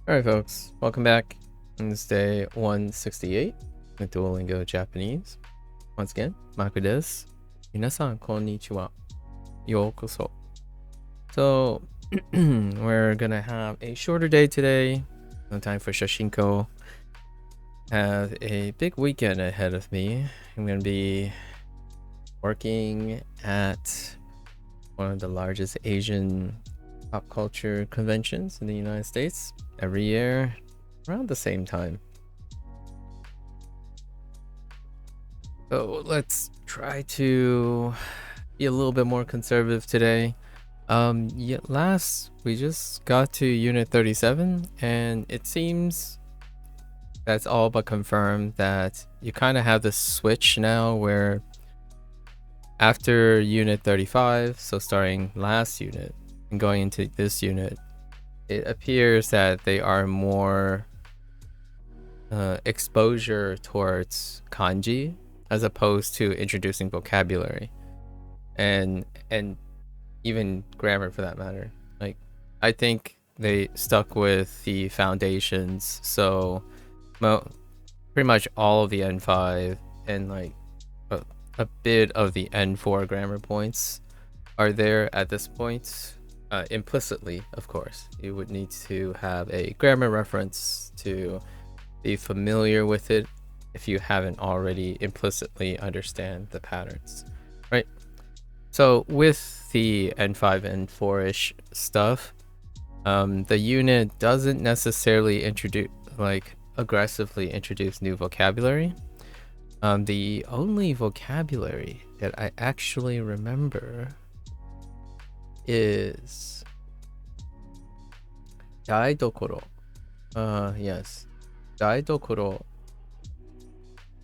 Alright folks, welcome back. On this day 168 with Duolingo Japanese. Once again, MAKU desu. Minasan konnichiwa. Yokoso. So, we're gonna have a shorter day today. No time for Shashinko. Have a big weekend ahead of me. I'm gonna be working at one of the largest Asian pop culture conventions in the United States every year around the same time. So let's try to be a little bit more conservative today. Last we just got to unit 37 and it seems that's all but confirmed that you kind of have this switch now where after unit 35, so starting last unit and going into this unit, it appears that they are more exposure towards kanji as opposed to introducing vocabulary and even grammar for that matter. Like, I think they stuck with the foundations, so pretty much all of the N5 and like a bit of the N4 grammar points are there at this point. Implicitly, of course, you would need to have a grammar reference to be familiar with it if you haven't already implicitly understand the patterns, right? So with the N5 and N4-ish stuff, the unit doesn't necessarily aggressively introduce new vocabulary. The only vocabulary that I actually remember is daidokoro. Yes, daidokoro,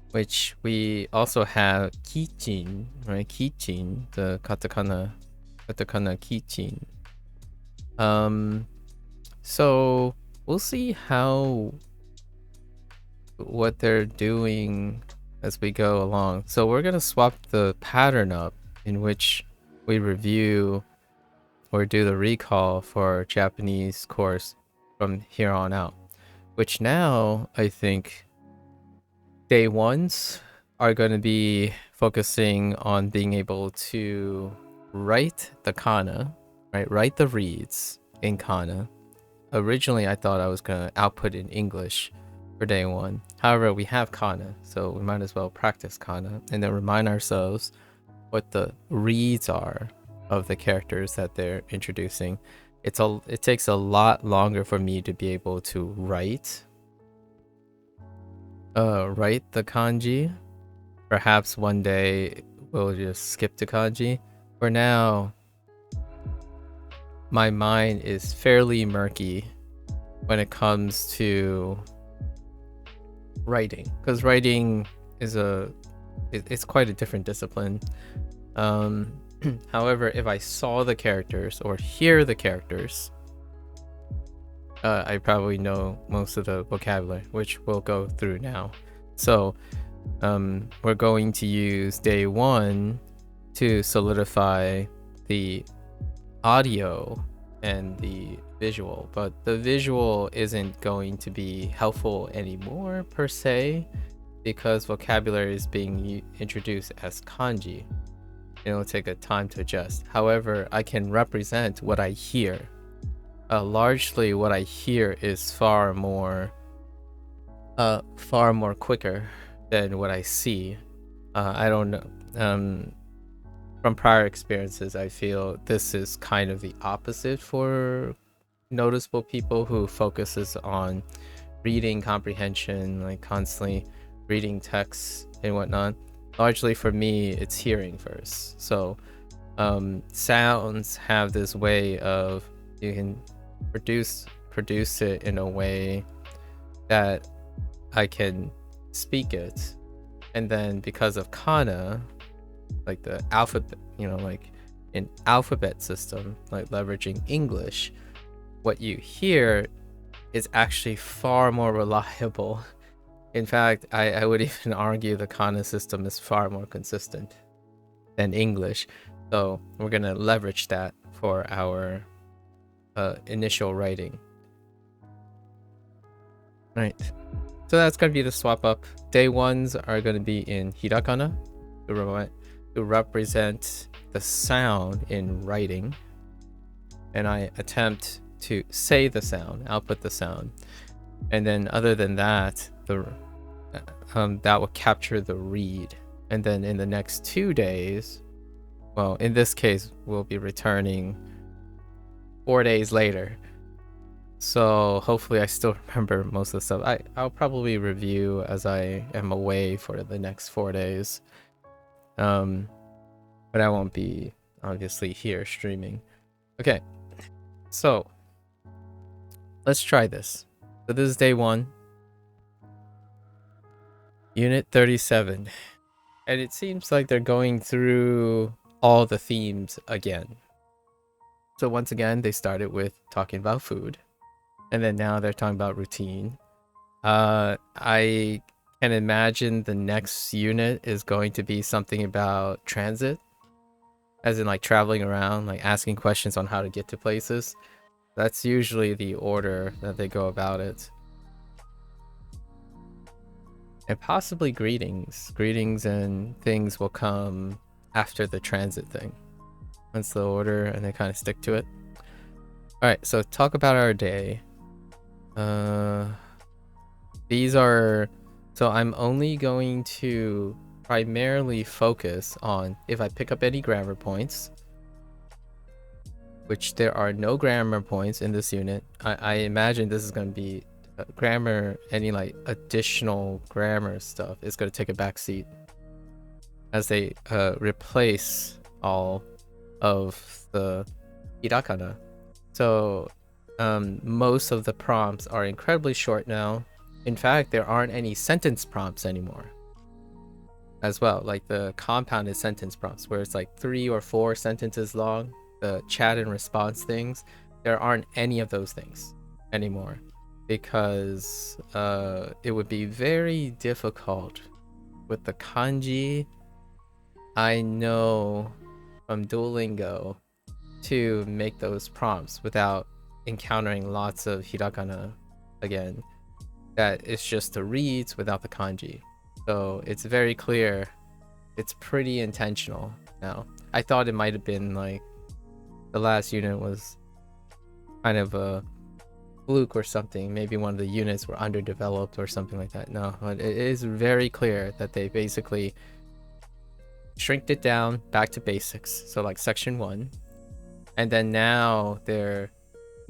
which we also have kichin, right? Kichin, the katakana kichin. So we'll see what they're doing as we go along. So we're gonna swap the pattern up in which we review or do the recall for Japanese course from here on out, which now I think day ones are going to be focusing on being able to write the kana, right? Write the reads in kana. Originally, I thought I was going to output in English for day one. However, we have kana, so we might as well practice kana and then remind ourselves what the reads are of the characters that they're introducing. It takes a lot longer for me to be able to write the kanji. Perhaps one day we'll just skip to kanji. For now, my mind is fairly murky when it comes to writing, because writing is it's quite a different discipline. However, if I saw the characters or hear the characters, I probably know most of the vocabulary, which we'll go through now. So we're going to use day one to solidify the audio and the visual, but the visual isn't going to be helpful anymore per se, because vocabulary is being introduced as kanji. It'll take a time to adjust. However, I can represent what I hear. Largely what I hear is far more quicker than what I see. I don't know. From prior experiences, I feel this is kind of the opposite for noticeable people who focuses on reading comprehension, like constantly reading texts and whatnot. Largely for me, it's hearing first. So sounds have this way of you can produce it in a way that I can speak it, and then because of kana, like the alphabet, like an alphabet system, like leveraging English, what you hear is actually far more reliable. In fact, I would even argue the kana system is far more consistent than English. So we're gonna leverage that for our initial writing. Right. So that's going to be the swap up. Day ones are going to be in hiragana to represent the sound in writing. And I attempt to say the sound, output the sound. And then other than that, that will capture the read. And then in the next 2 days, well, in this case, we'll be returning 4 days later. So hopefully I still remember most of the stuff. I'll probably review as I am away for the next 4 days. But I won't be obviously here streaming. Okay, so let's try this. So this is day 1. Unit 37. And it seems like they're going through all the themes again. So once again, they started with talking about food. And then now they're talking about routine. I can imagine the next unit is going to be something about transit. As in like traveling around, like asking questions on how to get to places. That's usually the order that they go about it. And possibly greetings. Greetings and things will come after the transit thing. That's the order and they kind of stick to it. Alright, so talk about our day. These are... So I'm only going to primarily focus on if I pick up any grammar points, which there are no grammar points in this unit. I imagine this is going to be grammar, any like additional grammar stuff is going to take a back seat as they replace all of the hiragana. So most of the prompts are incredibly short now. In fact, there aren't any sentence prompts anymore as well. Like the compounded sentence prompts where it's like 3 or 4 sentences long, the chat and response things, there aren't any of those things anymore because it would be very difficult with the kanji. I know from Duolingo to make those prompts without encountering lots of hiragana again. That it's just the reads without the kanji. So it's very clear. It's pretty intentional now. I thought it might have been like the last unit was kind of a fluke or something. Maybe one of the units were underdeveloped or something like that. No, but it is very clear that they basically shrinked it down back to basics. So like section 1. And then now they're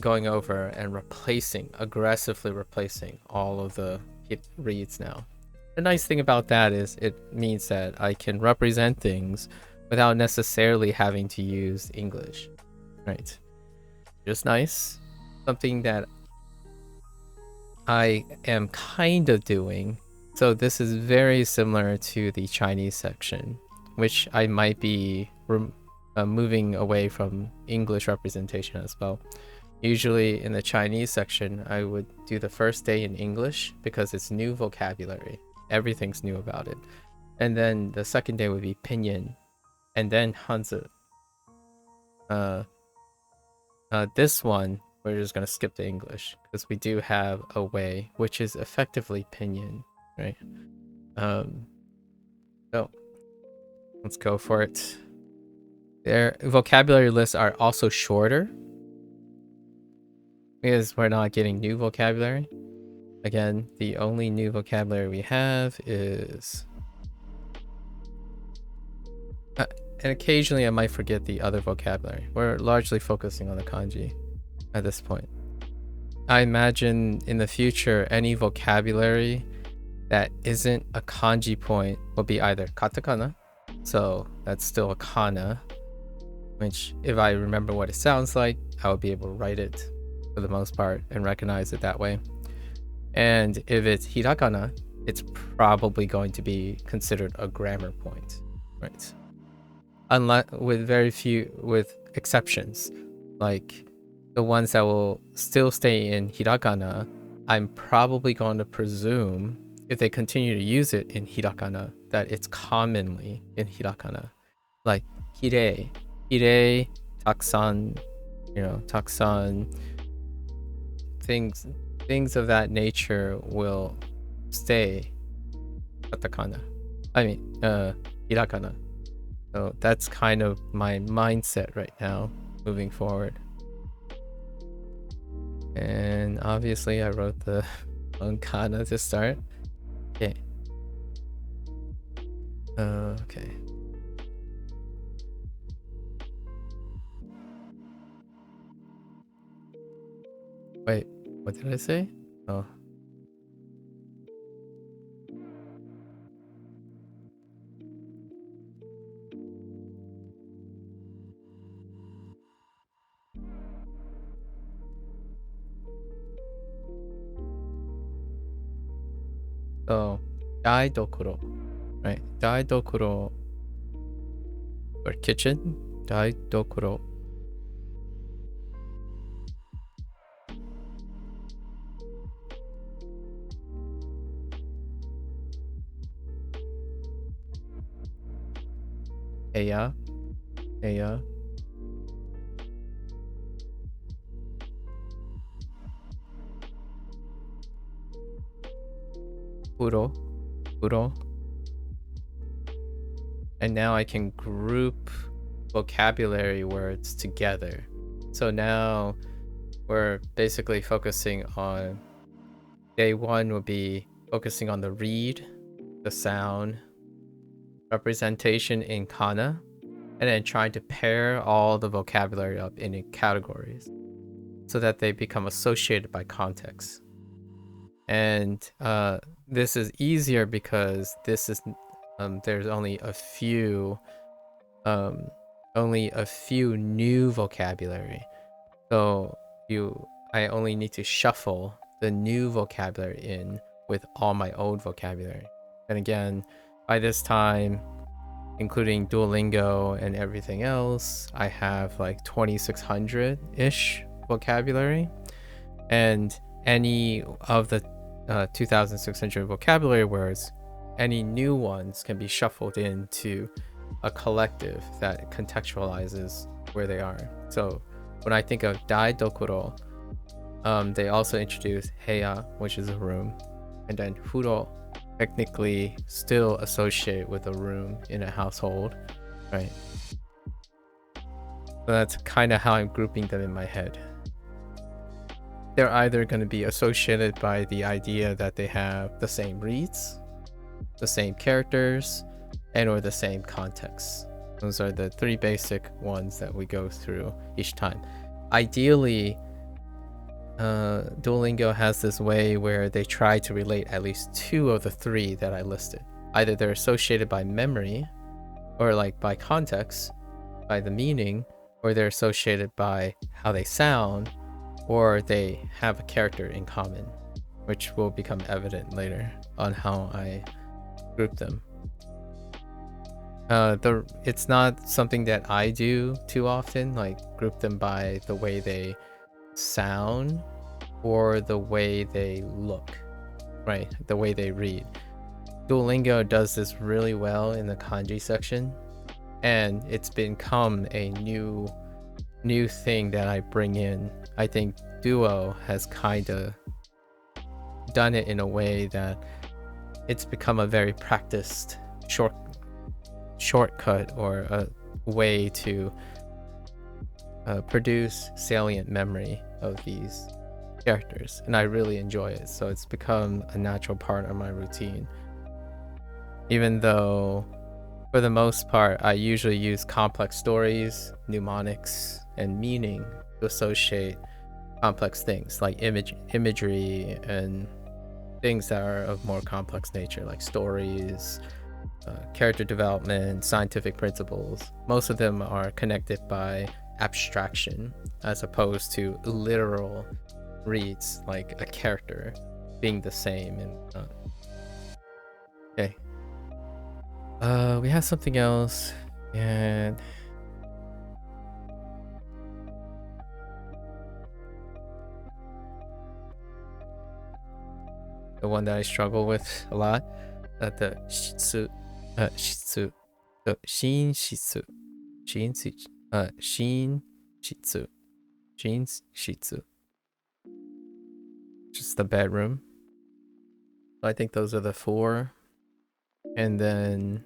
going over and aggressively replacing all of the reads now. The nice thing about that is it means that I can represent things without necessarily having to use English, right? Just nice. Something that I am kind of doing. So this is very similar to the Chinese section, which I might be moving away from English representation as well. Usually in the Chinese section, I would do the first day in English because it's new vocabulary. Everything's new about it. And then the second day would be pinyin and then Hanzi. This one, we're just going to skip the English because we do have a way, which is effectively pinyin, right? So let's go for it. Their vocabulary lists are also shorter because we're not getting new vocabulary. Again, the only new vocabulary we have is... and occasionally I might forget the other vocabulary. We're largely focusing on the kanji at this point. I imagine in the future, any vocabulary that isn't a kanji point will be either katakana, so that's still a kana, which if I remember what it sounds like, I will be able to write it for the most part and recognize it that way. And if it's hiragana, it's probably going to be considered a grammar point, right? Unless with exceptions, like the ones that will still stay in hiragana, I'm probably going to presume if they continue to use it in hiragana that it's commonly in hiragana, like kirei, takusan, takusan, things things of that nature will stay katakana. I mean, hirakana. So that's kind of my mindset right now, moving forward. And obviously, I wrote the kana to start. Okay. Okay. Wait, what did I say? Oh. So, daidokuro, right? Daidokuro, or kitchen. Daidokuro. Eya. Eya. Furo. Furo. And now I can group vocabulary words together. So now we're basically focusing on day one would be focusing on the read, the sound, representation in kana, and then trying to pair all the vocabulary up in categories so that they become associated by context. And this is easier because this is there's only a few new vocabulary. So I only need to shuffle the new vocabulary in with all my old vocabulary. And again, by this time, including Duolingo and everything else, I have like 2,600-ish vocabulary. And any of the 2,600 vocabulary words, any new ones can be shuffled into a collective that contextualizes where they are. So when I think of daidokuro, they also introduce heya, which is a room, and then furo, technically still associated with a room in a household, right? So that's kind of how I'm grouping them in my head. They're either going to be associated by the idea that they have the same reads, the same characters, and or the same context. Those are the three basic ones that we go through each time. Ideally, Duolingo has this way where they try to relate at least two of the three that I listed. Either they're associated by memory, or like by context, by the meaning, or they're associated by how they sound, or they have a character in common, which will become evident later on how I group them. It's not something that I do too often, like group them by the way they sound or the way they look, right? The way they read. Duolingo does this really well in the kanji section, and it's become a new thing that I bring in. I think Duo has kind of done it in a way that it's become a very practiced shortcut or a way to produce salient memory of these characters, and I really enjoy it. So it's become a natural part of my routine, even though for the most part I usually use complex stories, mnemonics, and meaning to associate complex things like imagery and things that are of more complex nature, like stories, character development, scientific principles. Most of them are connected by abstraction as opposed to literal reads, like a character being the same. And okay, we have something else, and the one that I struggle with a lot, the shitsu, the shin shitsu, shin shitsu, shin shitsu. just the bedroom. So I think those are the 4. And then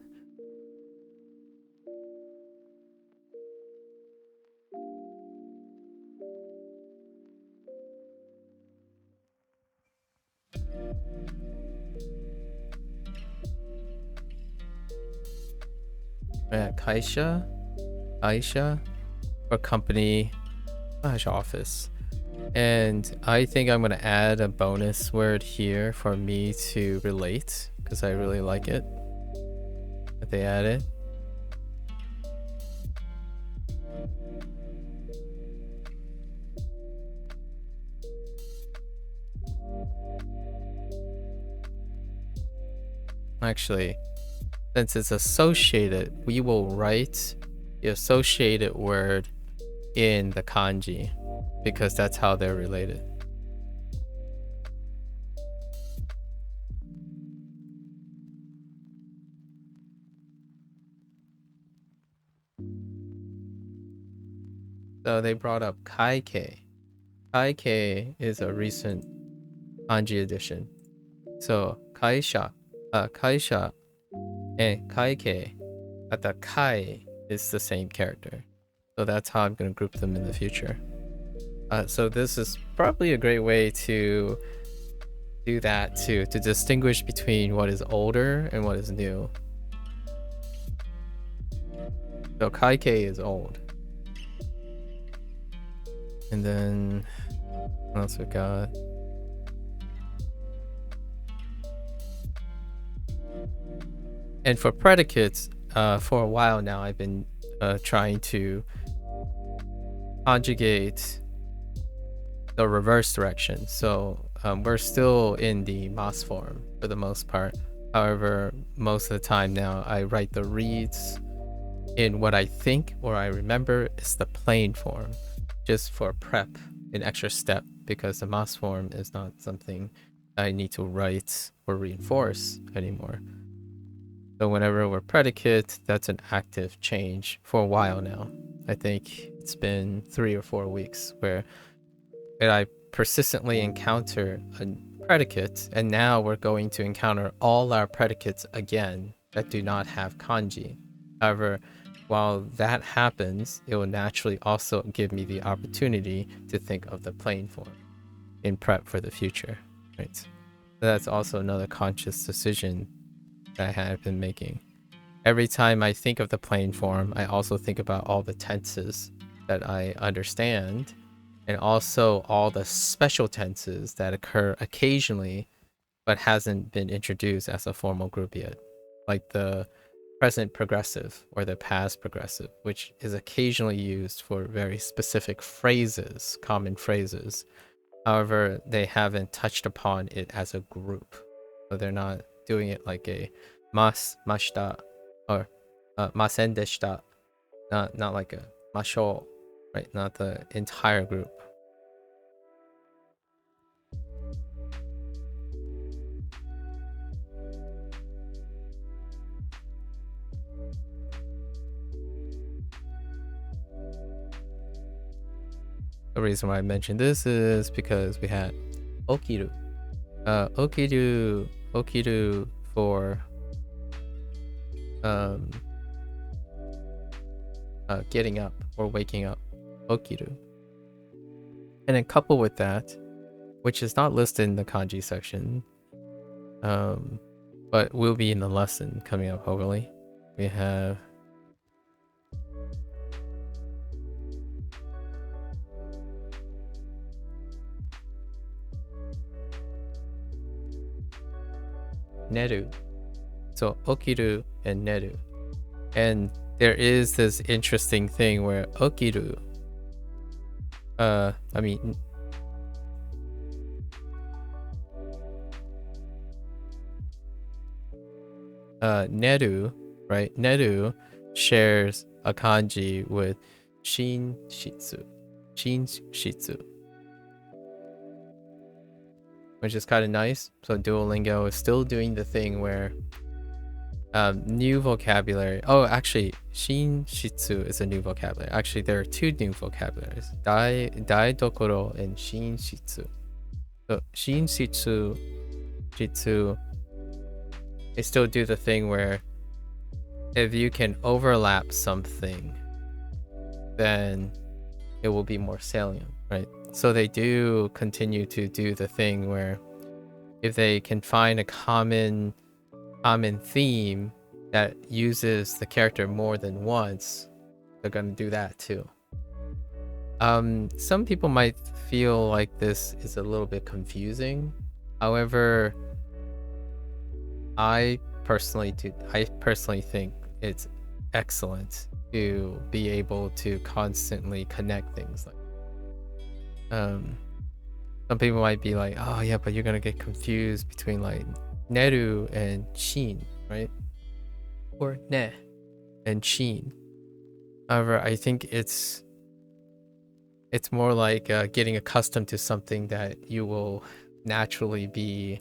kaisha, or company / office. And I think I'm going to add a bonus word here for me to relate, because I really like it that they added. Actually, since it's associated, we will write the associated word in the kanji, because that's how they're related. So they brought up kaike. Kaike is a recent kanji edition. So kaisha and kaike, but the kai is the same character. So that's how I'm going to group them in the future. So this is probably a great way to do that too, to distinguish between what is older and what is new. So kaike is old. And then what else we got? And for predicates, for a while now, I've been trying to conjugate the reverse direction. So we're still in the mas form for the most part. However, most of the time now, I write the reads in what I think or I remember is the plain form, just for prep, an extra step, because the mas form is not something I need to write or reinforce anymore. So whenever we're predicate, that's an active change for a while now. I think it's been 3 or 4 weeks where I persistently encounter a predicate, and now we're going to encounter all our predicates again that do not have kanji. However, while that happens, it will naturally also give me the opportunity to think of the plain form in prep for the future, right? So that's also another conscious decision that I have been making. Every time I think of the plain form, I also think about all the tenses that I understand, and also all the special tenses that occur occasionally but hasn't been introduced as a formal group yet, like the present progressive or the past progressive, which is occasionally used for very specific phrases, common phrases. However, they haven't touched upon it as a group, so they're not doing it like a mashita, or masen deshita, not like a masho, right? Not the entire group. The reason why I mentioned this is because we had okiru. Okiru for getting up or waking up. Okiru. And then coupled with that, which is not listed in the kanji section, but will be in the lesson coming up hopefully, we have neru. So okiru and neru. And there is this interesting thing where okiru, neru, right? Neru shares a kanji with shin shitsu, which is kind of nice. So Duolingo is still doing the thing where new vocabulary. Oh, actually, shin shitsu is a new vocabulary. Actually, there are 2 new vocabularies: dai dokoro and shin shitsu. So Shin Shitsu, they still do the thing where if you can overlap something, then it will be more salient, right? So they do continue to do the thing where if they can find a common theme that uses the character more than once, they're gonna do that too. Some people might feel like this is a little bit confusing. However, I personally think it's excellent to be able to constantly connect things. Like, some people might be like, oh yeah, but you're gonna get confused between like Neru and Shin, right? Or Ne and Shin. However, I think it's more like getting accustomed to something that you will naturally be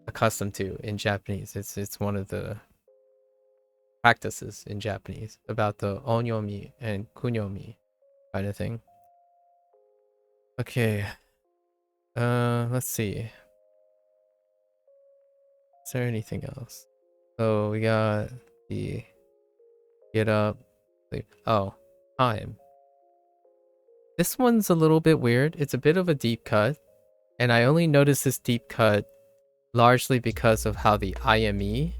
accustomed to in Japanese. It's one of the practices in Japanese about the onyomi and kunyomi kind of thing. Okay. Let's see. Is there anything else? So we got the get up, sleep. Oh, time. This one's a little bit weird. It's a bit of a deep cut, and I only noticed this deep cut largely because of how the IME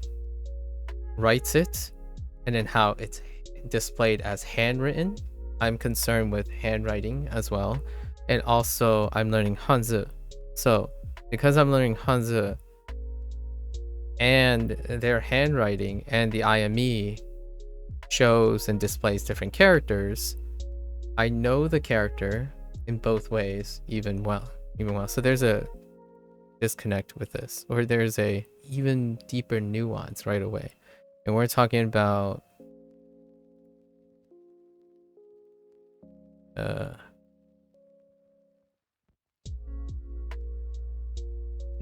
writes it, and then how it's displayed as handwritten. I'm concerned with handwriting as well, and also I'm learning Hanzi. So because I'm learning Hanzi and their handwriting and the IME shows and displays different characters, I know the character in both ways even well. So there's a disconnect with this, or there's a even deeper nuance right away. And we're talking about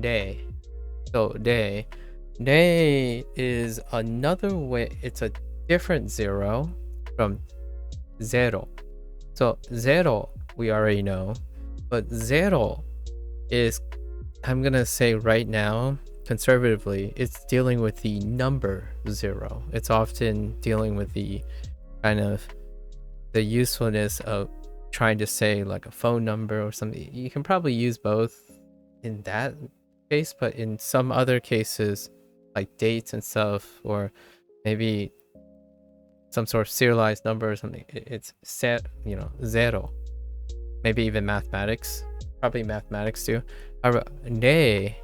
day. So day is another way. It's a different zero from zero. So zero we already know, but zero is, I'm gonna say right now, conservatively, it's dealing with the number zero. It's often dealing with the kind of the usefulness of trying to say like a phone number or something. You can probably use both in that case, but in some other cases, like dates and stuff, or maybe some sort of serialized number or something, it's set, zero. Maybe even mathematics, probably mathematics too. Day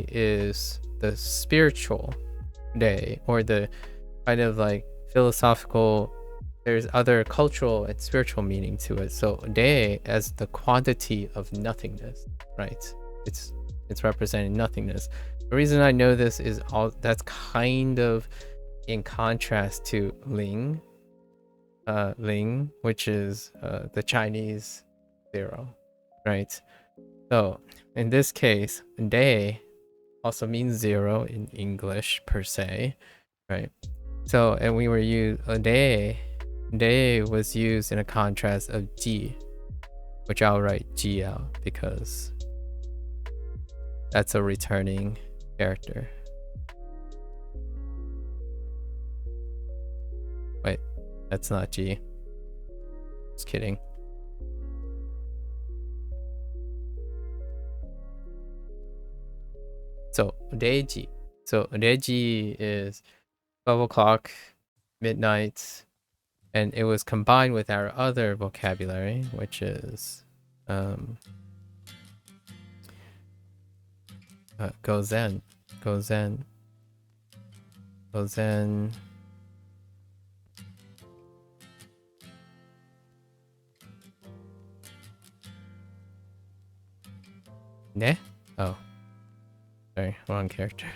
is the spiritual day, or the kind of like philosophical. There's other cultural and spiritual meaning to it. So day as the quantity of nothingness, right? It's representing nothingness. The reason I know this is that's kind of in contrast to Ling, which is the Chinese zero, right? So in this case, day also means zero in English per se, right? So, and we were a day was used in a contrast of Ji, which I'll write Ji out because that's a returning character. Wait, that's not Ji. Just kidding. So Reiji. So Reiji is 12 o'clock, midnight, and it was combined with our other vocabulary, which is Gozen. Ne? Oh. Sorry, wrong character.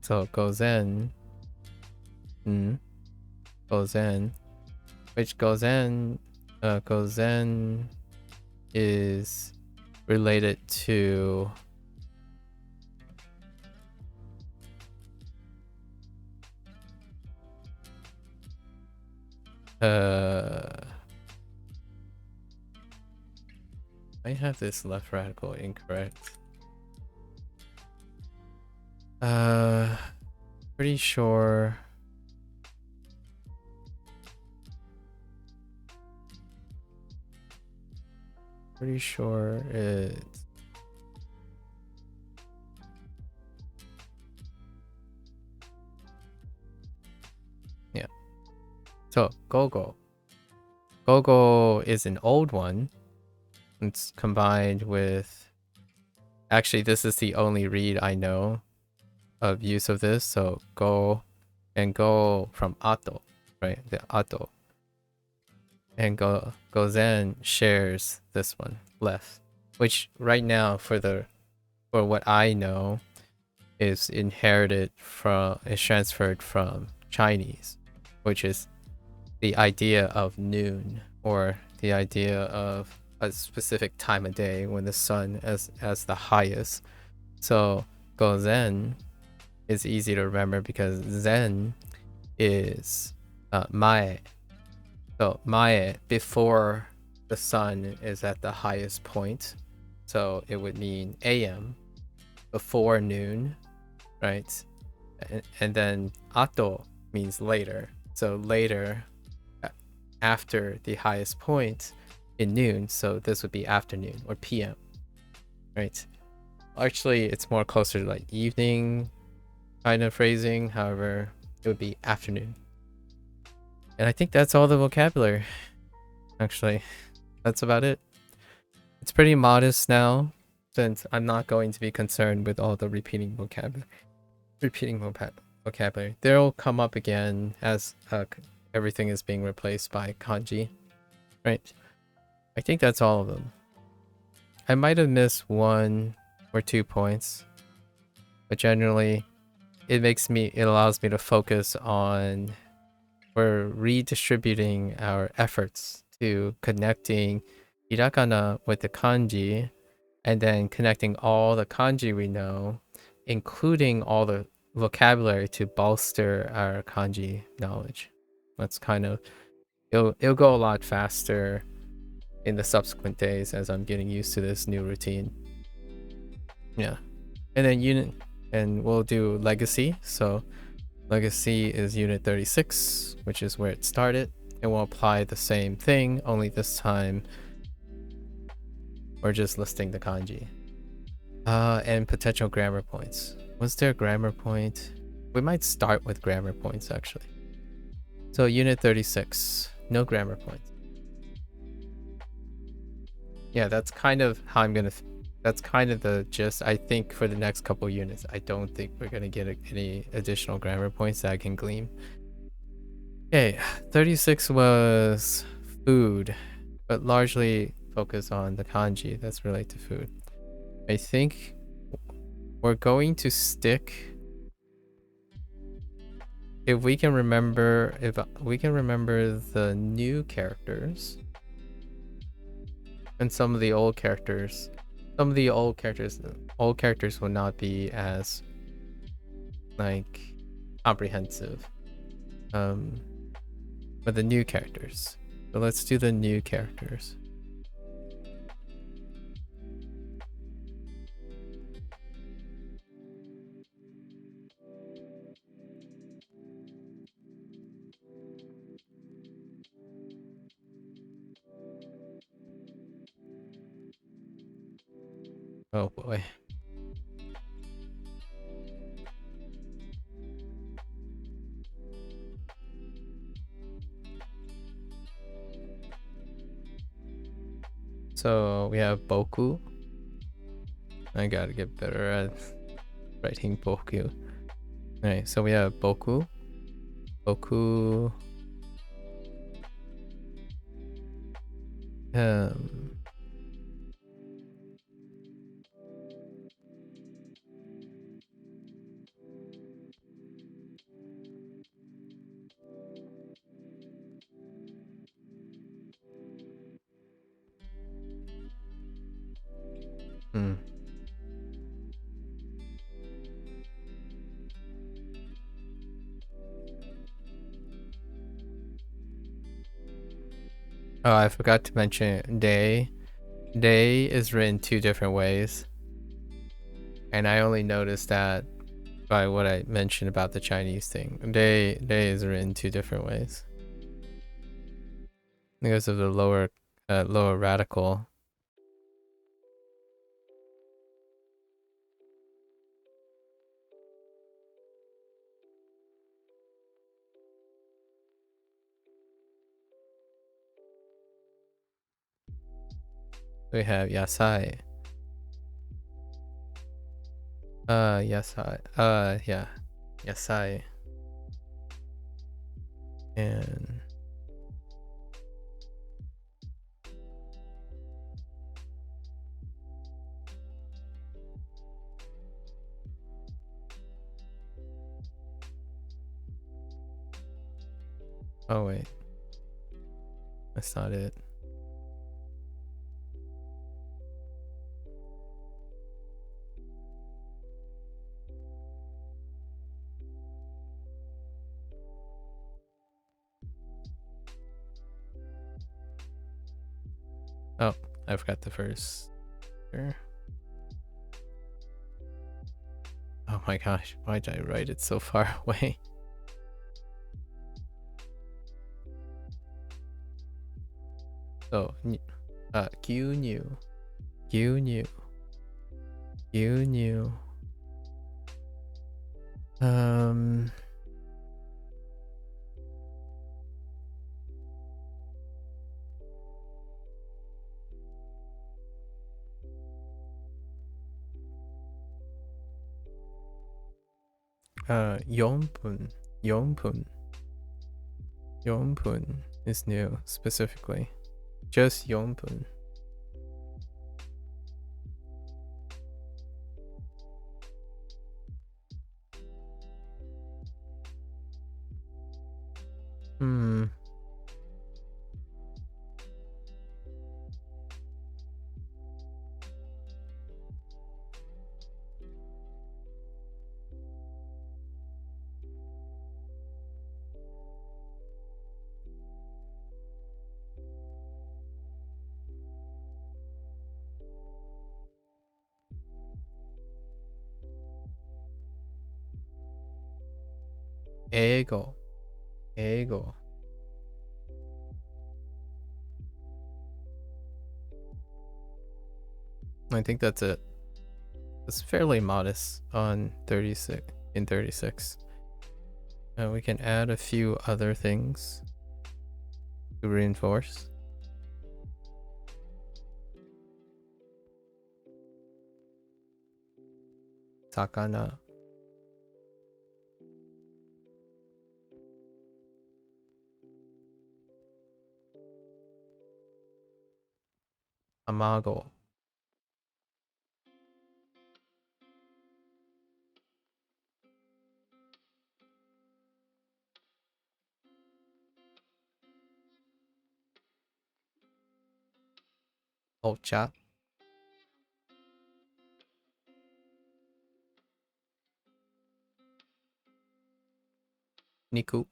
So Gozen. Gozen. Which Gozen is related to I have this left radical incorrect. Pretty sure. Pretty sure it's. Yeah. So Gogo. Gogo is an old one. It's combined with. Actually, this is the only read I know of use of this. So go and go from Ato, right? The Ato. And Gozen shares this one left, which right now for what I know is transferred from Chinese, which is the idea of noon, or the idea of a specific time of day when the sun as the highest. So Gozen is easy to remember because Zen is Mae. So Mae before the sun is at the highest point. So it would mean AM before noon, right? And then Ato means later. So later after the highest point in noon. So this would be afternoon or PM, right? Actually, it's more closer to like evening kind of phrasing. However, it would be afternoon. And I think that's all the vocabulary. Actually, that's about it. It's pretty modest now, since I'm not going to be concerned with all the repeating vocabulary. They'll come up again as everything is being replaced by kanji, right? I think that's all of them. I might have missed 1 or 2 points, but generally, it allows me to focus on. We're redistributing our efforts to connecting hiragana with the kanji, and then connecting all the kanji we know, including all the vocabulary to bolster our kanji knowledge. That's kind of it'll go a lot faster in the subsequent days as I'm getting used to this new routine. Yeah. And then we'll do legacy. So legacy is unit 36, which is where it started. And we'll apply the same thing, only this time we're just listing the kanji. And potential grammar points. Was there a grammar point? We might start with grammar points, actually. So unit 36, no grammar points. Yeah, that's kind of how that's kind of the gist. I think for the next couple units, I don't think we're gonna get any additional grammar points that I can glean. Okay, 36 was food, but largely focus on the kanji that's related to food. I think we're going to stick, if we can remember the new characters and some of the old characters. Some of the old characters will not be as like comprehensive. But the new characters. So let's do the new characters. Oh boy. So we have Boku. I gotta get better at writing Boku. Alright, so we have Boku. Boku. Oh, I forgot to mention day. Day is written two different ways. And I only noticed that by what I mentioned about the Chinese thing. Day is written two different ways. Because of the lower radical. We have yasai. Yasai. Yeah. Yasai. And oh wait. That's not it. Oh, I forgot the first. Sure. Oh my gosh, why did I write it so far away? So, gyunyu, gyunyu, gyunyu. Yonpun, yonpun, yonpun is new specifically. Just yonpun. Hmm. Ego, ego. I think that's it. It's fairly modest on 36 in 36. We can add a few other things to reinforce. Sakana. Amago. Ocha. Niku.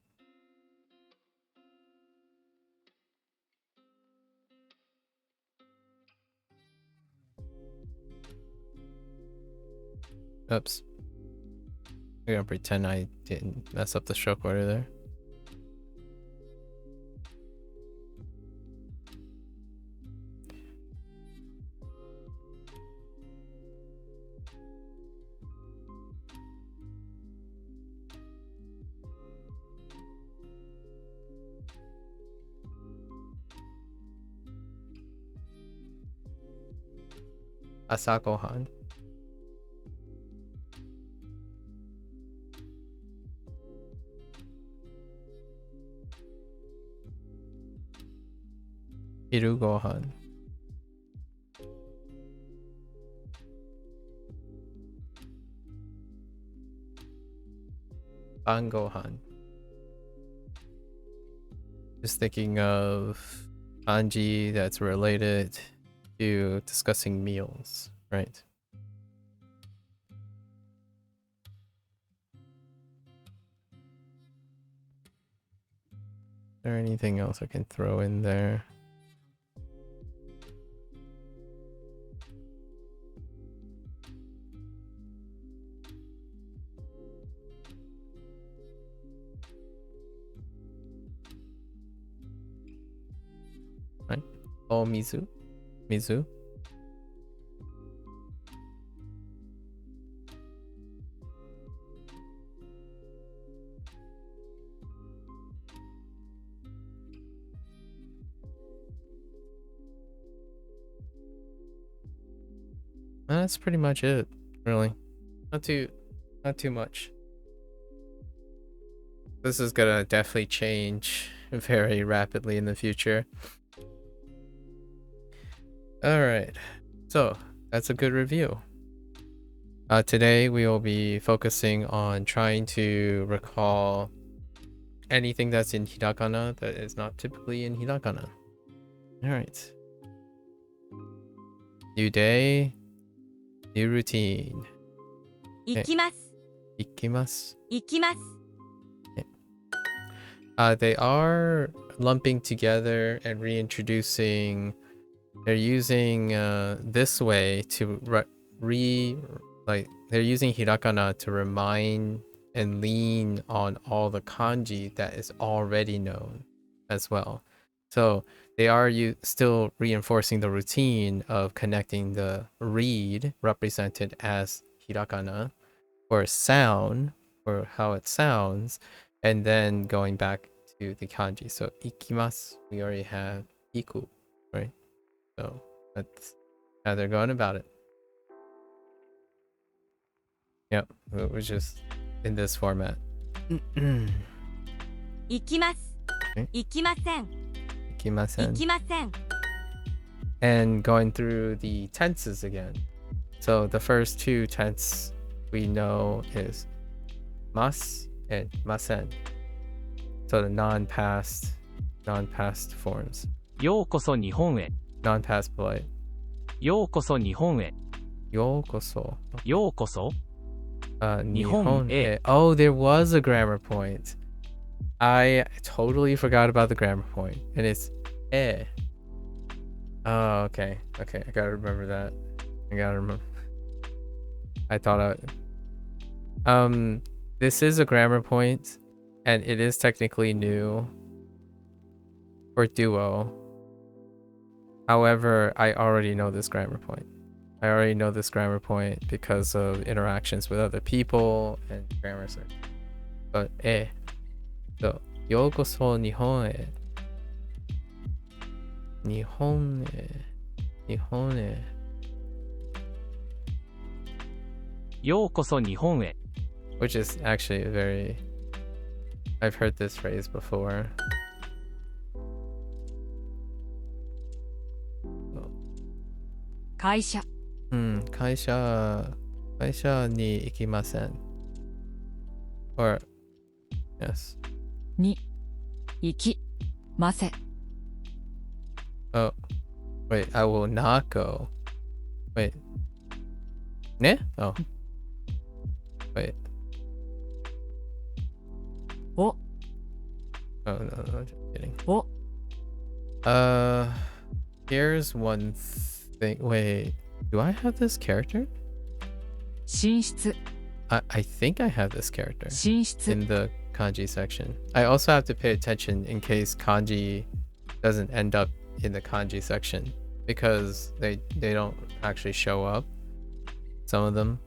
Oops. We're gonna pretend I didn't mess up the stroke order there. Asagohan. Hirugohan. Bangohan. Just thinking of kanji that's related to discussing meals, right? Is there anything else I can throw in there? Oh, Mizu. That's pretty much it, really. Not too much. This is gonna definitely change very rapidly in the future. All right, so that's a good review. Today we will be focusing on trying to recall anything that's in hiragana that is not typically in hiragana. All right. New day, new routine. 行きます。 Ikimasu. 行きます。 They are lumping together and reintroducing. They're using this way to they're using hiragana to remind and lean on all the kanji that is already known as well. So they are still reinforcing the routine of connecting the read represented as hiragana or sound or how it sounds, and then going back to the kanji. So ikimasu, we already have iku, right? So that's how they're going about it. Yep, it was just in this format. 行きます。 Okay. 行きません。 Ikimasen. 行きません。 And going through the tenses again. So the first two tense we know is mas and masen. So the non-past forms. ようこそ日本へ。 Non-past polite. ようこそ日本へ。 Yokoso. ようこそ。 Nihon e. e. Oh, there was a grammar point. I totally forgot about the grammar point. And it's e. Oh, okay. Okay, I gotta remember that. I thought this is a grammar point, and it is technically new for Duo. However, I already know this grammar point. I already know this grammar point because of interactions with other people and grammar search. But so yokoso Nihon e. Nihon e. ようこそ日本へ。 Which is actually a very... I've heard this phrase before. 会社。 会社に行きません. Or yes. に行きません。 Oh, wait, I will not go. Wait. Ne? Oh. Wait. お Oh, no, just kidding. お Here's one thing. Wait, do I have this character? 進出。 I think I have this character 進出。 in the kanji section. I also have to pay attention in case kanji doesn't end up in the kanji section because they don't actually show up. Some of them,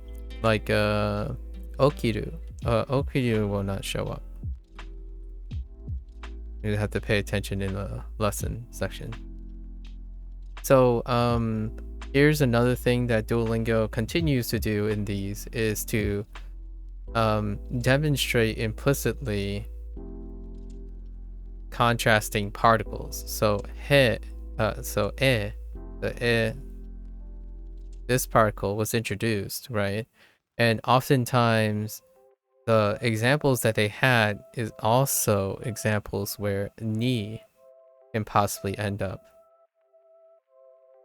like okiru. Okiru will not show up. You have to pay attention in the lesson section. So here's another thing that Duolingo continues to do in these is to demonstrate implicitly contrasting particles. So this particle was introduced, right? And oftentimes the examples that they had is also examples where ni can possibly end up.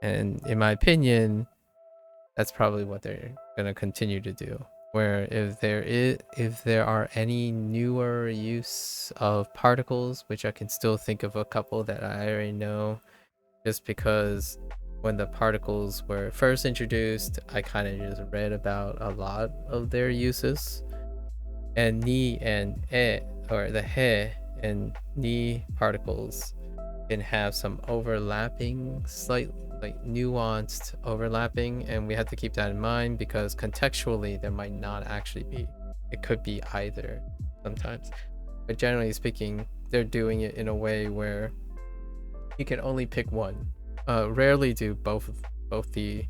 And in my opinion, that's probably what they're gonna continue to do. Where if there are any newer use of particles, which I can still think of a couple that I already know, just because when the particles were first introduced, I kind of just read about a lot of their uses. And ni and e, or the he and ni particles can have some overlapping, slight like nuanced overlapping, and we have to keep that in mind because contextually there might not actually be. It could be either sometimes, but generally speaking, they're doing it in a way where you can only pick one. Rarely do both the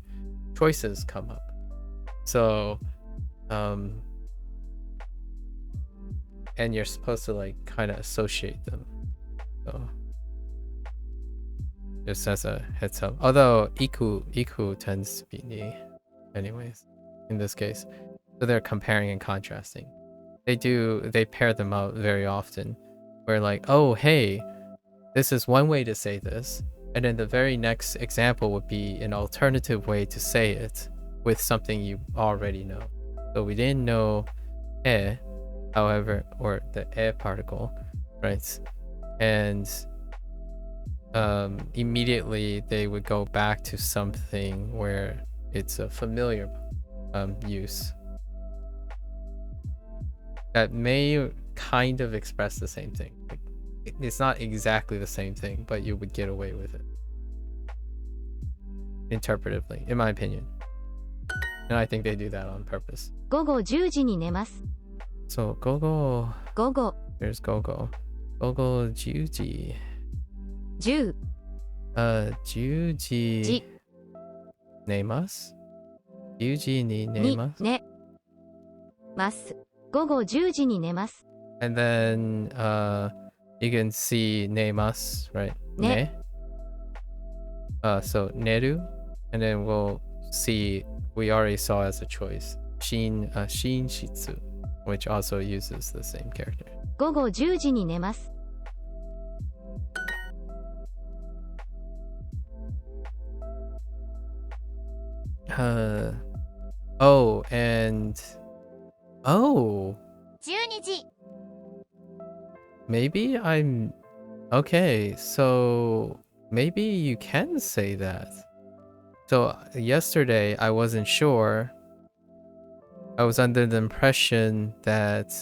choices come up. So, and you're supposed to like kind of associate them. So, just as a heads up. Although iku tends to be ni, anyways, in this case. So they're comparing and contrasting. They pair them out very often. Where like, oh hey, this is one way to say this, and then the very next example would be an alternative way to say it with something you already know. So we didn't know e, however, or the e particle, right? And immediately they would go back to something where it's a familiar use that may kind of express the same thing. Like, it's not exactly the same thing, but you would get away with it interpretively, in my opinion. And I think they do that on purpose. 午後10時に寝ます So gogo, 午後 there's gogo. Gogo juji. 10 Juji 時 neimas? Juji ni に neimas? 寝ます午後10時に寝ます And then you can see neimas, right? Ne. So neru, and then we'll see we already saw as a choice shin shitsu, which also uses the same character. 午後10時に寝ます Oh, and oh, 12時 maybe I'm okay. So maybe you can say that. So yesterday I wasn't sure. I was under the impression that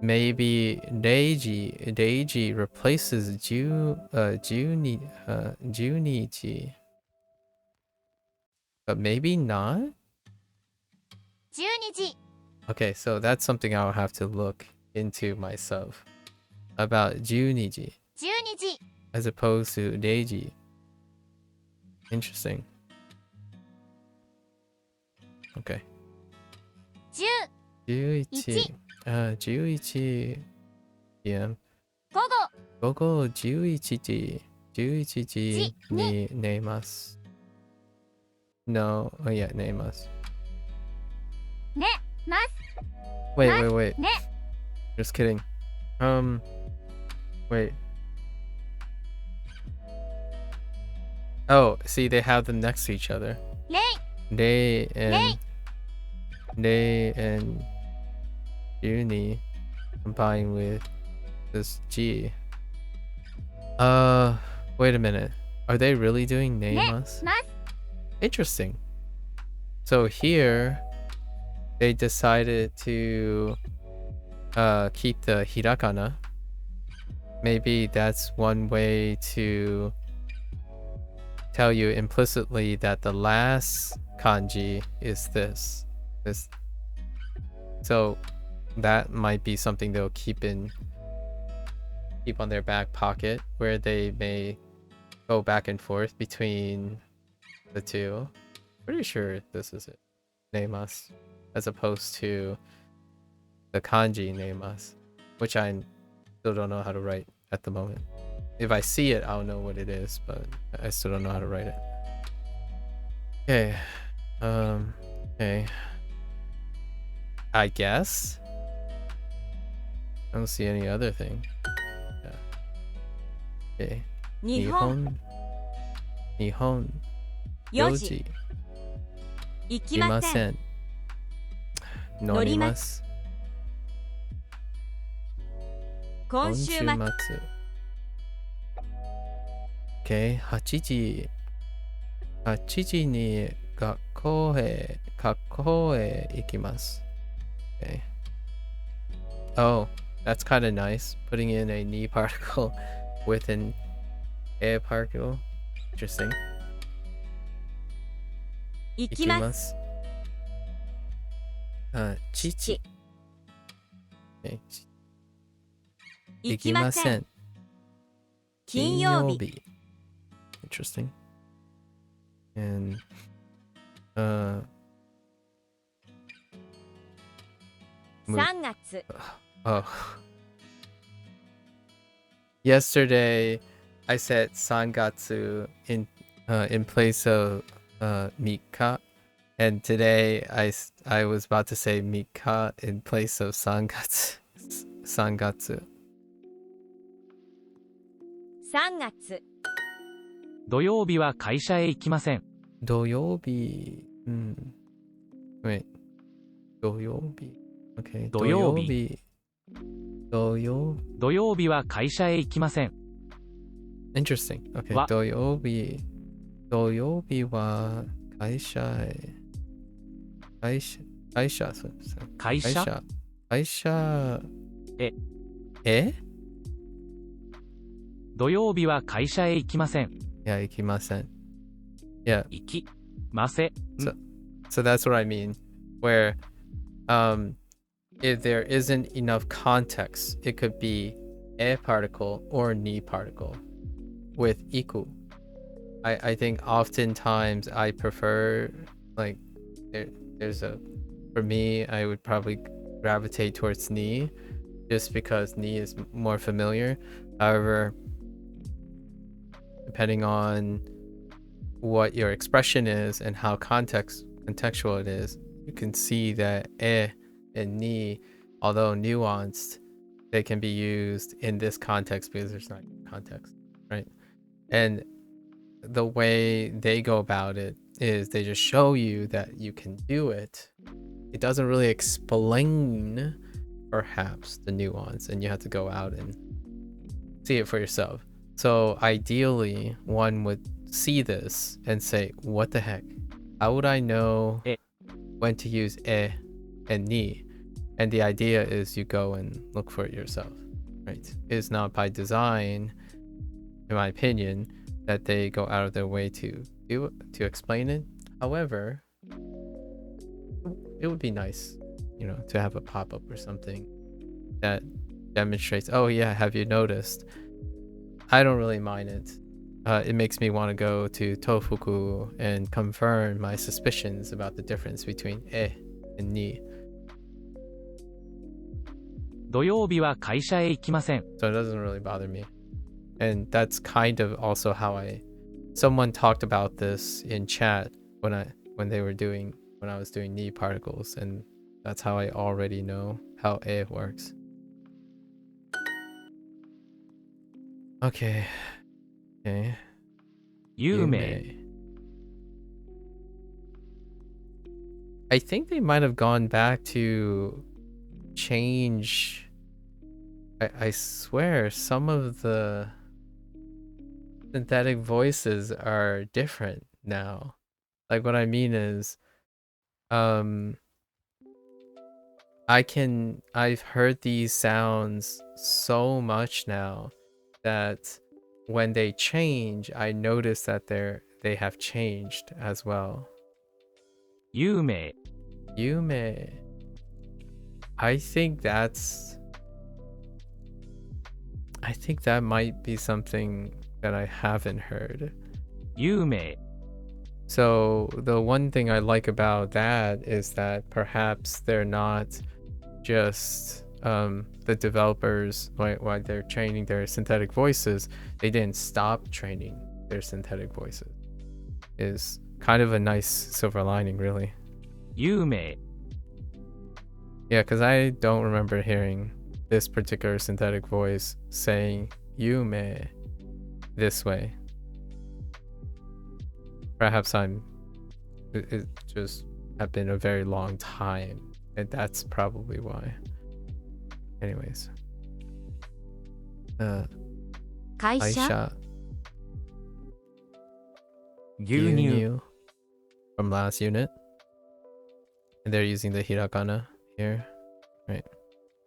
maybe Deiji replaces Junichi. But maybe not? 12時 Okay, so that's something I'll have to look into myself. About Juniji 12時 as opposed to Deiji. Interesting. Okay. 10 11 11 p.m. 午後午後11時に寝ます No, oh yeah, 寝ます 寝ます Wait. ね Just kidding. Wait. Oh, see, they have them next to each other. れい They and Uni combined with this G. Wait a minute. Are they really doing 寝ます ます Interesting. So here, they decided to keep the hiragana. Maybe that's one way to tell you implicitly that the last kanji is this. So that might be something they'll keep on their back pocket, where they may go back and forth between the two. Pretty sure this is it. Neimas, as opposed to the kanji neimas, which I still don't know how to write at the moment. If I see it, I'll know what it is, but I still don't know how to write it. Okay. Okay. I guess. I don't see any other thing. Yeah. Okay. 日本日本4 4時時行きいませんません乗ります 今週末 Okay, 8時に学校へ行きます Okay. Oh, that's kind of nice, putting in a ni particle with A particle. Interesting. 行きます Chichi. Okay. 行きません 金曜日 Kinyobi. Interesting. And Mu- 3月 oh. Yesterday I said Sangatsu in place of Mika, and today I was about to say Mika in place of Sangatsu. Sangatsu. 3月 土曜日は会社へ行きません。 Doyobi. Wait. Doyobi. Okay. 土曜日。 Doyobi. 土曜日は会社へ行きません。 Interesting. Okay. は Doyobi. Doyobi wa kaisha. Kaisha. So, 会社 Kaisha. え Eh? 土曜日は会社へ行きません。 Yeah, ikimasen. Yeah. 行きません。 So that's what I mean. Where if there isn't enough context, it could be a particle or ni particle with iku. I think oftentimes I prefer, like, there's a, for me, I would probably gravitate towards ni just because ni is more familiar. However, depending on what your expression is and how contextual it is, you can see that and ni, although nuanced, they can be used in this context because there's not context, right? And the way they go about it is they just show you that you can do it. It doesn't really explain perhaps the nuance, and you have to go out and see it for yourself. So ideally, one would see this and say, what the heck? How would I know when to use e and ni? And the idea is you go and look for it yourself, right? It's not by design, in my opinion, that they go out of their way to explain it. However, it would be nice, to have a pop-up or something that demonstrates, oh yeah, have you noticed? I don't really mind it. It makes me want to go to Tofuku and confirm my suspicions about the difference between e and ni. 土曜日は会社へ行きません。 So it doesn't really bother me. And that's kind of also how someone talked about this in chat when I was doing ni particles, and that's how I already know how e works. Okay. 有名 I think they might have gone back to change. I swear some of the synthetic voices are different now. Like, what I mean is, I've heard these sounds so much now that when they change, I notice that they have changed as well. 有名 Yume. I think that might be something that I haven't heard. 有名 So the one thing I like about that is that perhaps they're not just the developers, while they're training their synthetic voices, they didn't stop training their synthetic voices. Is kind of a nice silver lining, really. 有名 Yeah, because I don't remember hearing this particular synthetic voice saying Yume this way. Perhaps it just have been a very long time, and that's probably why. Anyways. 会社 Aisha 牛乳 Gyunyu from last unit. And they're using the hiragana here. Right.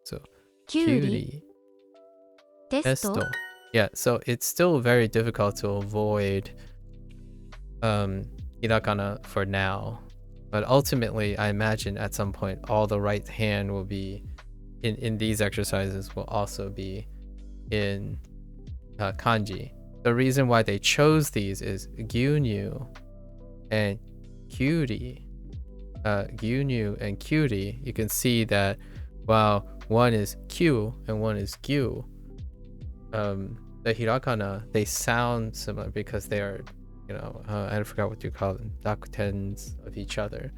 So キュウリ cutie. テスト Testo. Yeah, so it's still very difficult to avoid hiragana for now. But ultimately, I imagine at some point all the right hand will be in these exercises will also be in kanji. The reason why they chose these is gyunyu and kyuri. Gyunyu and kyuri, you can see that while one is kyu and one is gyu, the hiragana, they sound similar because they are, I forgot what you call them, dakutens of each other.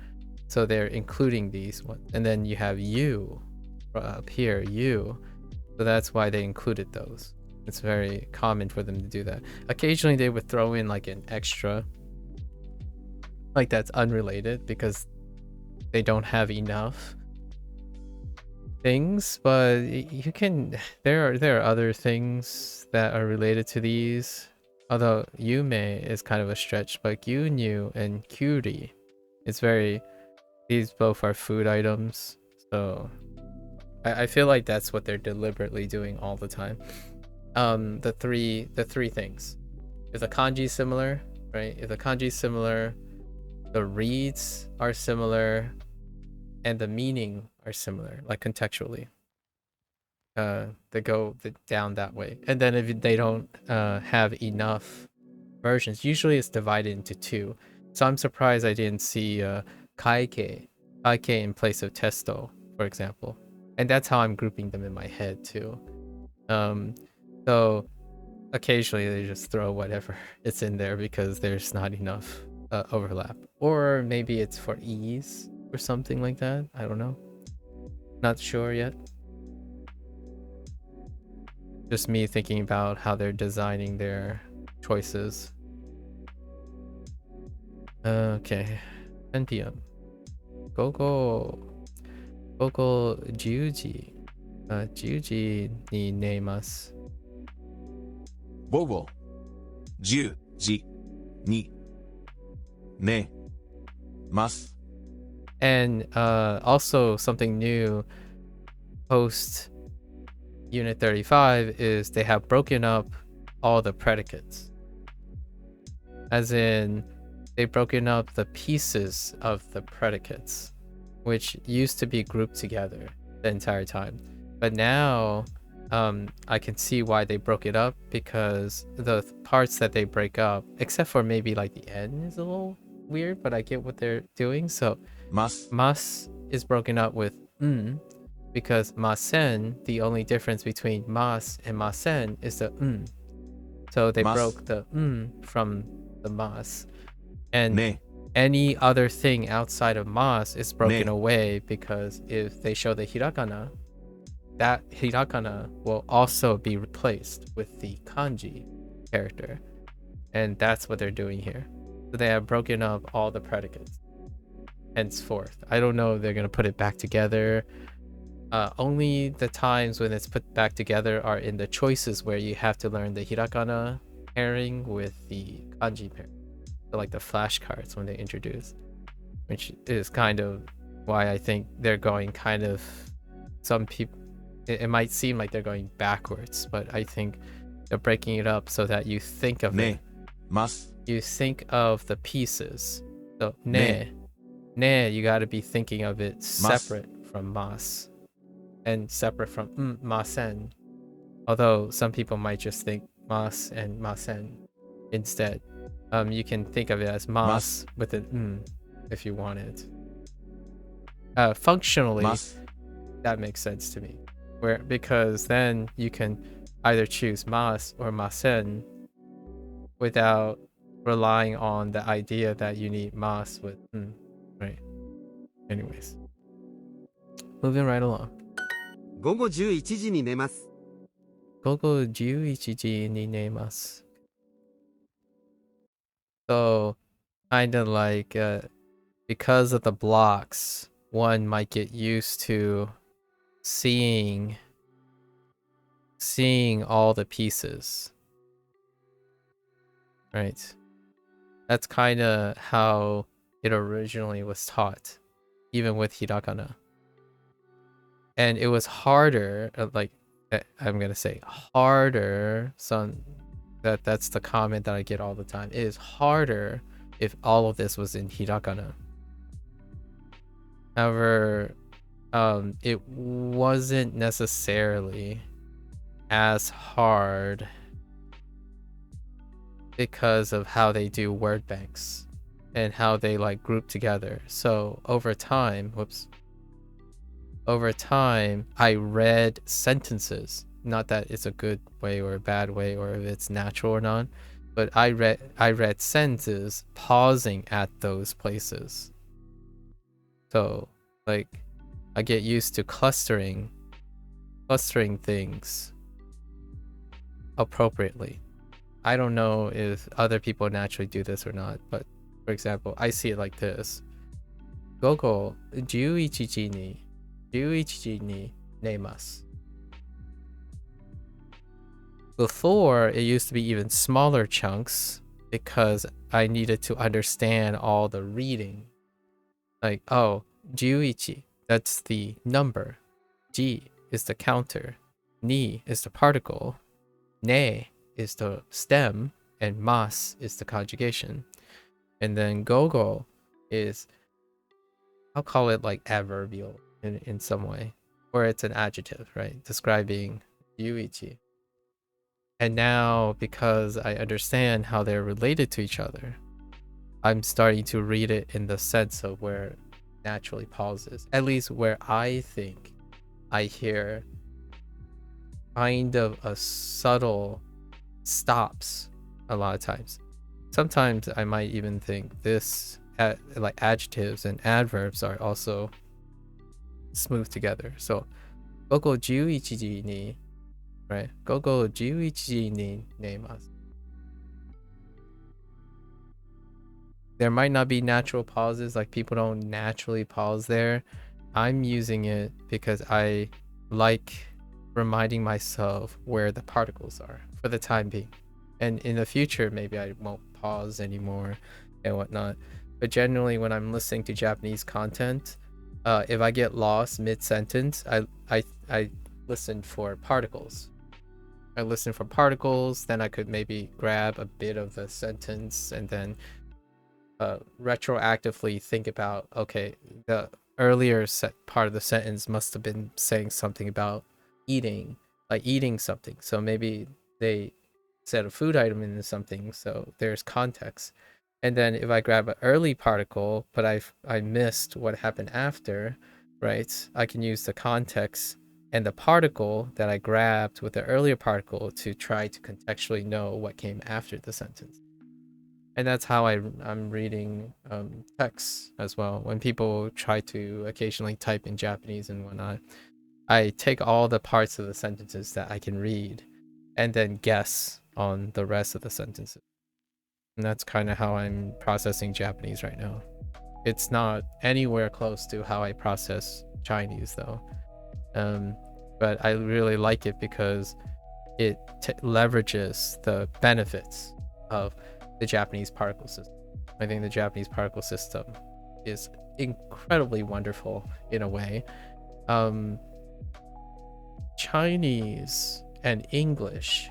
So they're including these ones. And then you have you up here, you. So that's why they included those. It's very common for them to do that. Occasionally they would throw in like an extra, like that's unrelated because they don't have enough things, but you can, there are other things that are related to these. Although Yume is kind of a stretch, but Gyunyu and Kyuri, it's very, these both are food items. So I feel like that's what they're deliberately doing all the time. The three things. If the kanji similar, right? If the kanji similar, the reads are similar, and the meaning are similar, like contextually. They go down that way. And then if they don't have enough versions, usually it's divided into two. So I'm surprised I didn't see kaike in place of testo, for example. And that's how I'm grouping them in my head too. So occasionally they just throw whatever it's in there because there's not enough overlap, or maybe it's for ease or something like that. I don't know, not sure yet. Just me thinking about how they're designing their choices. Okay, 10 p.m. 10時10時に寝ます。午後10時に寝ます。And also something new post Unit 35 is they have broken up all the predicates. As in, they've broken up the pieces of the predicates, which used to be grouped together the entire time. But now I can see why they broke it up, because the parts that they break up, except for maybe like the end is a little weird, but I get what they're doing. So mas is broken up with because masen, the only difference between mas and masen is the so they broke the from the mas, and any other thing outside of mas is broken away, because if they show the hiragana, that hiragana will also be replaced with the kanji character, and that's what they're doing here. So they have broken up all the predicates henceforth. I don't know if they're gonna put it back together. Only the times when it's put back together are in the choices where you have to learn the hiragana pairing with the kanji pairing. So like the flashcards when they introduce, which is kind of why I think they're going kind of, some people, it might seem like they're going backwards, but I think they're breaking it up so that you think of it. You think of the pieces. So ne, you got to be thinking of it separate from mas, and separate from masen. Although some people might just think mas and masen instead. You can think of it as mas with an if you want it. Functionally, that makes sense to me. Because then you can either choose mas or masen without relying on the idea that you need mas with right? Anyways, moving right along. 午後11時に寝ます。午後11時に寝ます。So, kind of like because of the blocks, one might get used to seeing all the pieces, right? That's kind of how it originally was taught, even with hiragana. And it was harder, like I'm gonna say harder. That's the comment that I get all the time. It is harder if all of this was in hiragana. However, it wasn't necessarily as hard because of how they do word banks and how they like group together. So over time, I read sentences. Not that it's a good way or a bad way or if it's natural or not, but I read sentences pausing at those places. So like I get used to clustering things appropriately. I don't know if other people naturally do this or not, but for example, I see it like this. Gogo 11時に寝ます. Before, it used to be even smaller chunks because I needed to understand all the reading. Like, oh, 11, that's the number. Ji is the counter. Ni is the particle. Ne is the stem. And mas is the conjugation. And then gogo is, I'll call it like adverbial in some way. Or it's an adjective, right? Describing 11. And now, because I understand how they're related to each other, I'm starting to read it in the sense of where it naturally pauses. At least where I think I hear kind of a subtle stops a lot of times. Sometimes I might even think this, like adjectives and adverbs are also smooth together. So, 午後11時に right? 午後11時に寝ます. There might not be natural pauses, like people don't naturally pause there. I'm using it because I like reminding myself where the particles are for the time being. And in the future, maybe I won't pause anymore and whatnot. But generally, when I'm listening to Japanese content, if I get lost mid-sentence, I listen for particles. I listen for particles, then I could maybe grab a bit of the sentence and then retroactively think about, okay, the earlier part of the sentence must have been saying something about eating, like eating something. So maybe they said a food item into something, so there's context. And then if I grab an early particle, but I missed what happened after, right? I can use the context and the particle that I grabbed with the earlier particle to try to contextually know what came after the sentence. And that's how I'm reading texts as well. When people try to occasionally type in Japanese and whatnot, I take all the parts of the sentences that I can read and then guess on the rest of the sentences. And that's kind of how I'm processing Japanese right now. It's not anywhere close to how I process Chinese though. But I really like it because it leverages the benefits of the Japanese particle system. I think the Japanese particle system is incredibly wonderful in a way. Chinese and English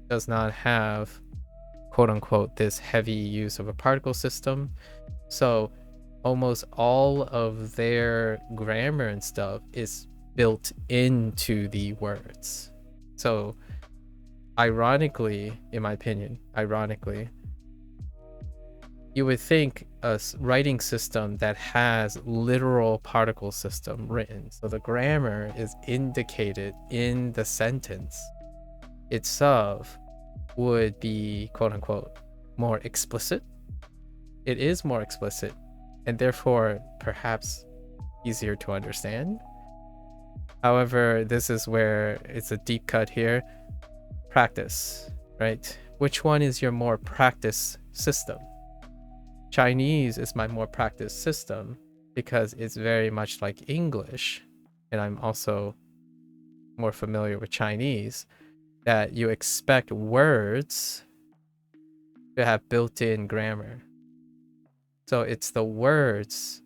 does not have, quote unquote, this heavy use of a particle system. So almost all of their grammar and stuff is built into the words. So ironically, in my opinion, you would think a writing system that has literal particle system written, so the grammar is indicated in the sentence itself, would be, quote unquote, more explicit. It is more explicit and therefore perhaps easier to understand. However, this is where it's a deep cut here. Practice, right? Which one is your more practice system? Chinese is my more practice system because it's very much like English, and I'm also more familiar with Chinese, that you expect words to have built-in grammar. So it's the words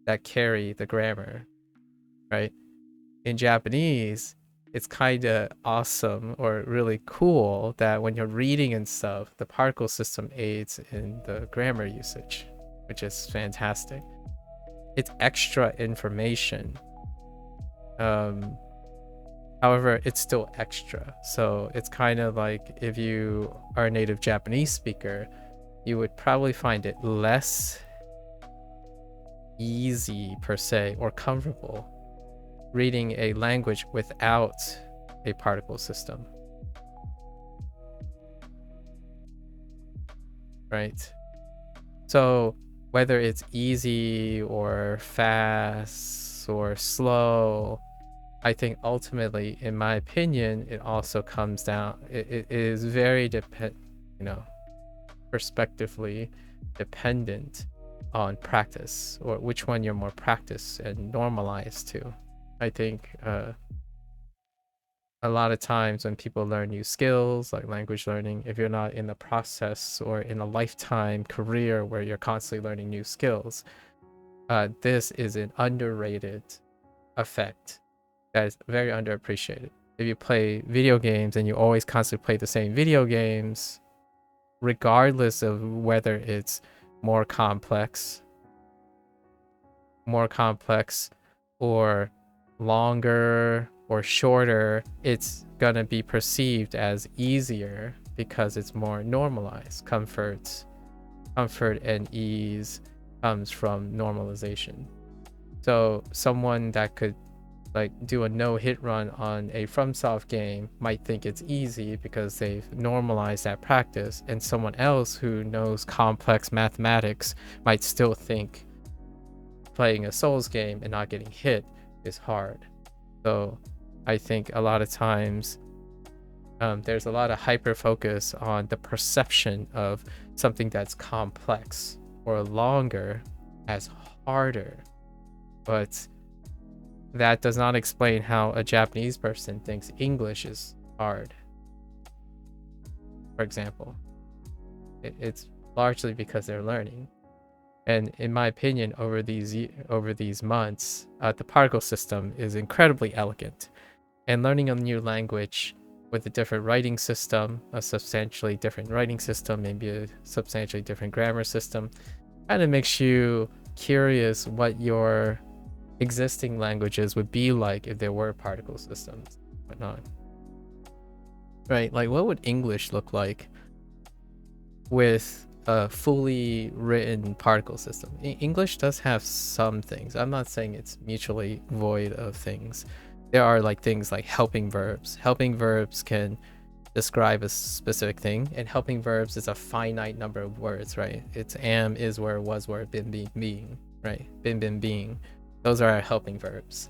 that carry the grammar, right? in Japanese, it's kind of awesome or really cool that when you're reading and stuff, the particle system aids in the grammar usage, which is fantastic. It's extra information. However, it's still extra. So it's kind of like if you are a native Japanese speaker, you would probably find it less easy per se or comfortable reading a language without a particle system. Right? So whether it's easy or fast or slow, I think ultimately, in my opinion, it also comes down, it is very perspectively dependent on practice, or which one you're more practiced and normalized to. I think a lot of times when people learn new skills like language learning, if you're not in the process or in a lifetime career where you're constantly learning new skills, this is an underrated effect that is very underappreciated. If you play video games and you always constantly play the same video games, regardless of whether it's more complex or longer or shorter, it's gonna be perceived as easier because it's more normalized. Comfort and ease comes from normalization. So someone that could like do a no-hit run on a FromSoft game might think it's easy because they've normalized that practice, and someone else who knows complex mathematics might still think playing a Souls game and not getting hit is hard. So I think a lot of times there's a lot of hyper focus on the perception of something that's complex or longer as harder, but that does not explain how a Japanese person thinks English is hard. For example, it's largely because they're learning. And in my opinion, over these months, the particle system is incredibly elegant. And learning a new language with a different writing system, a substantially different writing system, maybe a substantially different grammar system, kind of makes you curious what your existing languages would be like if there were particle systems, whatnot. Right? Like, what would English look like with a fully written particle system? English does have some things. I'm not saying it's mutually void of things. There are like things like helping verbs. Helping verbs can describe a specific thing, and helping verbs is a finite number of words, right? It's am, is, were, was, were, been, being, right? Been, being. Those are our helping verbs.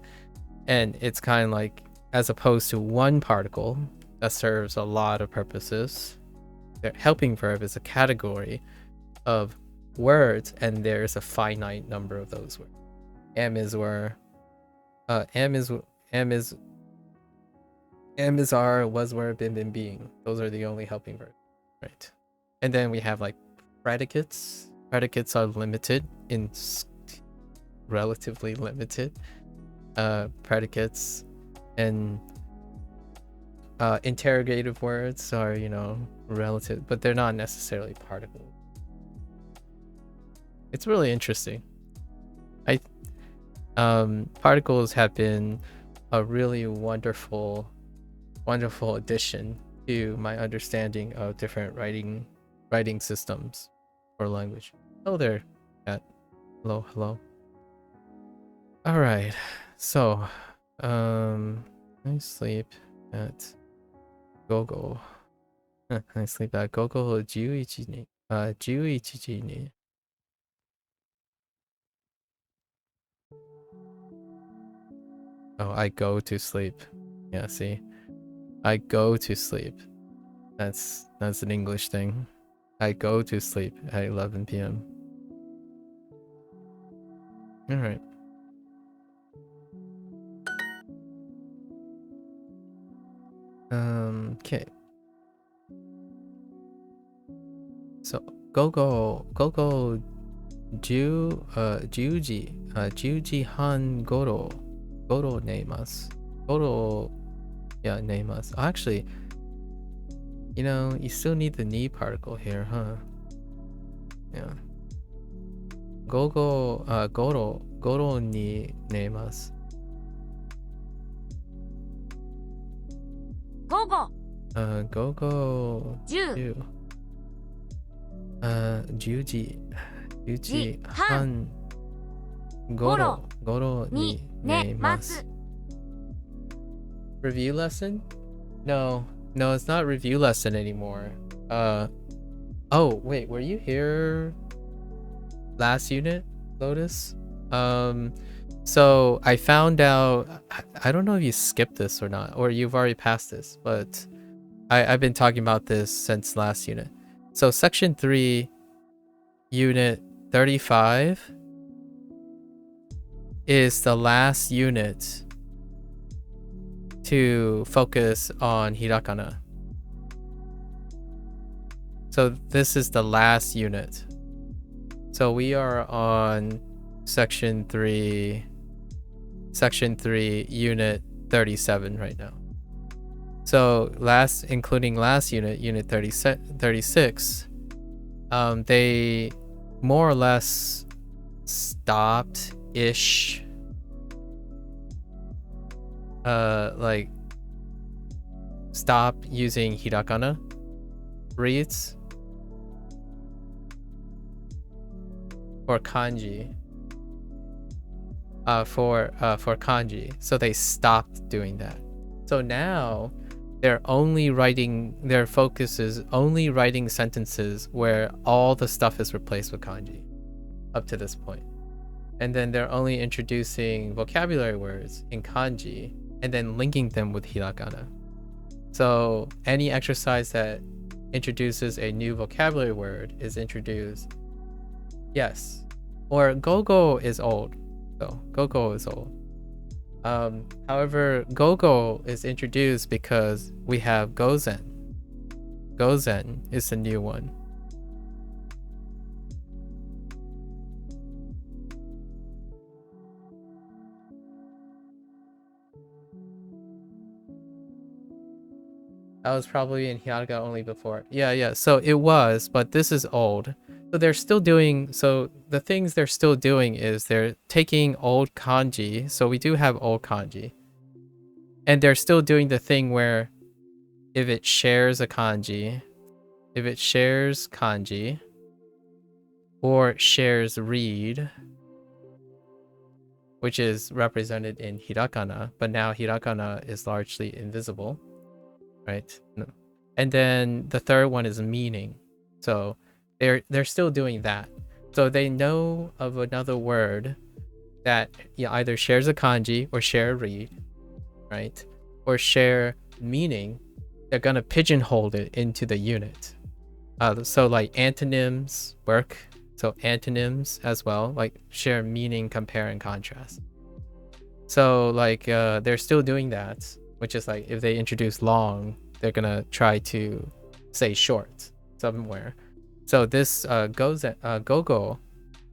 And it's kind of like, as opposed to one particle that serves a lot of purposes, the helping verb is a category of words, and there's a finite number of those words. Am, is, were, am is, are, was, were, been, being. Those are the only helping verbs, right? And then we have like predicates. Predicates are limited in relatively limited predicates, and interrogative words are, relative, but they're not necessarily particles. It's really interesting. Particles have been a really wonderful addition to my understanding of different writing systems or language. Oh, there, Kat. Hello. All right, so I sleep at Gogo. I sleep at Gogo 11時に Oh, I go to sleep. Yeah, see, I go to sleep. That's an English thing. I go to sleep at 11 p.m. All right. Okay. So Gogo 10時半頃寝ます。Goro, yeah, nemasu. Actually, you still need the ni particle here, huh? Yeah. Goro ni nemasu. 午後 Gogo 10 10時時半頃に寝ます。Review lesson? No, it's not review lesson anymore. Oh, wait, were you here last unit, Lotus? So I found out, I don't know if you skipped this or not, or you've already passed this, but I've been talking about this since last unit. So section 3, unit 35 is the last unit to focus on hiragana. So this is the last unit. So we are on section 3, unit 37 right now. So including last unit, unit 36, they more or less stopped-ish, stop using hiragana reads for kanji. For kanji, so they stopped doing that. So now their focus is only writing sentences where all the stuff is replaced with kanji up to this point. And then they're only introducing vocabulary words in kanji and then linking them with hiragana. So any exercise that introduces a new vocabulary word is introduced. Yes. Or gogo is old. So gogo is old. However, gogo is introduced because we have gozen. Gozen is the new one. That was probably in hiragana only before. Yeah. So it was, but this is old. So they're still doing, so the things they're still doing is they're taking old kanji. So we do have old kanji. And they're still doing the thing where if it shares kanji, or shares read, which is represented in hiragana, but now hiragana is largely invisible, right? No. And then the third one is meaning. So they're still doing that. So they know of another word that either shares a kanji or share a read, right? Or share meaning. They're gonna pigeonhole it into the unit. So like antonyms work. So antonyms as well, like share meaning, compare, and contrast. So like they're still doing that, which is like if they introduce long, they're gonna try to say short somewhere. So this gogo,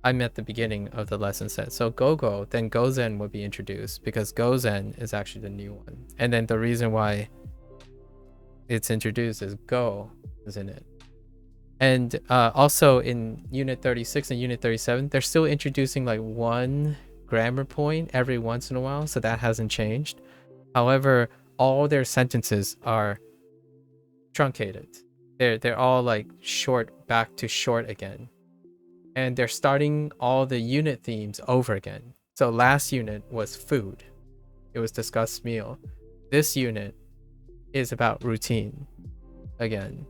I'm at the beginning of the lesson set. So gogo, then gozen would be introduced because gozen is actually the new one. And then the reason why it's introduced is go is in it. And also in unit 36 and unit 37, they're still introducing like one grammar point every once in a while. So that hasn't changed. However, all their sentences are truncated. They're all like short, back to short again. And they're starting all the unit themes over again. So last unit was food. It was discussed meal. This unit is about routine again.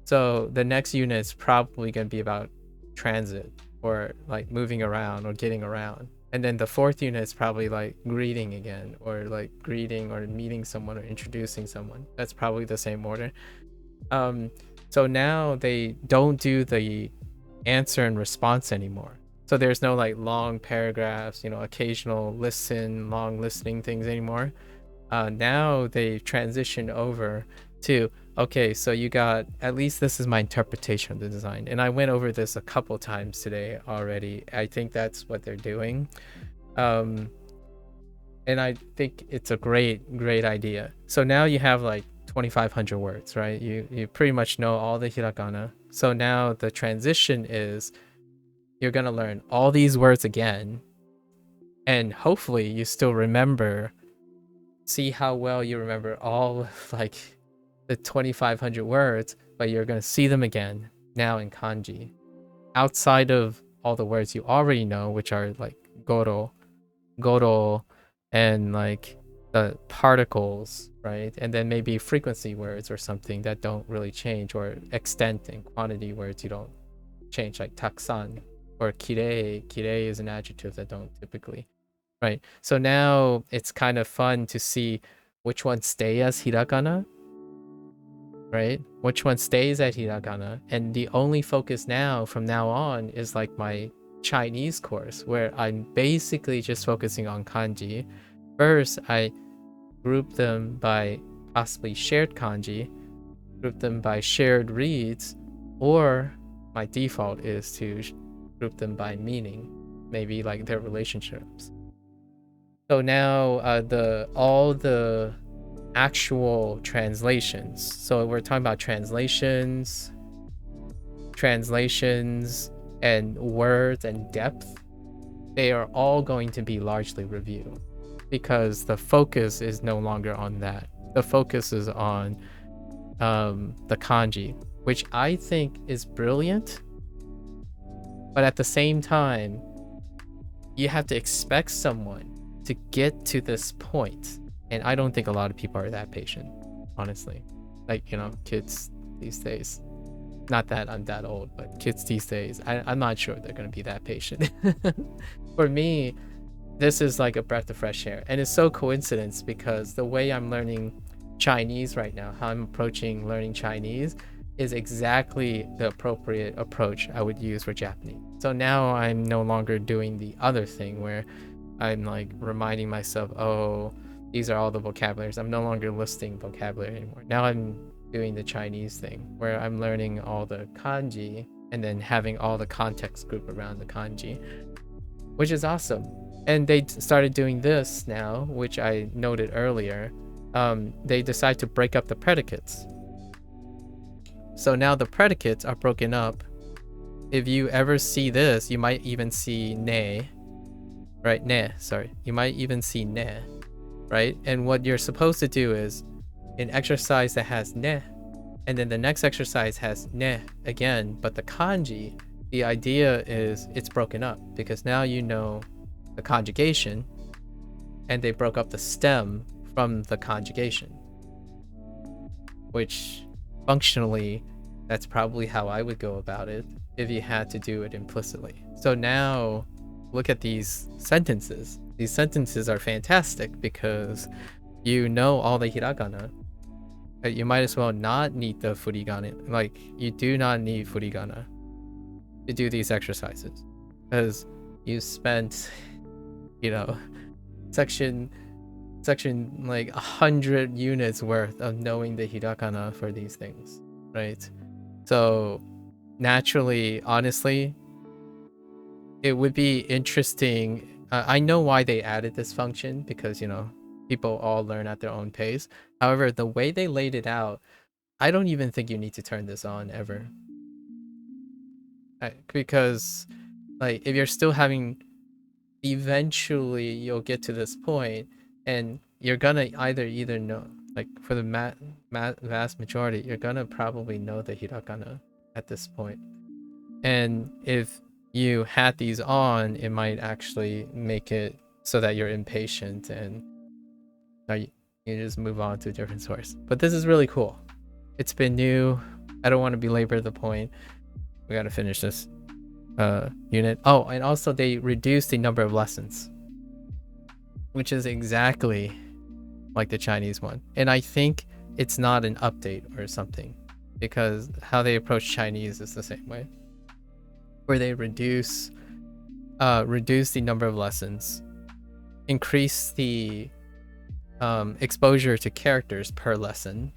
So the next unit is probably going to be about transit or like moving around or getting around. And then the fourth unit is probably like greeting again, or like greeting or meeting someone or introducing someone. That's probably the same order. So now they don't do the answer and response anymore. So there's no like long paragraphs, occasional long listening things anymore. Now they transition over to, okay, so you got, at least this is my interpretation of the design. And I went over this a couple times today already. I think that's what they're doing. And I think it's a great idea. So now you have like 2,500 words, right? You pretty much know all the hiragana. So now the transition is you're going to learn all these words again, and hopefully you still remember, see how well you remember all like the 2,500 words, but you're going to see them again now in kanji, outside of all the words you already know, which are like goro, and like the particles, right? And then maybe frequency words or something that don't really change, or extent and quantity words you don't change, like taksan or kirei. Kirei is an adjective that don't typically, right? So now it's kind of fun to see which ones stay as hiragana, right? Which one stays at hiragana. And the only focus now from now on is like my Chinese course, where I'm basically just focusing on kanji. First, I group them by possibly shared kanji, group them by shared reads, or my default is to group them by meaning, maybe like their relationships. So now all the actual translations. So we're talking about translations, and words and depth. They are all going to be largely review, because the focus is no longer on that. The focus is on the kanji, which I think is brilliant. But at the same time, you have to expect someone to get to this point. And I don't think a lot of people are that patient, honestly. Like, kids these days. Not that I'm that old, but kids these days, I'm not sure they're going to be that patient. For me, this is like a breath of fresh air. And it's so coincidence, because the way I'm learning Chinese right now, how I'm approaching learning Chinese, is exactly the appropriate approach I would use for Japanese. So now I'm no longer doing the other thing where I'm like reminding myself, oh, these are all the vocabularies. I'm no longer listing vocabulary anymore. Now I'm doing the Chinese thing, where I'm learning all the kanji and then having all the context group around the kanji, which is awesome. And they started doing this now, which I noted earlier. They decide to break up the predicates. So now the predicates are broken up. If you ever see this, you might even see ne, right? Ne, sorry. You might even see ne, right? And what you're supposed to do is an exercise that has ne, and then the next exercise has ne again, but the kanji, the idea is it's broken up, because now you know the conjugation, and they broke up the stem from the conjugation, which functionally, that's probably how I would go about it if you had to do it implicitly. So now look at these sentences. These sentences are fantastic because you know all the hiragana. You might as well not need the furigana. Like, you do not need furigana to do these exercises, because you spent, section like 100 units worth of knowing the hiragana for these things, right? So naturally, honestly, it would be interesting. I know why they added this function, because people all learn at their own pace. However, the way they laid it out, I don't even think you need to turn this on ever, because like, if you're still having, eventually you'll get to this point and you're gonna either know, like for the vast majority, you're gonna probably know the hiragana at this point. And if you had these on, it might actually make it so that you're impatient and you just move on to a different source. But this is really cool. It's been new. I don't want to belabor the point. We got to finish this unit. Oh, and also they reduced the number of lessons, which is exactly like the Chinese one. And I think it's not an update or something, because how they approach Chinese is the same way, where they reduce the number of lessons, increase the exposure to characters per lesson,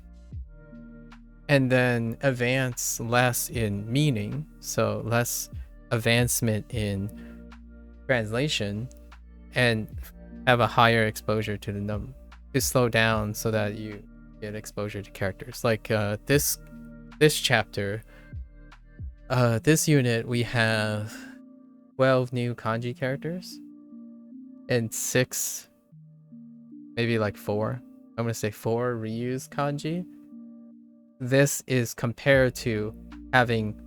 and then advance less in meaning, so less advancement in translation, and have a higher exposure to the number, to slow down so that you get exposure to characters. Like this chapter, this unit, we have 12 new kanji characters and 6, maybe like 4. I'm gonna say 4 reused kanji. This is compared to having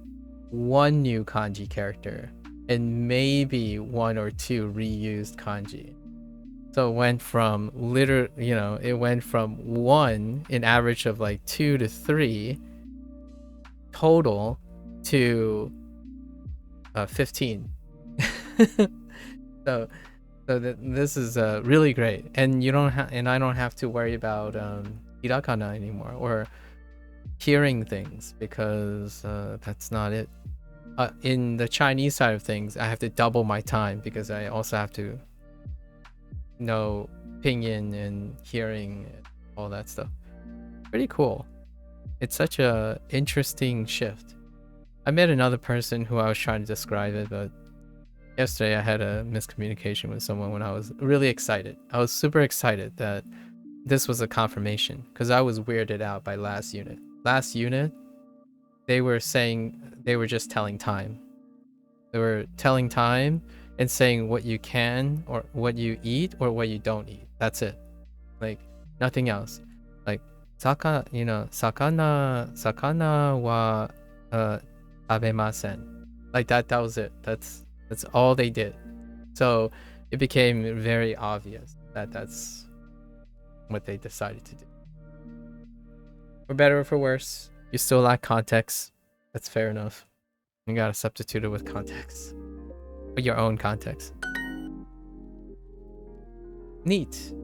1 new kanji character and maybe 1 or 2 reused kanji. So it went from it went from 1, an average of like 2 to 3 total, to 15. so this is really great, and I don't have to worry about hirakana anymore or hearing things, because that's not it. In the Chinese side of things, I have to double my time because I also have to know pinyin and hearing and all that stuff. Pretty cool. It's such a interesting shift. I met another person who I was trying to describe it, but yesterday I had a miscommunication with someone when I was really excited. I was super excited that this was a confirmation, because I was weirded out by last unit. Last unit, they were just telling time. They were telling time and saying what you can or what you eat or what you don't eat. That's it. Like nothing else. Like sakana wa tabemasen. Like that was it. That's all they did. So it became very obvious that that's what they decided to do. For better or for worse, you still lack context. That's fair enough. You gotta substitute it with context. With your own context. Neat,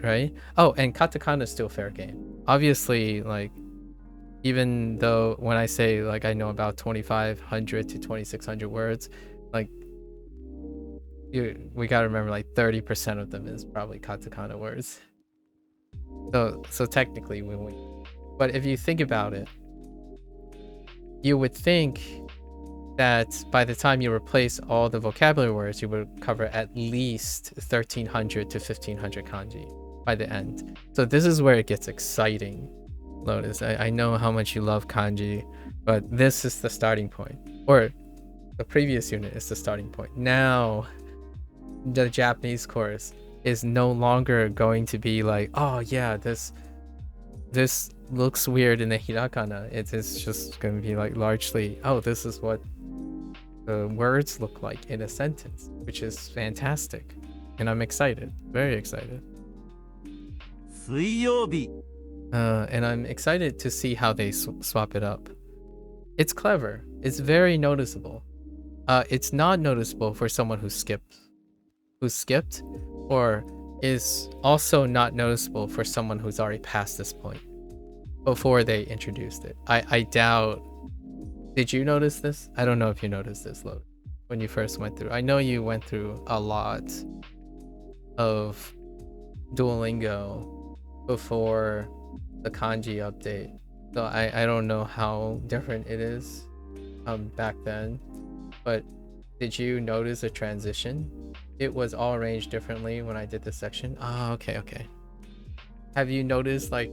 right? Oh, and katakana is still fair game. Obviously, like, even though when I say like I know about 2,500 to 2,600 words, like we gotta remember like 30% of them is probably katakana words. So technically we win. But if you think about it, you would think that by the time you replace all the vocabulary words, you would cover at least 1,300 to 1,500 kanji by the end. So this is where it gets exciting, Lotus. I know how much you love kanji, but this is the starting point. Or the previous unit is the starting point. Now, the Japanese course is no longer going to be like, oh yeah, this looks weird in the hirakana. It is just going to be like largely, oh, this is what the words look like in a sentence, which is fantastic. And I'm excited, very excited. 水曜日 And I'm excited to see how they swap it up. It's clever. It's very noticeable. It's not noticeable for someone who skipped, or is also not noticeable for someone who's already past this point before they introduced it. I doubt. Did you notice this? I don't know if you noticed this, Lo, when you first went through. I know you went through a lot of Duolingo before the kanji update, so I don't know how different it is back then, but did you notice a transition? It was all arranged differently when I did this section. Oh, okay. Have you noticed like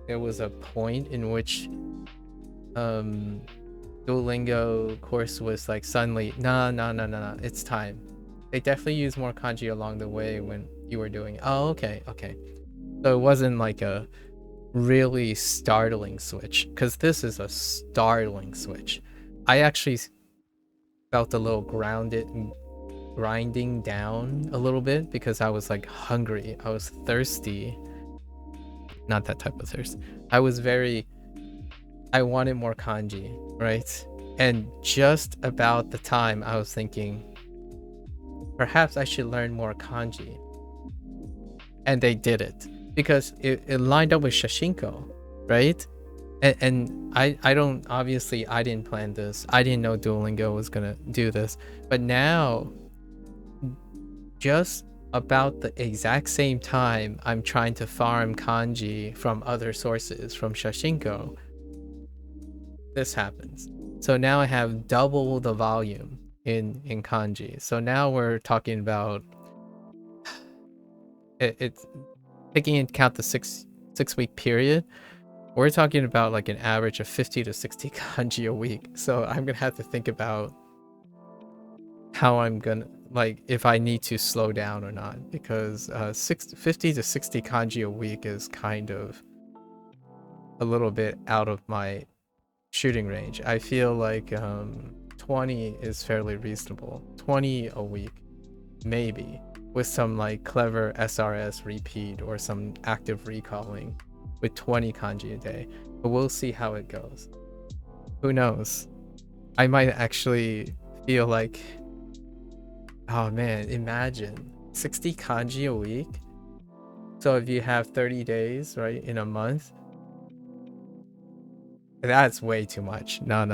there was a point in which Duolingo course was like suddenly no, it's time. They definitely used more kanji along the way when you were doing it. Oh, okay. So it wasn't like a really startling switch, because this is a startling switch. I actually felt a little grinding down a little bit, because I was like hungry. I was thirsty. Not that type of thirst. I wanted more kanji, right? And just about the time I was thinking, perhaps I should learn more kanji. And they did it, because it lined up with Shashinko, right? And I didn't plan this. I didn't know Duolingo was gonna do this. But now, just about the exact same time I'm trying to farm kanji from other sources, from Shashinko, this happens. So now I have double the volume in kanji. So now we're talking about it's taking into account the six-week period. We're talking about like an average of 50 to 60 kanji a week. So I'm gonna have to think about how I'm gonna, like, if I need to slow down or not, because 50 to 60 kanji a week is kind of a little bit out of my shooting range. I feel like 20 is fairly reasonable. 20 a week, maybe, with some like clever SRS repeat or some active recalling with 20 kanji a day. But we'll see how it goes. Who knows? I might actually feel like, oh man, imagine 60 kanji a week. So if you have 30 days, right, in a month, that's way too much. No.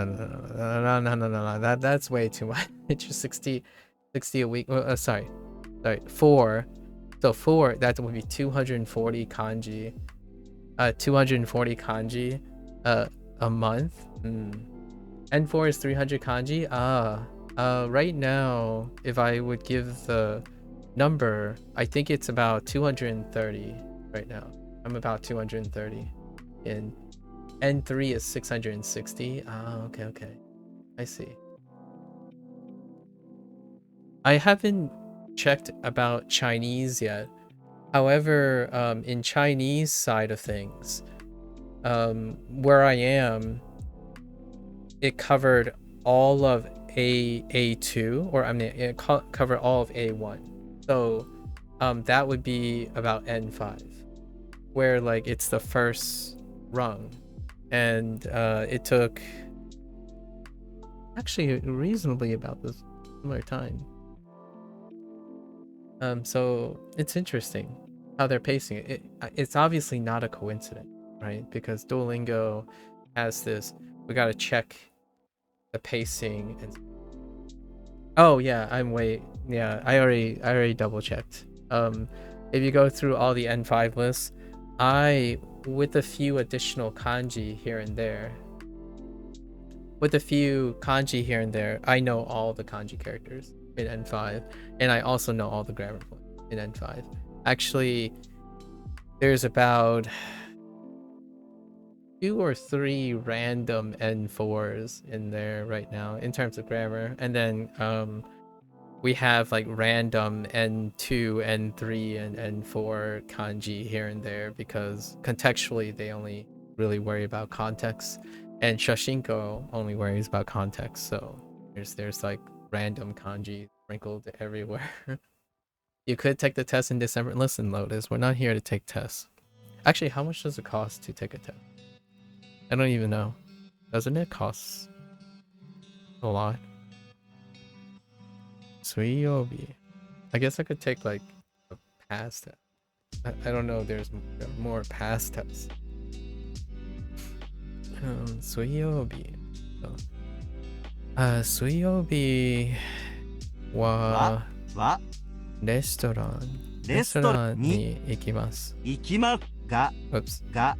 That's way too much. It's just 60 a week. Sorry, 4. So 4, that would be 240 kanji. 240 kanji a month. N4 is 300 kanji. Right now, if I would give the number, I think it's about 230 right now. I'm about 230 in. N3 is 660. Okay. I see. I haven't checked about Chinese yet. However, in Chinese side of things, where I am, it covered all of A2, or I mean, it covered all of A1. So that would be about N5, where like it's the first rung. And it took actually reasonably about this similar time. So it's interesting how they're pacing it. It's obviously not a coincidence, right? Because Duolingo has this, we gotta check the pacing and oh yeah, I already double checked. If you go through all the N5 lists, with a few additional kanji here and there, I know all the kanji characters in N5, and I also know all the grammar points in N5. Actually, there's about 2 or 3 random N4s in there right now in terms of grammar, and then we have like random N2, N3, and N4 kanji here and there because contextually they only really worry about context, and Shashinko only worries about context. So there's like random kanji sprinkled everywhere. You could take the test in December. Listen, Lotus, we're not here to take tests. Actually, how much does it cost to take a test? I don't even know. Doesn't it cost a lot? Suiyobi. I guess I could take like a past test. I don't know if there's more past tests. Suiyobi. Suiyobi wa は restaurant. レストランに ni ikimasu. 行きまが Oops. が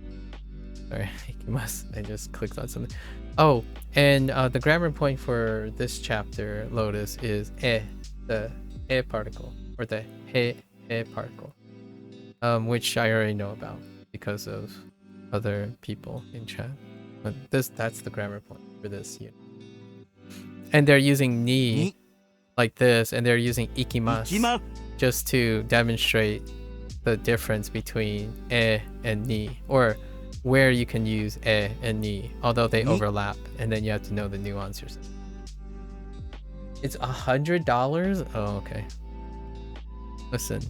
Sorry, ikimasu. I just clicked on something. Oh, and the grammar point for this chapter, Lotus, is the particle, or the he particle, which I already know about because of other people in chat. But that's the grammar point for this unit. And they're using ni に like this, and they're using 行き ikimasu ま just to demonstrate the difference between and ni, or where you can use and ni, although they Ni. overlap, and then you have to know the nuance yourself. It's $100? Oh, okay. Listen,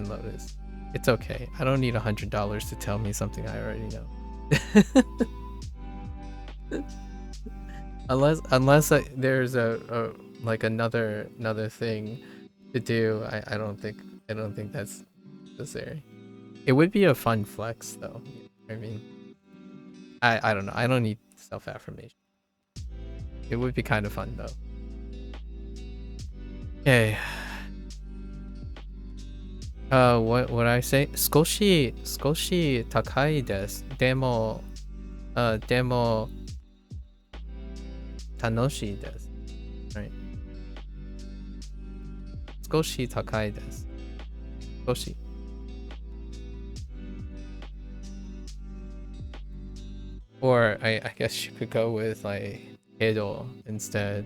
Lotus. It's okay. I don't need $100 to tell me something I already know. unless there's a like another thing to do. I don't think that's necessary. It would be a fun flex though. I mean, I don't know. I don't need self-affirmation. It would be kind of fun though. Okay. What I say? 少し高いです。でも楽しいです。Right. 少し高いです。Skoshi. Or I guess you could go with like Edo instead.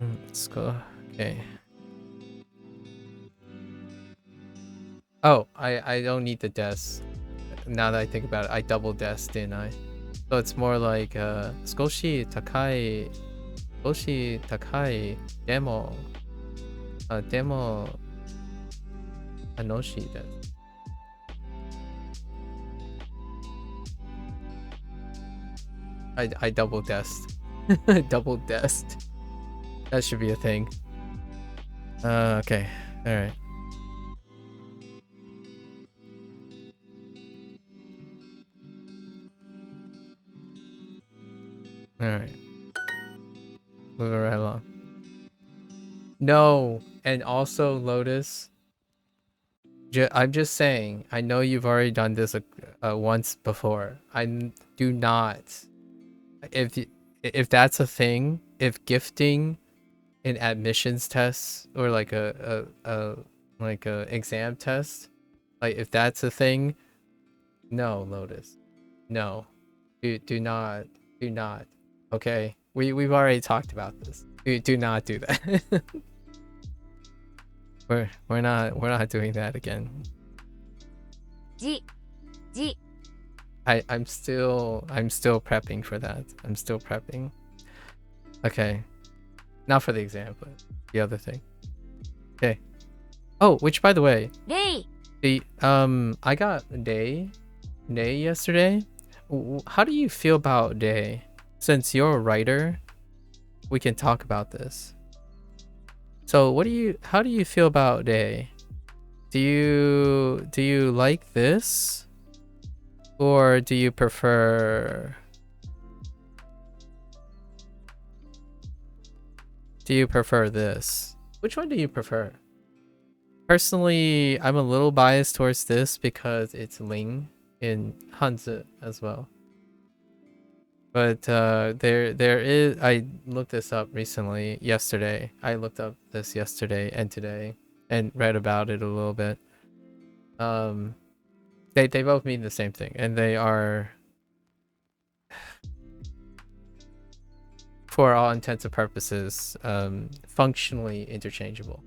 Let's go. Okay. Oh, I don't need the des. Now that I think about it, I double des, didn't I? So it's more like Skoshi takai demo demo anoshi des. I double dest. Double dest. That should be a thing. Okay. Alright. Alright. Moving right along. No, and also Lotus. I'm just saying, I know you've already done this once before. Do not. If that's a thing, if gifting in admissions tests or like a exam test, like if that's a thing, no, Lotus, no, do not. Okay, we've already talked about this. Do not do that. we're not doing that again. じ、じ、 I'm still prepping for that. I'm still prepping. Okay. Not for the exam, but the other thing. Okay. Oh, which by the way, レイ、 the I got day yesterday. How do you feel about day? Since you're a writer, we can talk about this. So, how do you feel about day? Do you like this? Or do you prefer this? Which one do you prefer? Personally, I'm a little biased towards this because it's Ling in Hanzi as well. But there is, I looked this up recently, yesterday. I looked up this yesterday and today and read about it a little bit. They both mean the same thing, and they are, for all intents and purposes, functionally interchangeable.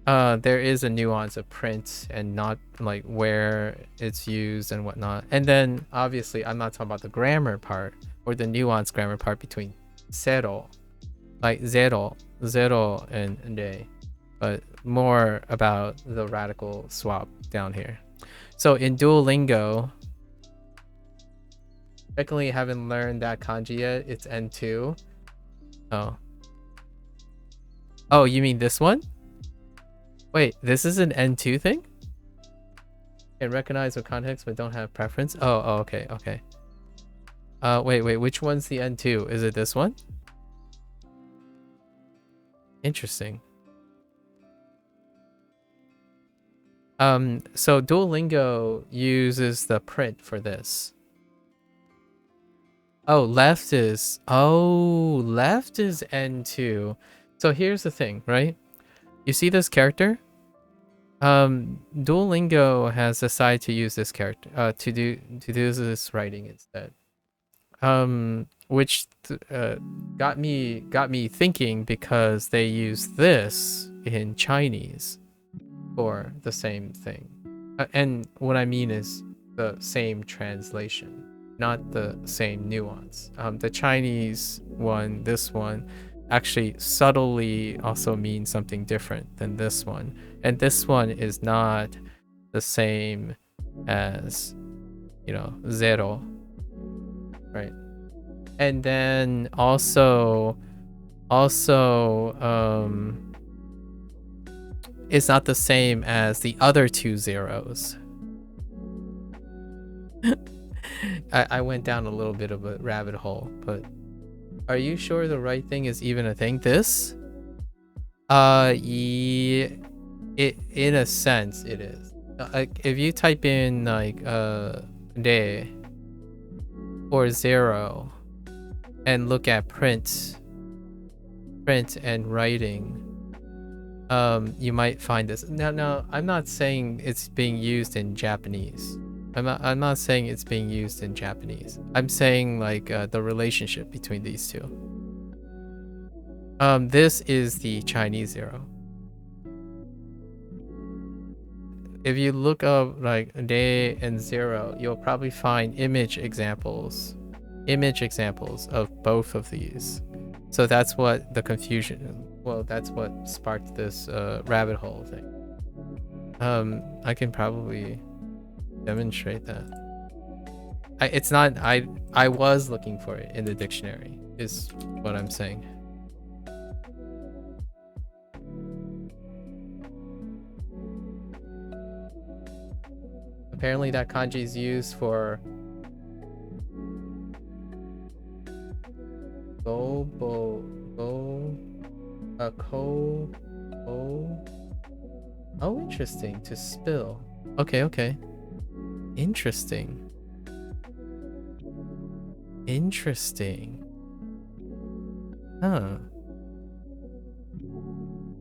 There is a nuance of print and not like where it's used and whatnot. And then obviously I'm not talking about the grammar part or the nuanced grammar part between zero, like zero and de, but more about the radical swap down here. So in Duolingo, technically haven't learned that kanji yet. It's N2. Oh, you mean this one? Wait, this is an N2 thing? Can recognize with context but don't have preference? Oh, okay. Wait, which one's the N2? Is it this one? Interesting. So Duolingo uses the print for this. Oh, left is N2. So here's the thing, right? You see this character? Duolingo has decided to use this character to do this writing instead. Which got me thinking, because they use this in Chinese for the same thing. And what I mean is the same translation, not the same nuance. The Chinese one, this one, actually subtly also means something different than this one. And this one is not the same as, zero, right? And then also it's not the same as the other two zeros. I went down a little bit of a rabbit hole, but are you sure the right thing is even a thing? This? Yeah, in a sense it is. Like if you type in like de or zero and look at print and writing, you might find this. Now, I'm not saying it's being used in Japanese. I'm not saying it's being used in Japanese. I'm saying like the relationship between these two. This is the Chinese zero. If you look up like day and zero, you'll probably find image examples of both of these. So that's what the confusion, well, that's what sparked this rabbit hole thing. I can probably demonstrate that. I was looking for it in the dictionary, is what I'm saying. Apparently that kanji is used for oh, interesting, to spill. Okay. Interesting. Huh.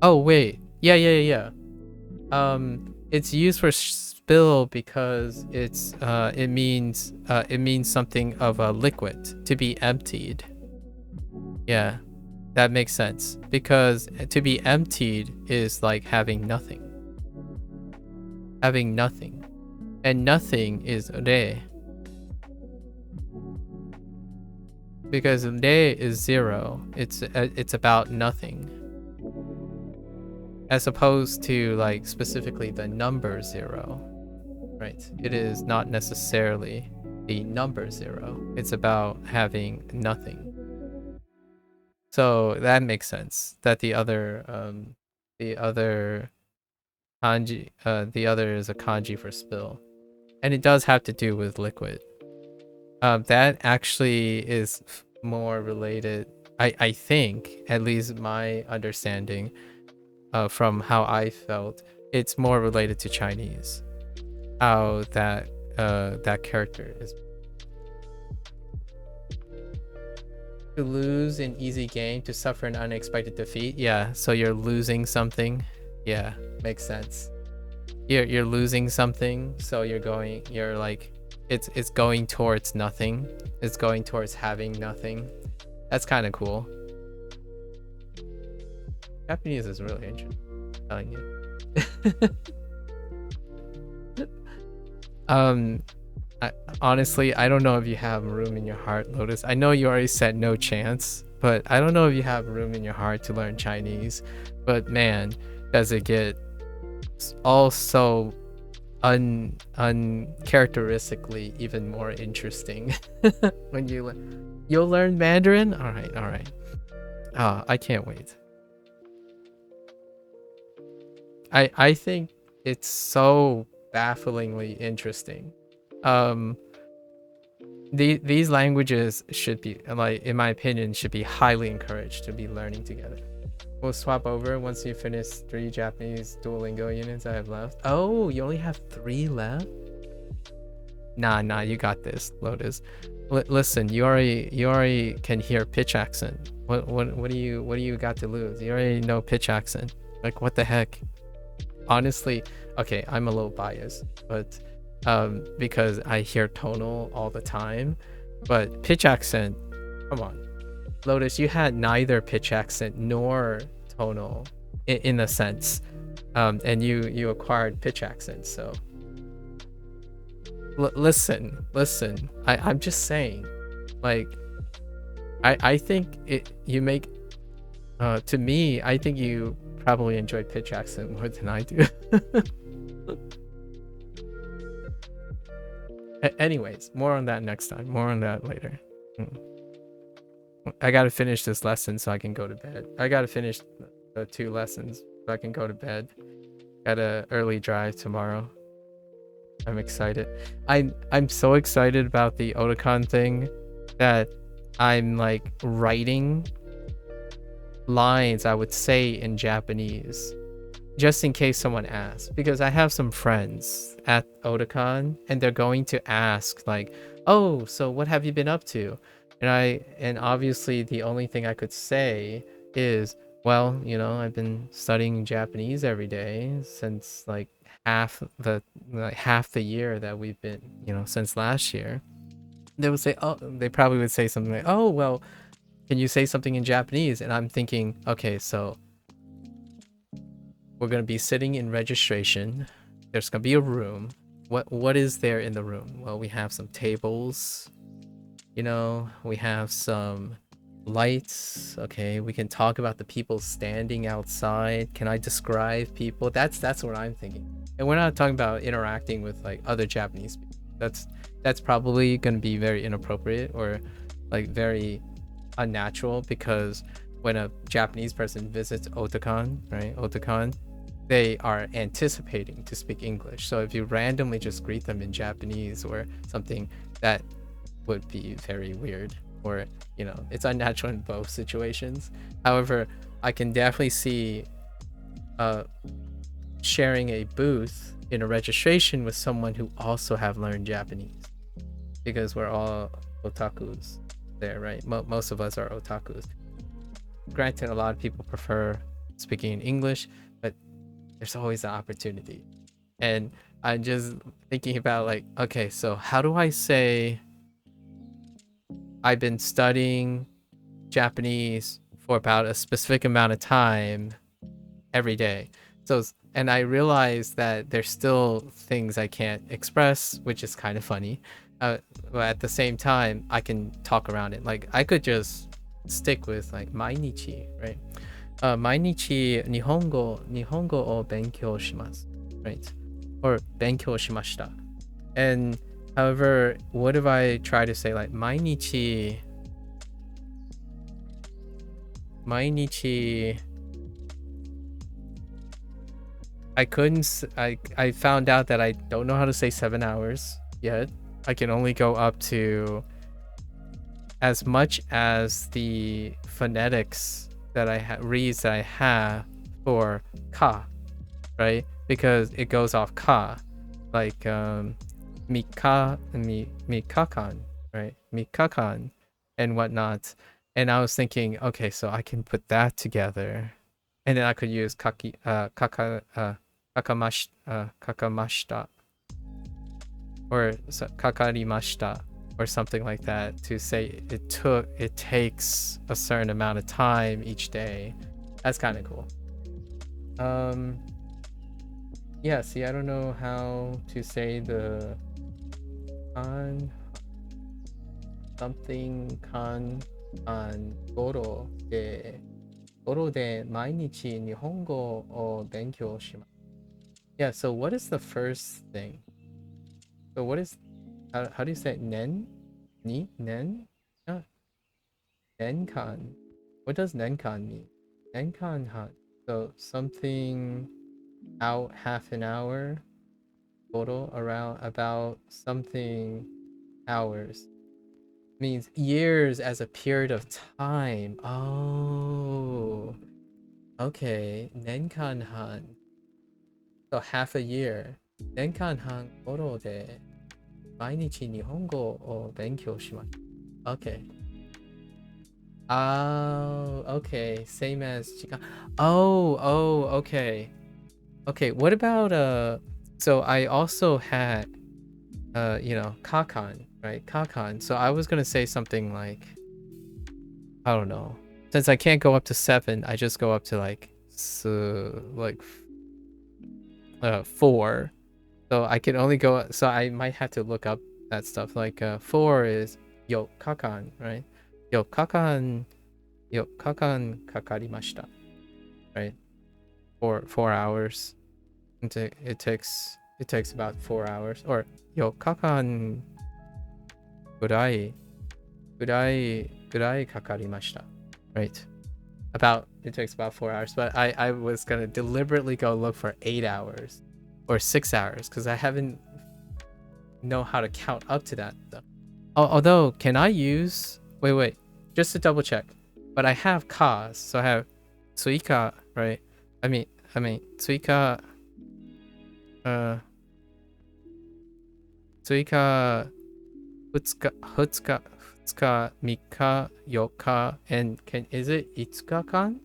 Oh wait, yeah. It's used for spill because it means something of a liquid, to be emptied. Yeah, that makes sense, because to be emptied is like having nothing, and nothing is re, because re is zero. It's about nothing, as opposed to like specifically the number zero, right? It is not necessarily the number zero. It's about having nothing. So that makes sense that the other kanji, the other is a kanji for spill, and it does have to do with liquid. That actually is more related, I think, at least my understanding, from how I felt, it's more related to Chinese, how that character is. To lose an easy game, to suffer an unexpected defeat. Yeah, so you're losing something. Yeah, makes sense. You're losing something, so you're like, it's going towards nothing. It's going towards having nothing. That's kind of cool. Japanese is really interesting, I'm telling you. Honestly, I don't know if you have room in your heart, Lotus. I know you already said no chance, but I don't know if you have room in your heart to learn Chinese. But man, does it get also uncharacteristically even more interesting when you'll learn Mandarin. All right. I can't wait. I think it's so bafflingly interesting. These languages should be, like, in my opinion, should be highly encouraged to be learning together. We'll swap over once you finish 3 Japanese Duolingo units I have left. Oh, you only have 3 left? Nah, you got this, Lotus. Listen, you already can hear pitch accent. What do you got to lose? You already know pitch accent. Like, what the heck? Honestly, okay, I'm a little biased, but because I hear tonal all the time, but pitch accent, come on. Lotus, you had neither pitch accent nor tonal in a sense, and you acquired pitch accent. So listen, I'm just saying, like, I think you make, to me, I think you probably enjoy pitch accent more than I do. Anyways, more on that next time. More on that later. I gotta finish this lesson so I can go to bed. I gotta finish the 2 lessons so I can go to bed. Got a early drive tomorrow. I'm excited. I'm so excited about the Otakon thing that I'm like writing lines I would say in Japanese just in case someone asks, because I have some friends at Otakon and they're going to ask, like, oh, so what have you been up to? And obviously the only thing I could say is, Well, I've been studying Japanese every day since like half the year that we've been, since last year. They probably would say something like, "Oh, well, can you say something in Japanese?" And I'm thinking, okay, so we're gonna be sitting in registration. There's gonna be a room. What is there in the room? Well, we have some tables. We have some lights. Okay, we can talk about the people standing outside. Can I describe people? That's what I'm thinking. And we're not talking about interacting with like other Japanese people. That's probably gonna be very inappropriate or like very unnatural, because when a Japanese person visits Otakon, right? Otakon, they are anticipating to speak English. So if you randomly just greet them in Japanese or something, that would be very weird, or it's unnatural in both situations. However, I can definitely see sharing a booth in a registration with someone who also have learned Japanese, because we're all otakus there, right? Most of us are otakus. Granted, a lot of people prefer speaking in English, but there's always an opportunity. And I'm just thinking about like, okay, so how do I say I've been studying Japanese for about a specific amount of time every day? So, and I realize that there's still things I can't express, which is kind of funny. But at the same time, I can talk around it. Like I could just stick with like mainichi, right? Mainichi nihongo o benkyou shimasu, right? Or benkyou shimashita. And however, what if I try to say like mainichi I found out that I don't know how to say 7 hours yet. I can only go up to as much as the phonetics that reads that I have for ka, right? Because it goes off ka, like mikakan, right? Mikakan and whatnot. And I was thinking, okay, so I can put that together, and then I could use kakamashita or kakarimashita or something like that to say it takes a certain amount of time each day. That's kind of cool. Yeah, see, I don't know how to say the kan something kan goro de mainichi nihongo o benkyou shimasu. Yeah, so what is the first thing? So what is how do you say it? Nen? Ni? Nen? Yeah. Nenkan. What does nenkan mean? Nenkan han. So something out half an hour. Total around about something hours. Means years as a period of time. Oh. Okay. Nenkan han. So half a year. Nenkan han goro de mainichi nihongo o benkyou shimasu. Okay. Oh, okay. Same as Chikan. Oh, okay. Okay, what about so I also had Kakan, right? Kakan. So I was gonna say something like, I don't know. Since I can't go up to 7, I just go up to like 4. So I can only go, so I might have to look up that stuff. Like 4 is yo kakan, right? Yo kakan kakarimashita, right? For 4 hours. It takes about 4 hours. Or yo kakan gurai kakarimashita, right? It takes about 4 hours, but I was gonna deliberately go look for 8 hours or 6 hours because I haven't know how to count up to that though. Although, can I use wait just to double check, but I have kas, so I have suika, right? I mean suika suika hutsuka mika yoka, and is it itsuka kan?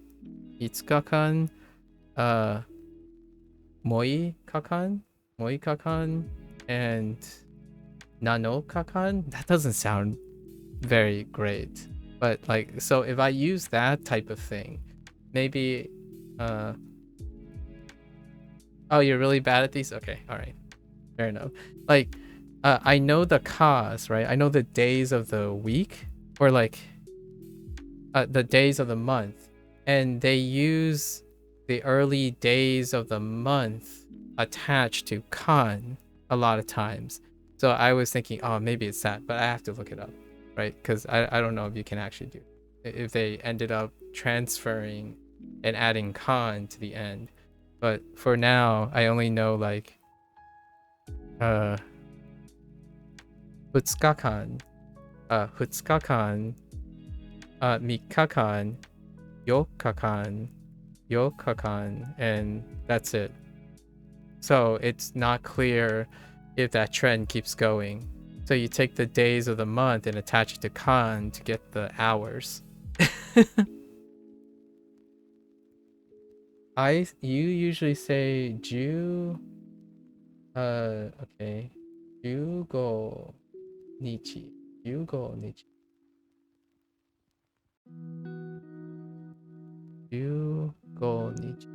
itsukakan, moikakan, and nanokakan. That doesn't sound very great, but like, so if I use that type of thing, maybe oh, you're really bad at these? Okay, all right, fair enough. Like, I know the kas, right? I know the days of the week, or like the days of the month, and they use the early days of the month attached to kan a lot of times. So I was thinking, oh, maybe it's that, but I have to look it up, right? Because I don't know if you can actually do it, if they ended up transferring and adding kan to the end. But for now, I only know like hutsukakan, mikakan, yokakan, and that's it. So it's not clear if that trend keeps going. So you take the days of the month and attach it to kan to get the hours. You usually say ju, okay, jugo nichi, jugo nichi, jugo nichi,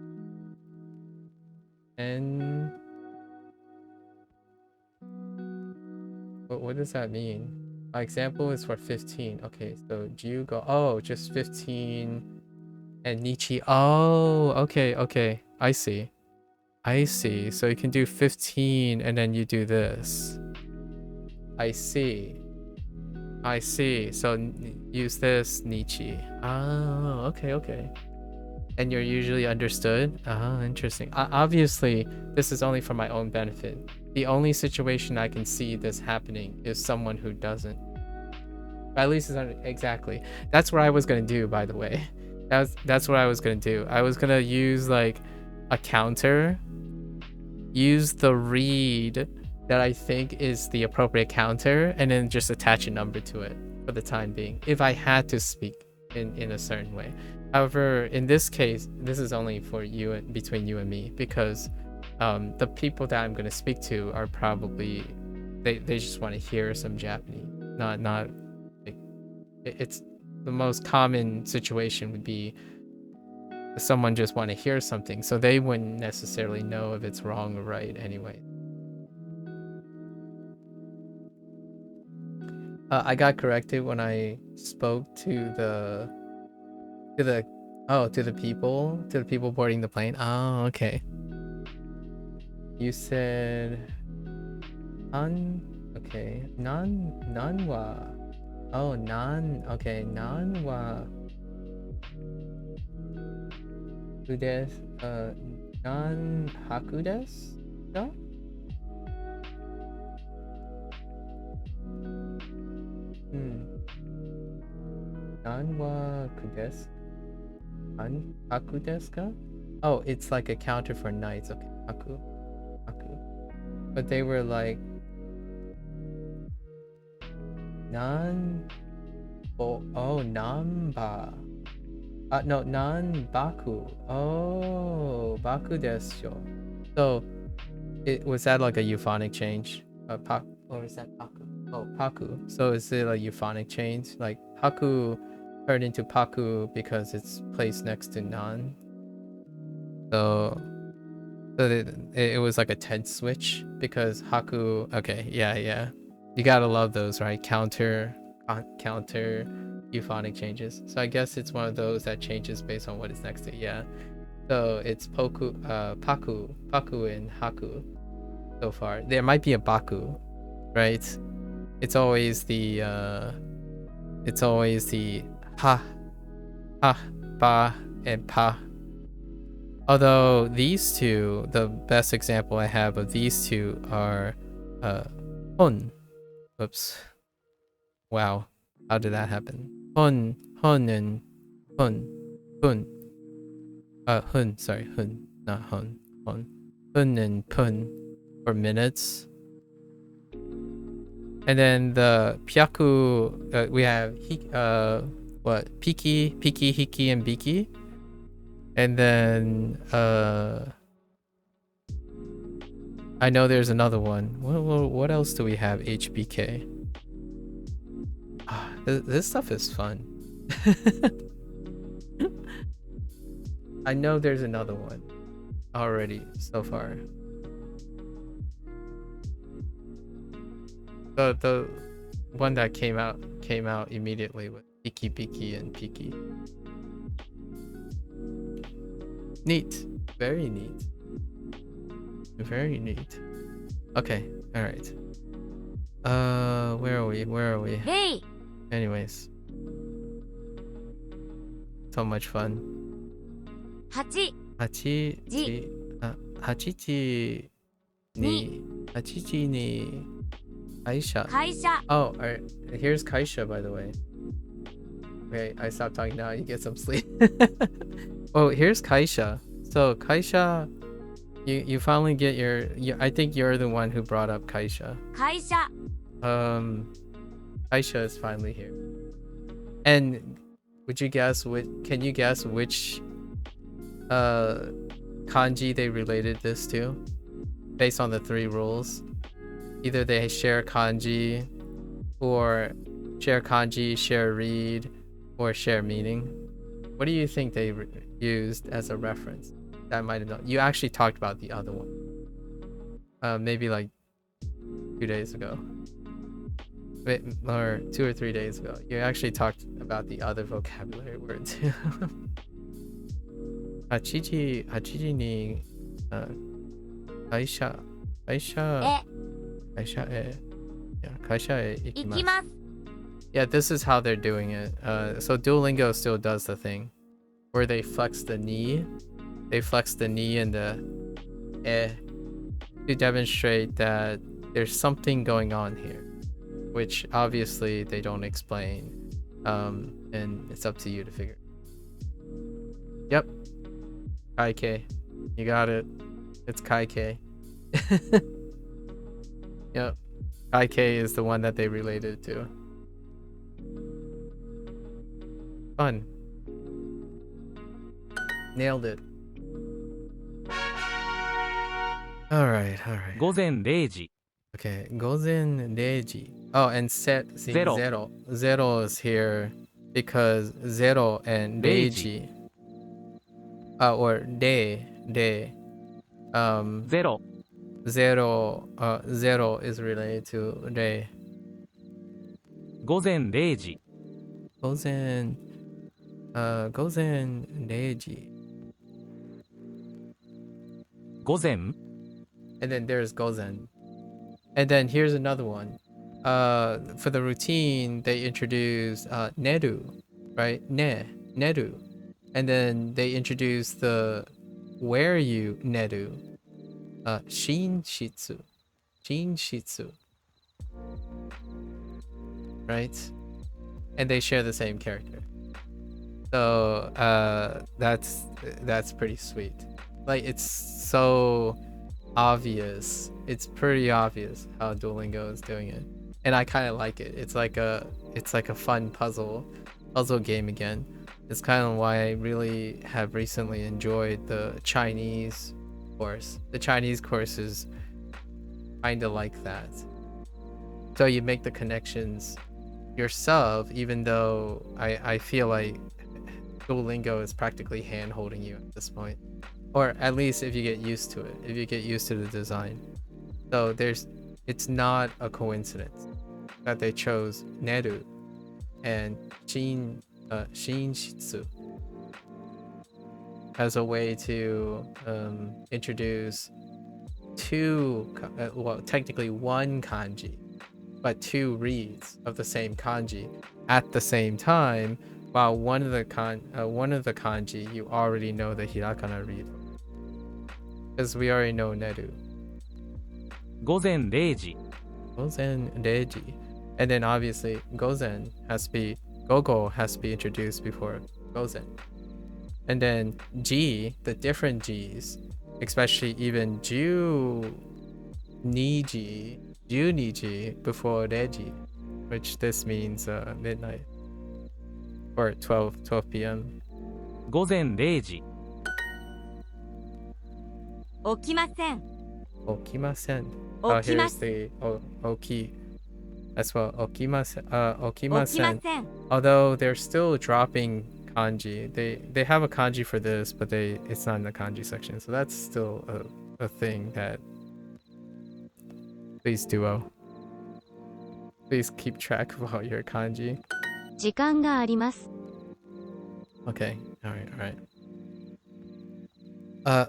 and what does that mean? My example is for 15. Okay, so jugo, oh, just 15, and nichi, oh, okay, I see. So you can do 15 and then you do this. I see. So use this nichi. Oh, okay. And you're usually understood? Oh, interesting. Obviously, this is only for my own benefit. The only situation I can see this happening is someone who doesn't. At least it's exactly. That's what I was gonna do, by the way. That's what I was gonna do. I was gonna use like a counter, use the read that I think is the appropriate counter, and then just attach a number to it for the time being, if I had to speak in a certain way. However, in this case, this is only for you and between you and me, because the people that I'm going to speak to are probably they just want to hear some Japanese. Not like, it's the most common situation would be someone just want to hear something, so they wouldn't necessarily know if it's wrong or right anyway. I got corrected when I spoke to the people boarding the plane. Oh, okay. You said okay, nan wa. Oh, nan. Okay, nan wa. Desu, nan haku desu ka? Nan wa kudesu? Nan haku desu ka? Oh, it's like a counter for nights. Okay, haku. But they were like nan. Oh, namba. No, nan baku. Oh, baku desu. So, was that like a euphonic change? Or is that paku? Oh, paku. So is it a euphonic change? Like paku turned into paku because it's placed next to nan. So it was like a tense switch because haku. Okay, yeah. You gotta love those, right? Counter euphonic changes. So I guess it's one of those that changes based on what is next to it. Yeah. So it's paku, and haku so far. There might be a baku, right? It's always the ha, ba, and pa. Although these two, the best example I have of these two are hon. Whoops. Wow. How did that happen? Hon and hun. Sorry, hun, not hon. Hun and pun for minutes. And then the pyaku, we have piki, hiki, and biki. And then I know there's another one. What else do we have? HBK. This stuff is fun. I know there's another one already so far. The one that came out immediately with Piki Piki and Piki. Neat. Very neat. Very neat. Okay, alright. Where are we? レイ Anyways. So much fun. 8 8時に会社 会社 Oh, alright. Here's Kaisha, by the way. Okay, I stop talking now. You get some sleep. Oh, here's Kaisha. So Kaisha, you finally get your. I think you're the one who brought up Kaisha. 会社 Kaisha is finally here. And would you guess can you guess which kanji they related this to? Based on the 3 rules. Either they share kanji, or share read, or share meaning. What do you think they used as a reference? That might have known. You actually talked about the other one. Maybe like 2 days ago. Wait, or 2 or 3 days ago. You actually talked about the other vocabulary word too. Hachiji ni kaisha へ kaisha e kaisha e 行き ikimasu. ます Yeah, this is how they're doing it. So Duolingo still does the thing where they flex the knee. They flex the knee and the eh to demonstrate that there's something going on here, which obviously they don't explain. And it's up to you to figure. Yep. Kaike. You got it. It's Kaike. Yep. Kaike is the one that they related to. Fun. Nailed it. Alright. 午前0時 Okay, Gozen Deji. Oh, and see, Zero. Zero is here because Zero and Deji. Or De. 0 Zero is related to De. 午前0時 Gozen Deji. 午前 And then there's Gozen. And then here's another one. For the routine, they introduce Neru, right? Neru. And then they introduce the where you Neru. Shinshitsu. Right? And they share the same character. So that's pretty sweet. Like, it's so obvious. It's pretty obvious how Duolingo is doing it, and I kind of like it. It's like a fun puzzle game again. It's kind of why I really have recently enjoyed the Chinese course. The Chinese course is kind of like that. So you make the connections yourself, even though I feel like Duolingo is practically hand-holding you at this point. Or at least if you get used to it, if you get used to the design. So it's not a coincidence that they chose Neru and Shinshitsu as a way to introduce technically one kanji, but 2 reads of the same kanji at the same time, while one of the kanji you already know the hiragana read. Because we already know Neru. 午前0時 Gozen Deji. And then obviously Gozen Gogo has to be introduced before Gozen. And then G, the different G's, especially even Juniji before Reji, which this means midnight or 12 p.m. 午前0時起きません Okimasen. 起 Oh, きま here's す the oki as well. Okimasen. 起きま Okimasen. せん Although they're still dropping kanji. They have a kanji for this, but it's not in the kanji section. So that's still a thing that please duo. Please keep track of all your kanji. 時間があります Okay. All right.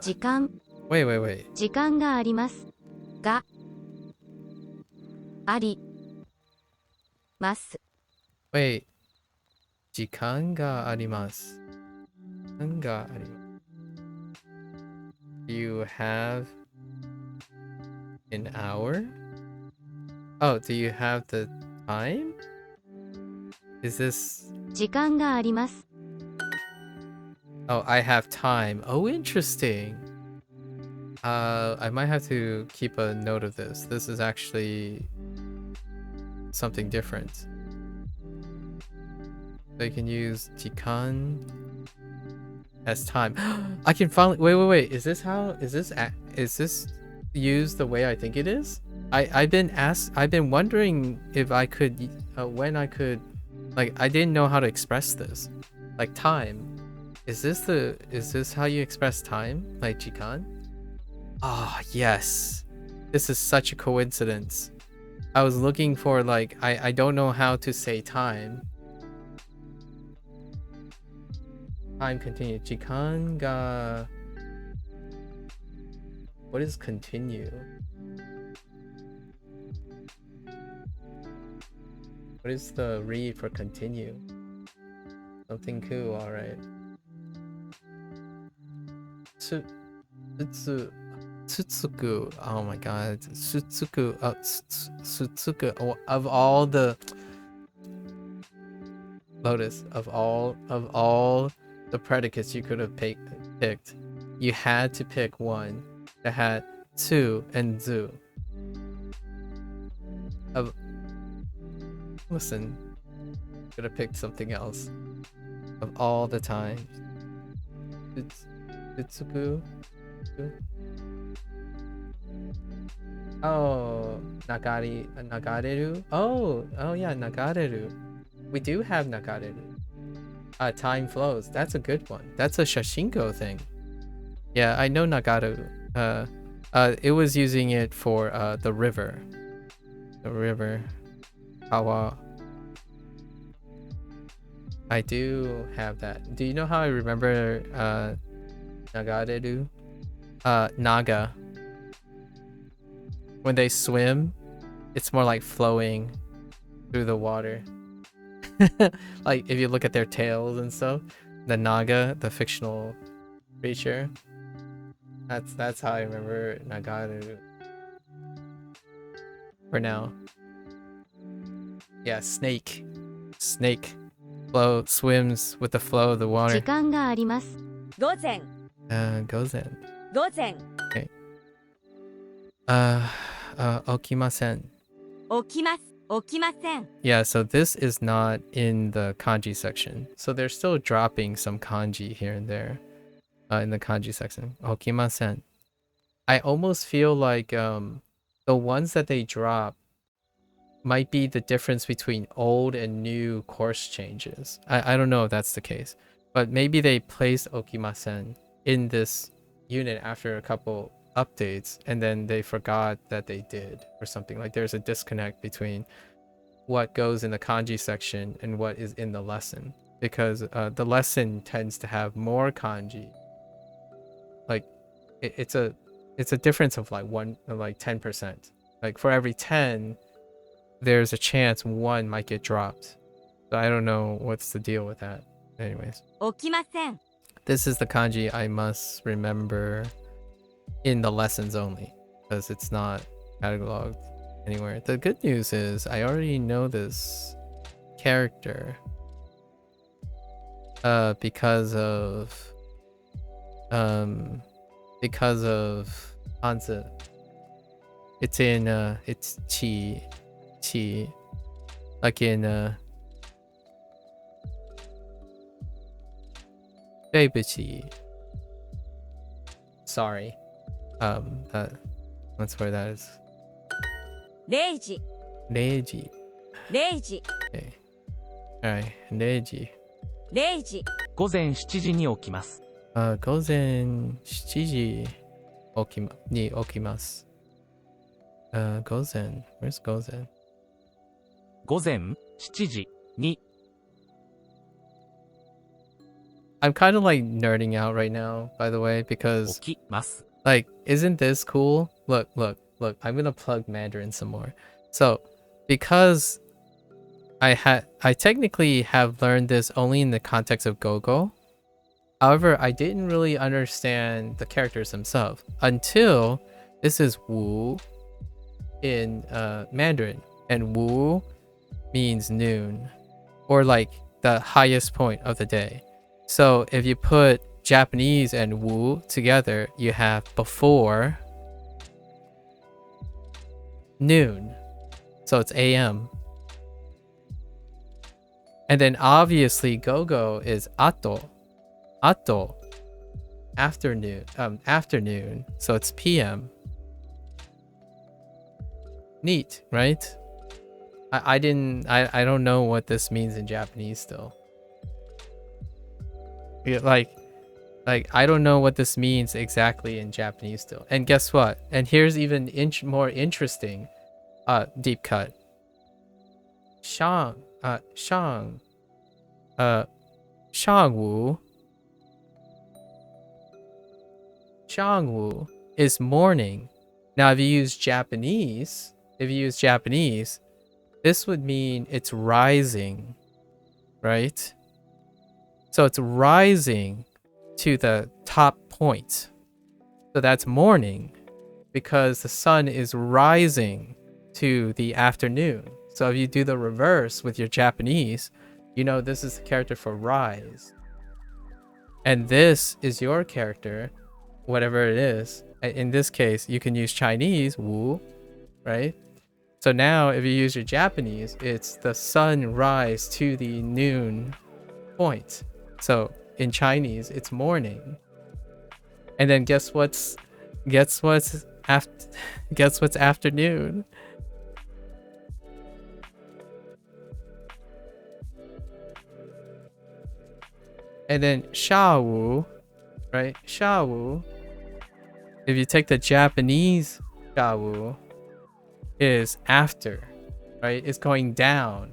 時間 Wait. 時間がありますがあります Wait. 時間があります。時間があります。Do you have an hour? Oh, do you have the time? Is this... 時間があります Oh, I have time. Oh, interesting. I might have to keep a note of this. This is actually something different. So you can use jikan as time. I can finally... Wait. Is this used the way I think it is? I've been wondering if I could, when I could, like, I didn't know how to express this. Like, time. Is this how you express time? Like jikan? Ah, yes. This is such a coincidence. I was looking for, like, I don't know how to say time. Time continue. Jikan ga... What is continue? What is the read for continue? Something cool, alright. Tsutsuku. Oh my god. Tsutsuku. Tsutsuku. Oh, of all the... Lotus, of all the predicates you could have picked, you had to pick one that had tsu and zu. Listen, could have picked something else. Of all the times. Tsutsuku. Oh, nagareru. Oh yeah, nagareru. We do have nagareru. Time flows. That's a good one. That's a Shashinko thing. Yeah, I know nagareru. It was using it for the river. The river. Kawa. I do have that. Do you know how I remember nagareru? Naga. When they swim, it's more like flowing through the water. Like if you look at their tails and stuff, the naga, the fictional creature, that's how I remember nagaru. For now. Yeah, snake flow swims with the flow of the 時 water. 間があります午前 Gozen. 午前 Okimasen. 起きます起きません Yeah, so this is not in the kanji section. So they're still dropping some kanji here and there in the kanji section. Okimasen. I almost feel like the ones that they drop might be the difference between old and new course changes. I don't know if that's the case. But maybe they placed Okimasen in this unit after a couple updates and then they forgot that they did or something. Like there's a disconnect between what goes in the kanji section and what is in the lesson, because the lesson tends to have more kanji. Like it's a difference of like 10%. Like for every 10 there's a chance one might get dropped. So I don't know what's the deal with that. Anyways, 起きません this is the kanji I must remember in the lessons only, because it's not cataloged anywhere. The good news is I already know this character because of Hanzi. It's in it's chi, like in Beibuchi. Sorry. That's where that is. 0時 Reiji. 0時 Okay. Alright, Reiji. 0時午前7時に起きます。 Gozen 7時 ni okimasu. Gozen. Where's Gozen? 午前7時に I'm kind of like nerding out right now, by the way, 起 because きます。 like, isn't this cool? Look. I'm gonna plug Mandarin some more. So, because I technically have learned this only in the context of Gogo. However, I didn't really understand the characters themselves until this is Wu in Mandarin, and Wu means noon, or like the highest point of the day. So if you put Japanese and Wu together, you have before noon. So it's AM. And then obviously Gogo is Ato. Afternoon. So it's PM. Neat, right? I don't know what this means in Japanese still. Yeah, like I don't know what this means exactly in Japanese still. And guess what? And here's even more interesting deep cut. Shangwu is morning. Now if you use Japanese, this would mean it's rising, right? So it's rising to the top point. So that's morning because the sun is rising to the afternoon. So if you do the reverse with your Japanese, you know this is the character for rise. And this is your character, whatever it is. In this case, you can use Chinese, Wu, right? So now if you use your Japanese, it's the sunrise to the noon point. So in Chinese, it's morning. And then guess what's afternoon? And then Shawu, right? Shawu, if you take the Japanese Shawu, is after, right? It's going down.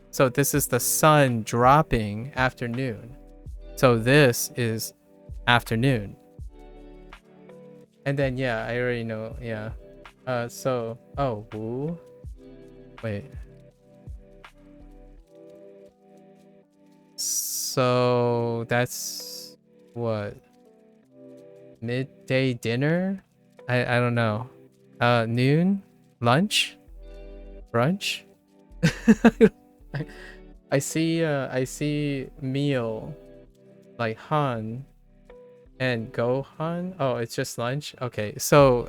So this is the sun dropping afternoon. So this is afternoon. And then, yeah, I already know, yeah. Wu. Wait. So that's what? Midday dinner? I don't know. Noon? Lunch? Brunch? I see meal like Han and Gohan. Oh, it's just lunch. Okay, so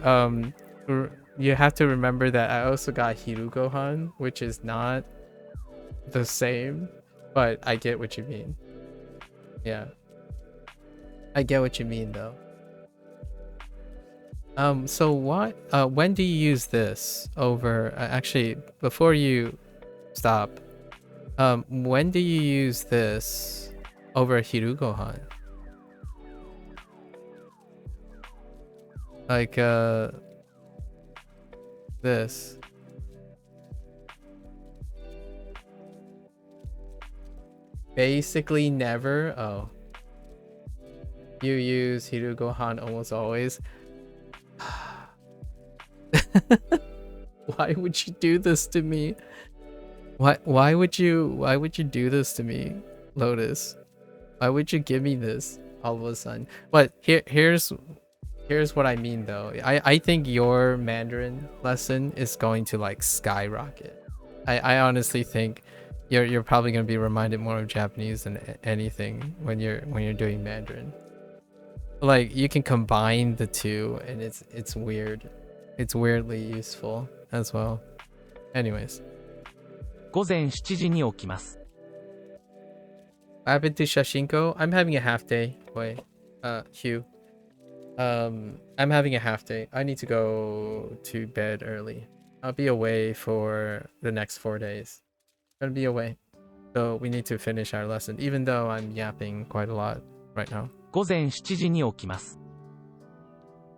you have to remember that I also got Hiru Gohan, which is not the same, but I get what you mean. Yeah, I get what you mean though. So what? When do you use this over? Actually, before you stop, when do you use this over Hiru Gohan? Like this. Basically never. Oh, you use Hiru Gohan almost always. Why would you do this to me? Why would you do this to me, Lotus? Why would you give me this all of a sudden? But here's what I mean though. I think your Mandarin lesson is going to like skyrocket. I honestly think you're probably gonna be reminded more of Japanese than anything when you're doing Mandarin. Like you can combine the two and it's weird. It's weirdly useful as well. Anyways. 午前7時に起きます。 What happened to Shashinko? I'm having a half day. Wait, Hugh. I'm having a half day. I need to go to bed early. I'll be away for the next 4 days. Gonna be away. So we need to finish our lesson, even though I'm yapping quite a lot right now. 午前7時に起きます。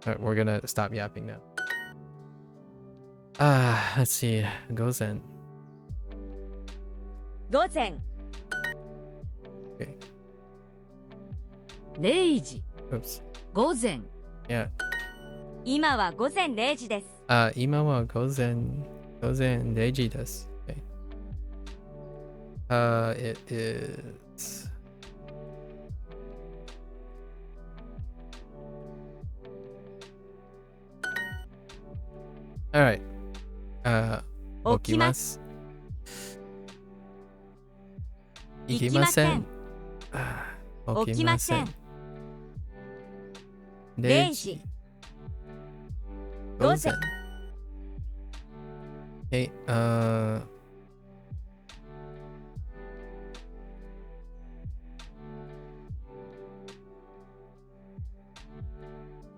Alright, we're gonna stop yapping now. Let's see. Gozen. 午前 Okay. 0時 Oops. 午前 Yeah. 今は午前0時です。今はgozen 0時です. Okay. It is. All right. 起きます. 行きません. 起きません. 0時. 午前. Okay.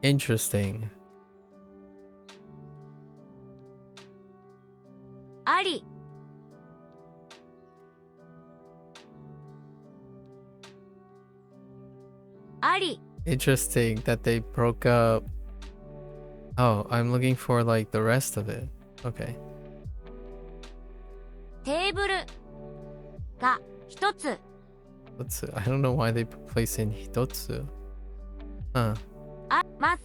Interesting. ありあり Interesting that they broke up. Oh, I'm looking for like the rest of it. Okay. テーブルが一つ Hitotsu. I don't know why they place in hitotsu. Huh. あます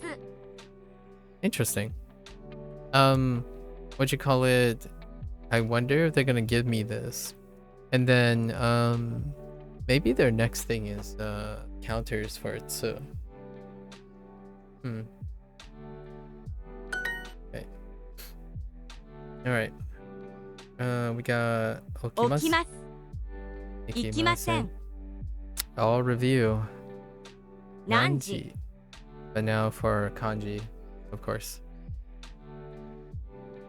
Interesting. What you call it? I wonder if they're gonna give me this. And then maybe their next thing is counters for tsu. Okay. Alright. We got 起きます行きません I'll review 何時 But now for kanji, of course.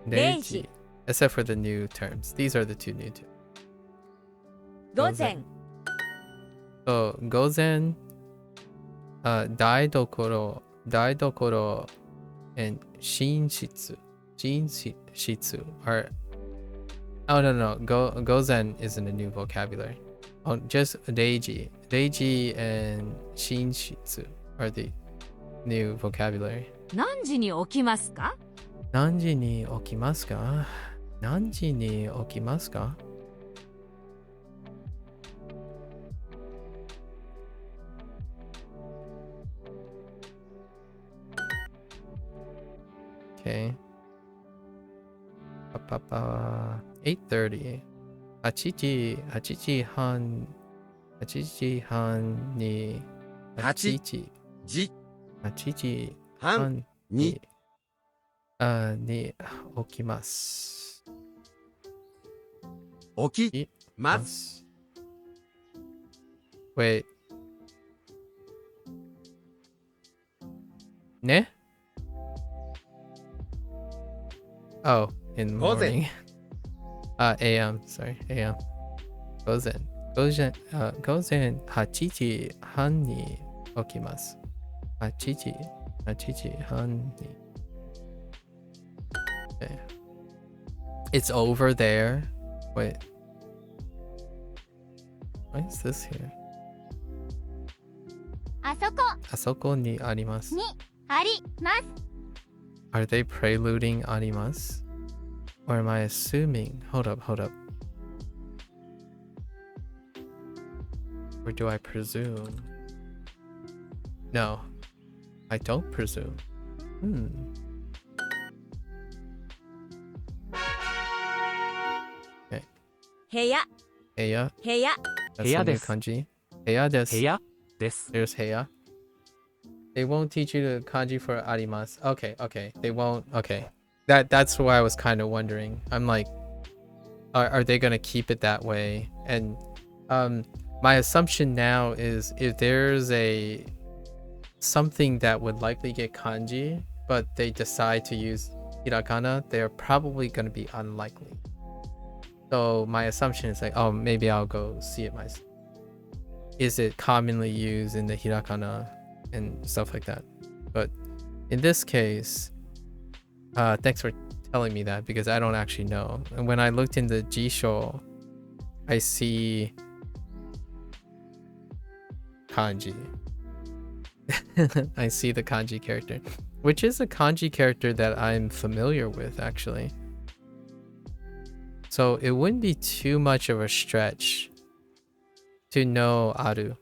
0時 Except for the new terms. These are the two new terms. 午前 So, gozen, daidokoro, and shinshitsu. Shinshitsu are... Oh, no. Gozen isn't a new vocabulary. Oh, just reiji. Reiji and shinshitsu are the new vocabulary. 何時に起きますか何時に起きますか? 何時に起きますか? Okay. 8:30. 8時半に8時半に起きます。起きます。 Wait. ね? Oh, in the morning. AM, sorry, AM. 午前8時半に起きます。8時半に。Okay. It's over there. Wait. Why is this here? あそこあそこにあります。にあります Are they preluding あります? Or am I assuming? Hold up. Or do I presume? No. I don't presume. Okay. 部屋 Heya. 部屋 That's the 部屋 new です kanji. Heya desu. 部屋です。 There's heya. They won't teach you the kanji for arimasu. Okay. They won't. Okay. That's why I was kind of wondering. I'm like, are they gonna keep it that way? And my assumption now is if there's something that would likely get kanji, but they decide to use hiragana, they're probably gonna be unlikely. So my assumption is like, oh, maybe I'll go see it myself. Is it commonly used in the hiragana and stuff like that? But in this case, thanks for telling me that, because I don't actually know. And when I looked in the Jisho, I see kanji. I see the kanji character, which is a kanji character that I'm familiar with, actually. So it wouldn't be too much of a stretch to know Aru.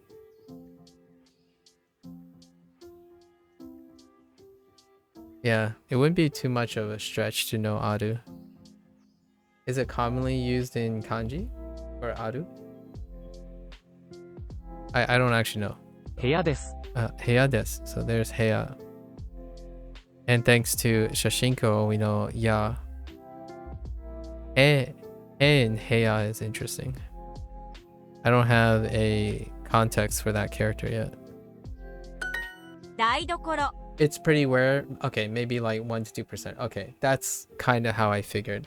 Yeah, it wouldn't be too much of a stretch to know Aru. Is it commonly used in kanji for Aru? I don't actually know. 部屋です Heya desu. So there's Heya. And thanks to Shashinko, we know Ya. E in Heya is interesting. I don't have a context for that character yet. 台所 It's pretty rare. Okay, maybe like 1 to 2%. Okay, that's kind of how I figured.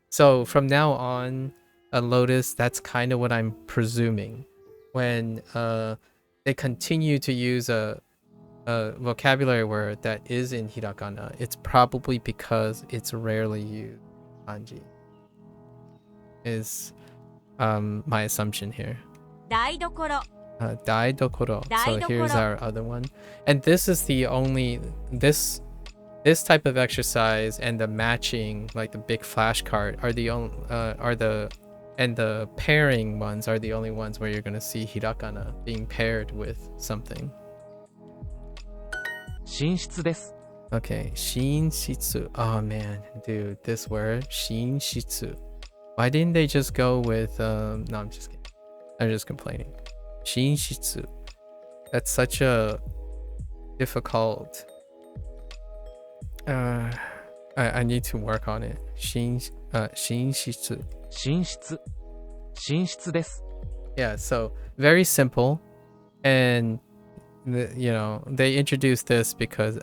So from now on, a lotus, that's kind of what I'm presuming. When they continue to use a vocabulary word that is in hiragana, it's probably because it's rarely used in kanji. Is my assumption here. 台所 Daidokoro. So here's Daidokoro. our other one. And this is the only this type of exercise and the matching, like the big flashcard, are the only and the pairing ones are the only ones where you're gonna see hiragana being paired with something. 寝室です Okay, shinshitsu. Oh man, dude, this word shinshitsu. Why didn't they just go with no, I'm just kidding. I'm just complaining. Shinshitsu. That's such a difficult I need to work on it. Shinshitsu. 寝室寝室です Yeah, so very simple, and they introduced this because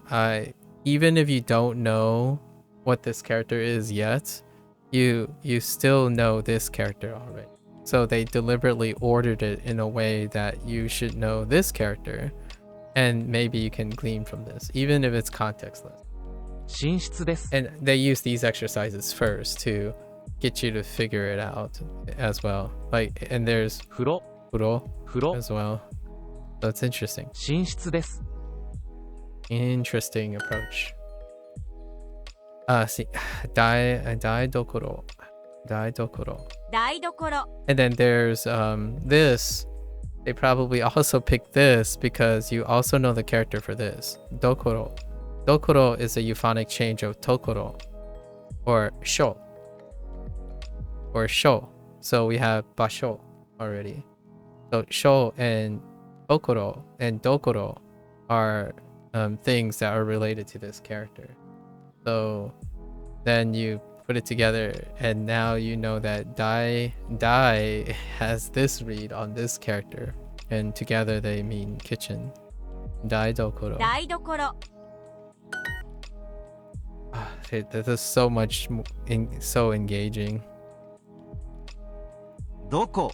even if you don't know what this character is yet, you still know this character already. So they deliberately ordered it in a way that you should know this character, and maybe you can glean from this, even if it's contextless. 寝室です And they use these exercises first to get you to figure it out as well. Like, and there's 風呂 furo 風呂 as well. So it's interesting. 寝室です Interesting approach. See, daidokoro. Daidokoro. 台所 And then there's this. They probably also picked this because you also know the character for this. Dokoro. Dokoro is a euphonic change of tokoro or sho. Or sho. So we have basho already. So sho and tokoro and dokoro are things that are related to this character. So then you put it together, and now you know that dai has this read on this character, and together they mean kitchen. Dai dokoro. 台所 This is so much so engaging. どこ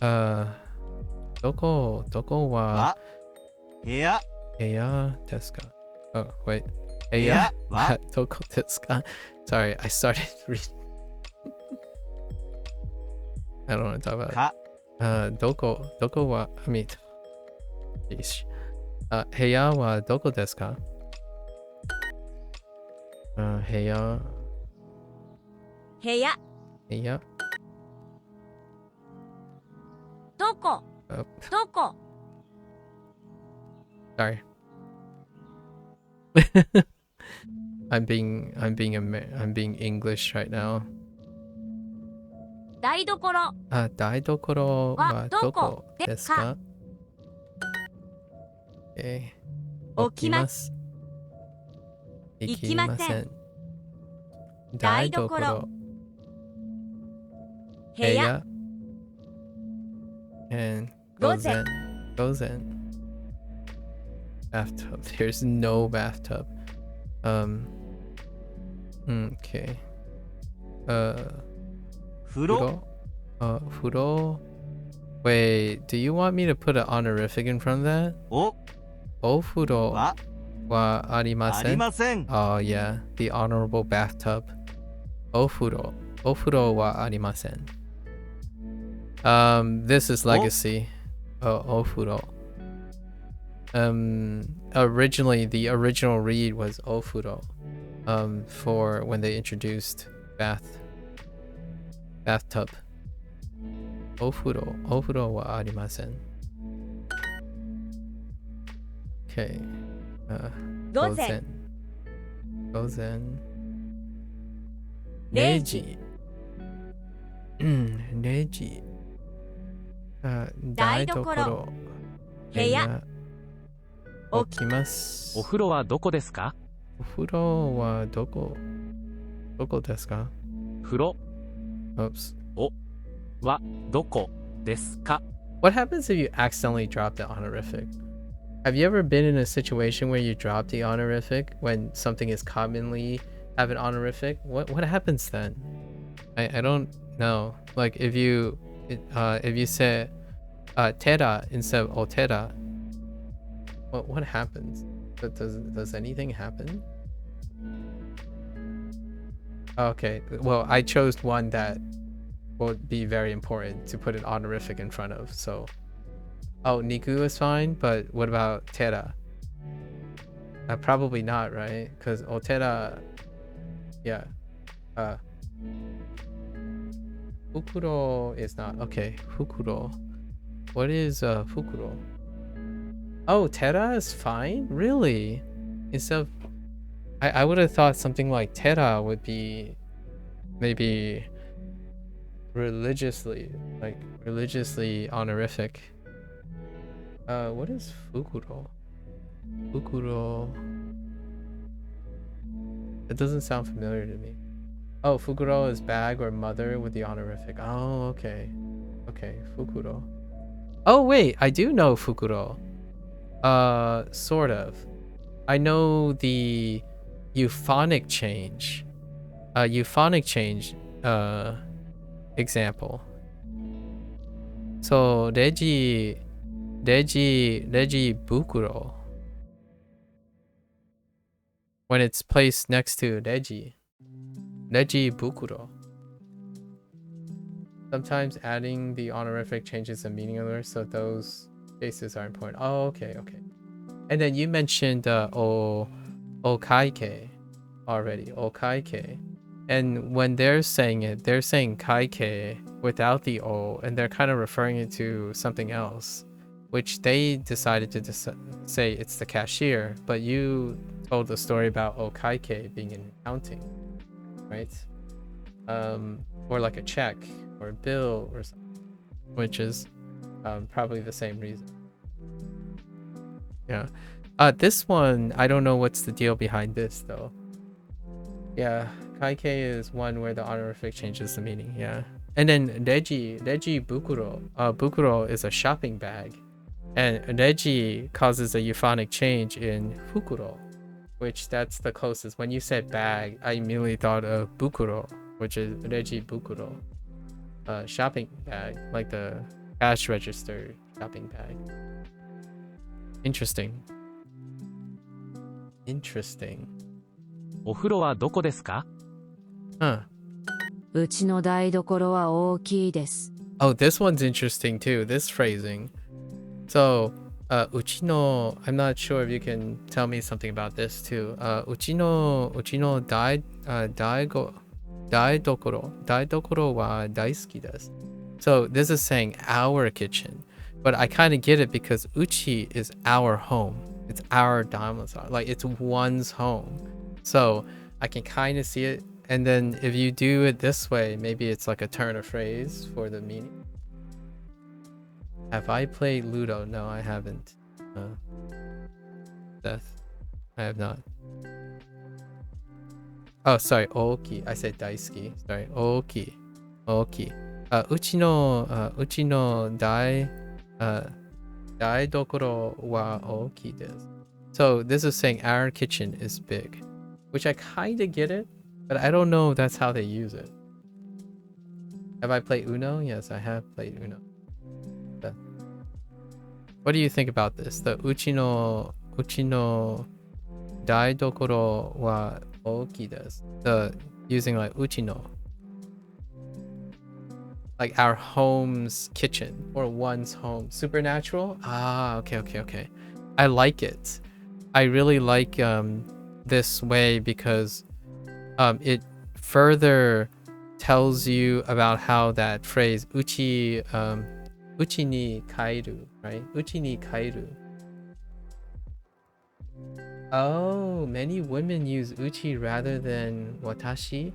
Doko wa は部屋 heya desu ka? Oh, wait. 部屋 Heya は doko desu ka? Sorry, I started reading. I don't want to talk about it. か Doko wa, I mean, geez. Heya wa doko desu ka? Heya, 部屋 heya. どこ Oh, どこ sorry. I'm being English right now. 台所 Daidokoro wa Wa doko doko desu desu ka? Okay. 起きます Ikimasen. 台所 Daidokoro. 部屋 Heya. And Gozen. Gozen. Bathtub. There's no bathtub. Okay. 風呂 Furo. Wait, do you want me to put an honorific in front of that? O Ofuro. は wa あり arimasen? ません。 Oh yeah, the honorable bathtub. Ofuro. Ofuro wa arimasen. This is legacy. Oh, ofuro. Originally the original read was ofuro. For when they introduced bathtub. Ofuro wa arimasen. Okay. 午前 Gozen. 0時 Neji. 台所部屋起きます。お風呂はどこですか？お風呂はどこですか？風呂 Oops. はどこですか？ What happens if you accidentally drop the honorific? Have you ever been in a situation where you drop the honorific when something is commonly have an honorific? What happens then? I don't know. Like if you say tera instead of otera, what happens? Does anything happen? Okay, well I chose one that would be very important to put an honorific in front of, so oh, Niku is fine, but what about Tera? Probably not, right? Because Otera, yeah. Fukuro is not. Okay, Fukuro. What is Fukuro? Oh, Tera is fine? Really? Instead of... I would have thought something like Tera would be maybe religiously honorific. What is Fukuro? Fukuro. It doesn't sound familiar to me. Oh, Fukuro is bag or mother with the honorific. Oh, okay. Okay, Fukuro. Oh, wait, I do know Fukuro. Sort of. I know the euphonic change. Example. So, Reji Bukuro. When it's placed next to Reji Bukuro. Sometimes adding the honorific changes the meaning of the word, so those cases are important. Oh, okay. And then you mentioned okaike already. Okaike. And when they're saying it, they're saying kaike without the o, and they're kind of referring it to something else, which they decided to say it's the cashier, but you told the story about okaike being in accounting, right? Or like a check or a bill or something, which is probably the same reason. Yeah. This one, I don't know what's the deal behind this though. Yeah, kaike is one where the honorific changes the meaning. Yeah. And then reji bukuro. Bukuro is a shopping bag, and reji causes a euphonic change in fukuro, which that's the closest. When you said bag, I immediately thought of bukuro, which is reji bukuro, shopping bag, like the cash register shopping bag. Interesting. お風呂はどこですか？ Huh. うちの台所は大きいです。 Oh, this one's interesting too, this phrasing. So, uchino, I'm not sure if you can tell me something about this too. Uchino daidokoro wa daisuki desu. So, this is saying our kitchen. But I kind of get it because uchi is our home. It's our domicile. Like, it's one's home. So, I can kind of see it. And then if you do it this way, maybe it's like a turn of phrase for the meaning. Have I played Ludo? No, I haven't. Death. I have not. Oh, sorry. Oki. I said daisuki. Sorry. Oki. Uchi no daidokoro wa oki desu. So this is saying our kitchen is big, which I kind of get it, but I don't know if that's how they use it. Have I played Uno? Yes, I have played Uno. What do you think about this? The uchi no daidokoro wa ookii desu. The using like uchi no, like our home's kitchen or one's home. Supernatural? Ah, okay. I like it. I really like this way because it further tells you about how that phrase uchi ni kairu, right? Uchi ni kairu. Oh, many women use uchi rather than watashi.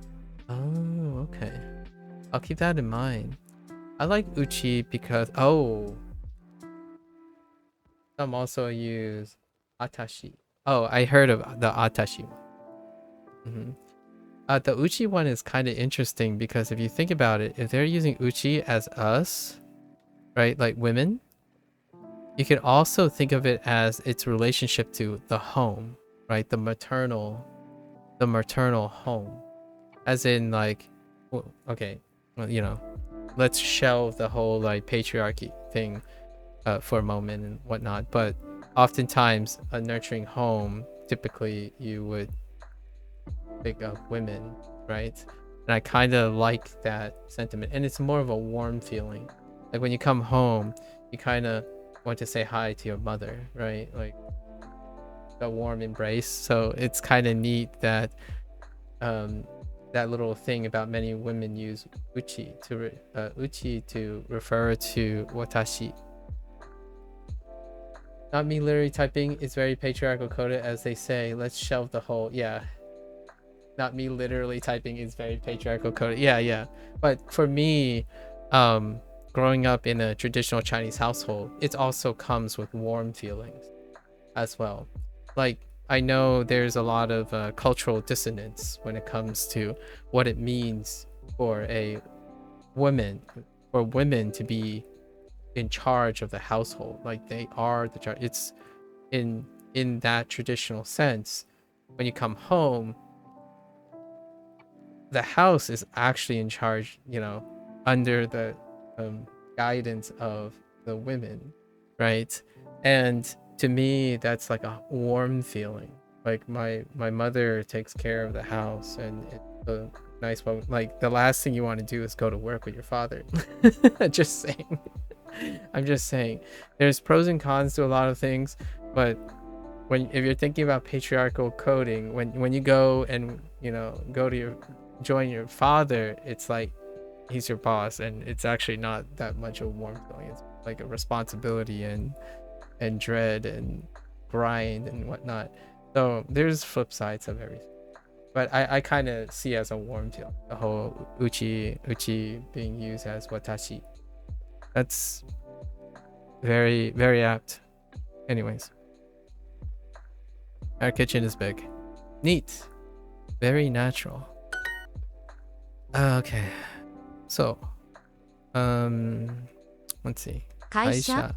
Oh, okay. I'll keep that in mind. I like uchi because some also use atashi. Oh, I heard of the atashi one. The uchi one is kind of interesting because if you think about it, if they're using uchi as us, right, like women, you can also think of it as its relationship to the home, right, the maternal home, as in like, okay, well, you know, let's shelve the whole like patriarchy thing for a moment and whatnot, but oftentimes a nurturing home, typically you would think of women, right? And I kind of like that sentiment, and it's more of a warm feeling. Like when you come home, you kind of want to say hi to your mother, right? Like a warm embrace. So it's kind of neat that that little thing about many women use uchi to refer to watashi. Not me literally typing. It's very patriarchal coded, as they say. Let's shelve the whole. Yeah. Not me literally typing is very patriarchal coded. Yeah. But for me, growing up in a traditional Chinese household, it also comes with warm feelings as well. Like, I know there's a lot of cultural dissonance when it comes to what it means for women to be in charge of the household. Like they are the charge. It's in that traditional sense. When you come home, the house is actually in charge, you know, under the guidance of the women, right? And to me, that's like a warm feeling. Like my mother takes care of the house, and it's a nice one. Like the last thing you want to do is go to work with your father. Just saying. I'm just saying. There's pros and cons to a lot of things, but if you're thinking about patriarchal coding, when you go and, you know, join your father, it's like he's your boss, and it's actually not that much of a warm feeling. It's like a responsibility and dread and grind and whatnot. So there's flip sides of everything, but I kind of see as a warm feeling the whole uchi being used as watashi. That's very, very apt. Anyways, our kitchen is big, neat, very natural. Okay, so let's see. 会社 Aisha.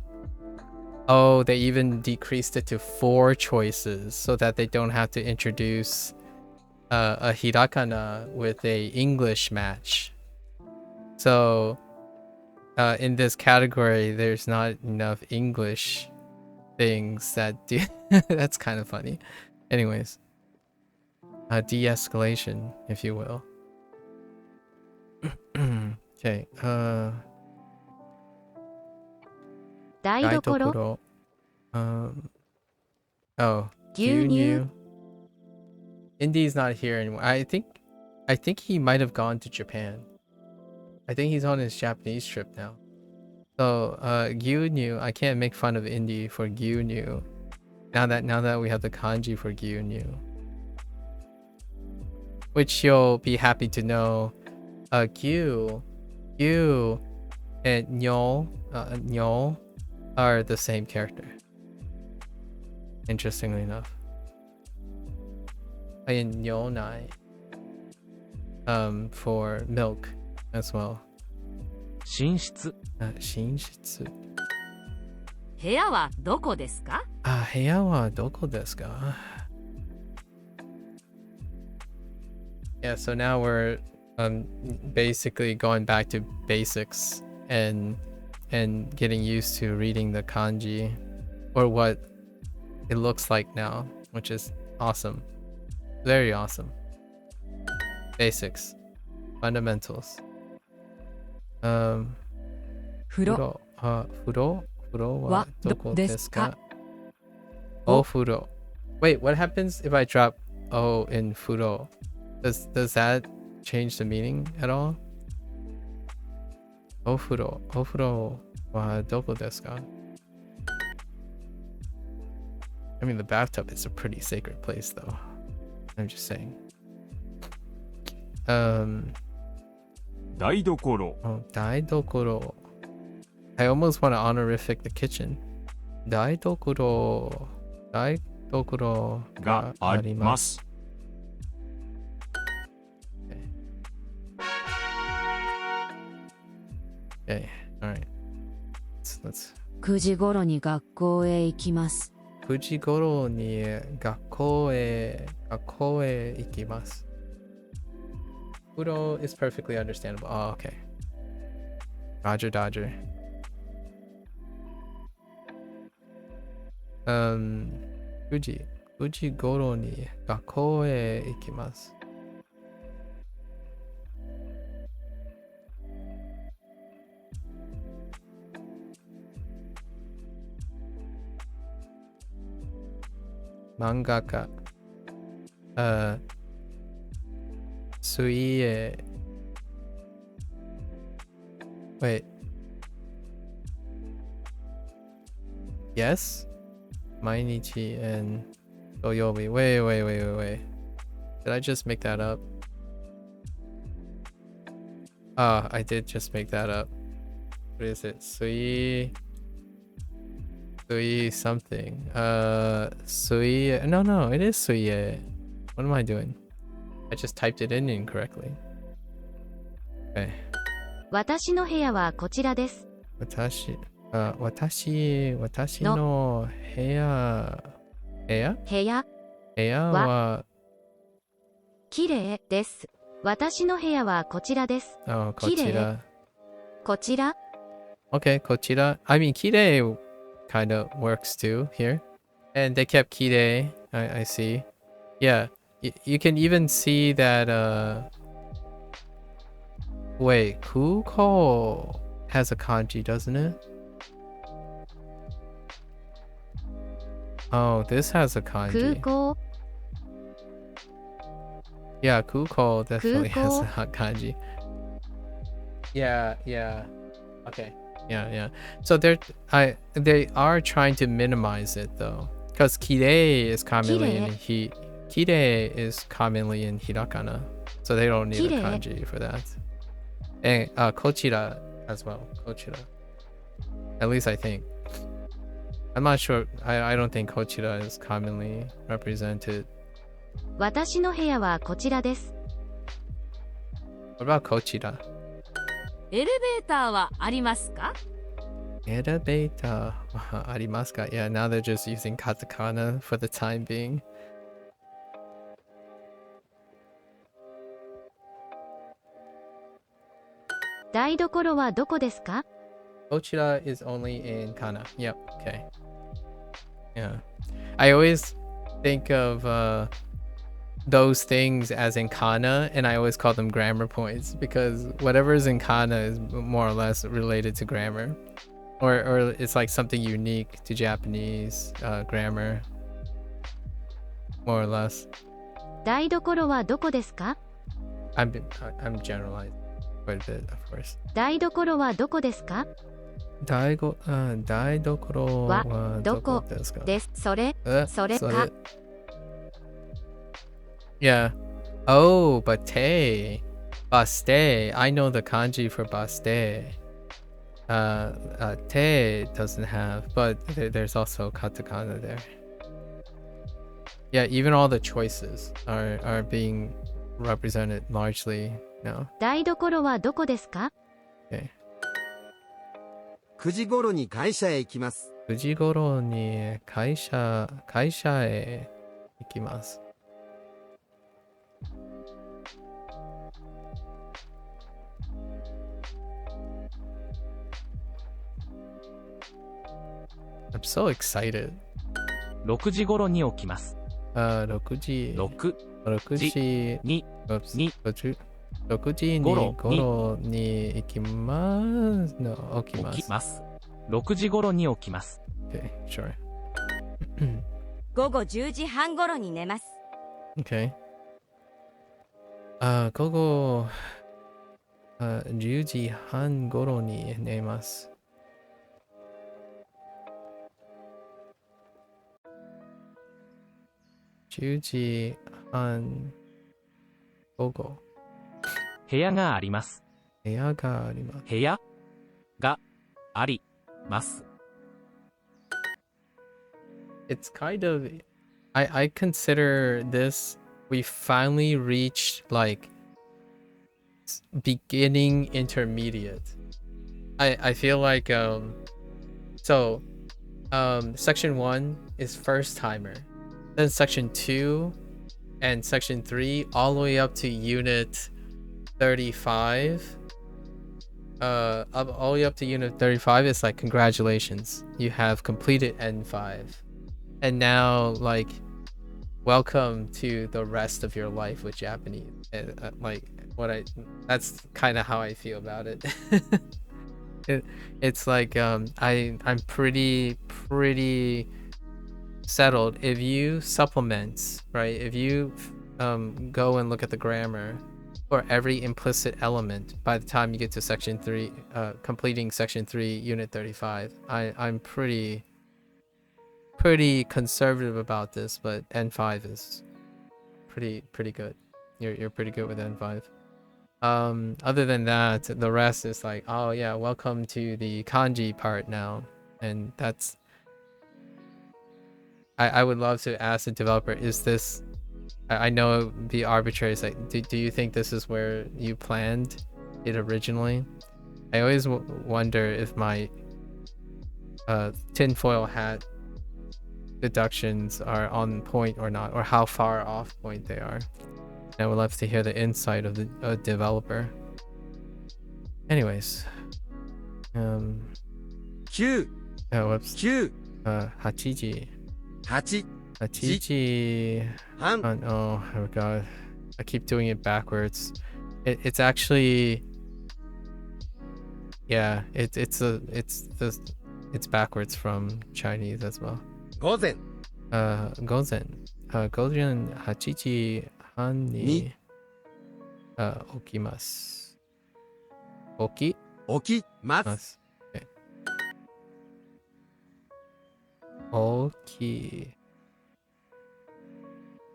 Oh, they even decreased it to 4 choices so that they don't have to introduce a hirakana with a English match. So in this category, there's not enough English things that do. That's kind of funny. Anyways, de-escalation, if you will. Okay. 台所 Daidokoro. Oh, 牛乳 Gyunyu. Indy's not here anymore. I think he might have gone to Japan. I think he's on his Japanese trip now. So Gyunyu, I can't make fun of Indy for Gyunyu. Now that we have the kanji for Gyunyu, which you'll be happy to know, Gyu and Nyol are the same character. Interestingly enough. And Nyonai for milk as well. 寝室 Shinshitsu. 部屋はどこですか？ Heya wa doko desu ka? Yeah, so now we're basically going back to basics and getting used to reading the kanji, or what it looks like now, which is Awesome. Very awesome. Basics. Fundamentals. 風呂風呂ははどこですか? お風呂. Wait, what happens if I drop O in 風呂? Does that change the meaning at all? お風呂はどこですか? I mean, the bathtub is a pretty sacred place, though. I'm just saying. 台所 Oh, 台所. I almost want to honorific the kitchen. 台所があります。Okay, alright. Let's 9時頃に学校へ行きます。9時頃に学校へ行きます。Furo is perfectly understandable. Oh, okay. Roger Dodger. 9時頃に学校へ行きます。漫画家。水泳。Wait. Yes? 毎日 and 土曜日. Wait. Did I just make that up? I did just make that up. What is it? Sui something. Sui. No, it is Suie. What am I doing? I just typed it in incorrectly. Okay. 私の部屋はこちらです。私の部屋は綺麗です。私の部屋はこちらです。こちら。こちら Okay, こちら. I mean, 綺麗 kind of works too here. And they kept 綺麗. I see. Yeah. You can even see that wait, kuko has a kanji, doesn't it? Oh, this has a 空 kanji. 港 Yeah, kuko definitely has Kuko. a kanji. Yeah. Okay. Yeah. So they are trying to minimize it though, because kirei is commonly in hirakana, so they don't need a Kirei. kanji for that. And kochira as well. Kochira. At least I think. I'm not sure. I don't think kochira is commonly represented. 私の部屋はこちらです。 What about kochira? エレベーターはありますか? Elevator. Arimasu. Yeah, now they're just using katakana for the time being.「台所はどこですか? Kochira is only in kana. Yep. Okay. Yeah. I always think of those things as in kana, and I always call them grammar points because whatever is in kana is more or less related to grammar, or it's like something unique to Japanese grammar, more or less. 台所はどこですか? I'm generalized quite a bit, of course. 台所はどこですか? 台所はどこですか? です。それか。 Yeah. Oh, bate. Baste. I know the kanji for baste. Te doesn't have, but there's also katakana there. Yeah, even all the choices are being represented largely now. 台所はどこですか? Okay. 9時頃に会社へ行きます。9時頃に会社へ行きます。I'm so excited. 6時頃に起きます。6時。 6 6時。に Oops. に 6時にごろに頃に行きます。No, 起きます。起きます6時頃に起きます Okay, sure. 午後10時半頃に寝ます。 Okay. 午後10時半頃に寝ます。10時半午後。部屋があります部屋があります。部屋があります It's kind of I consider this we finally reached like beginning intermediate. I feel like section 1 is first timer. Then section 2 and section 3 all the way up to unit 35. All the way up to unit 35 is like congratulations. You have completed N5. And now like welcome to the rest of your life with Japanese. And, that's kind of how I feel about it. It's like I'm pretty settled. If you supplement, right? If you go and look at the grammar for every implicit element by the time you get to section 3, completing section 3 unit 35, I'm pretty conservative about this, but N5 is pretty good. You're pretty good with N5. Other than that, the rest is like, oh yeah, welcome to the kanji part now. And that's I would love to ask the developer, is this I know it would be arbitrary. It's like, do you think this is where you planned it originally? I always wonder if my tinfoil hat deductions are on point or not, or how far off point they are. And I would love to hear the insight of the developer. Anyways, 9、whoops. 9、 8時 8、 8時 半、 oh god, I keep doing it backwards. It's actually, yeah, it's backwards from Chinese as well. 午前、午前8時半に起きます。起き起きま。ますす。大きい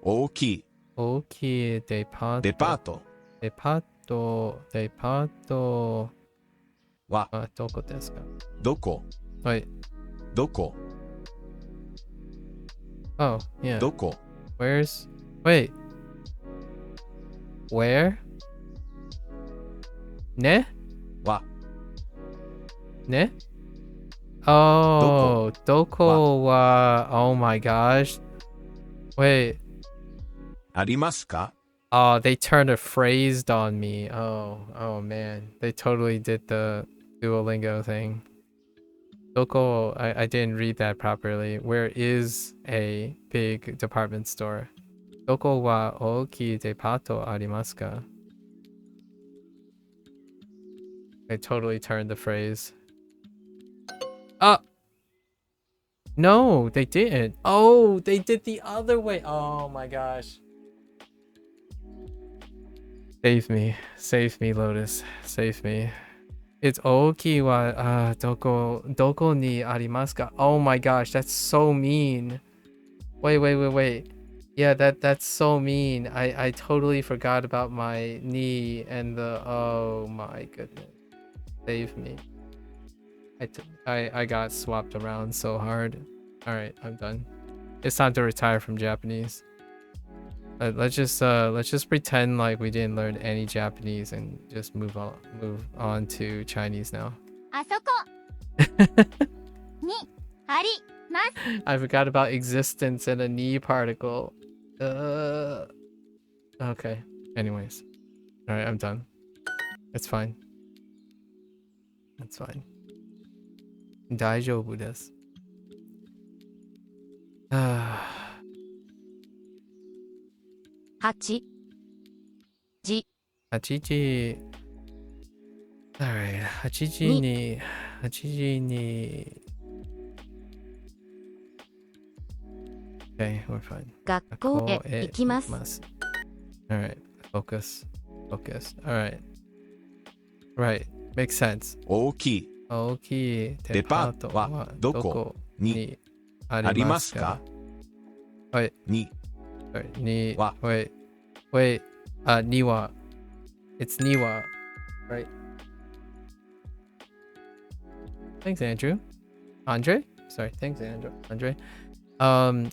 大きい大きいデパートデパートデパートははどこですか？どこはい。どこ Oh, yeah. どこ Where's... Wait. Where? ねはね Oh, どこは... Oh my gosh. Wait. ありますか Oh, they turned a phrased on me. Oh man. They totally did the Duolingo thing. Doko, I didn't read that properly. Where is a big department store? Doko wa oki depato arimasu ka? I totally turned the phrase. No, they didn't. Oh, they did the other way. Oh my gosh. Save me, Lotus. Save me. It's oki wa doko ni arimasu ka? Oh my gosh, that's so mean. Wait. Yeah, that's so mean. I totally forgot about my knee and the... Oh my goodness. Save me. I got swapped around so hard. All right, I'm done. It's time to retire from Japanese. Let's just pretend like we didn't learn any Japanese and just move on to Chinese now. あそこにあります。 I forgot about existence and a knee particle. Okay. Anyways. All right, I'm done. It's fine. It's fine. 大丈夫です。8時 8지. Alright. 8지に Okay, we're fine. 学校へ行きます。 Alright. Focus. Alright. Right. Makes sense. 大きい大きいデパートはどこにあありますか？はい。に Ni. Wa. Wait. Niwa. It's Niwa, right? Thanks, Andrew. Andre? Sorry. Thanks, Andrew. Andre.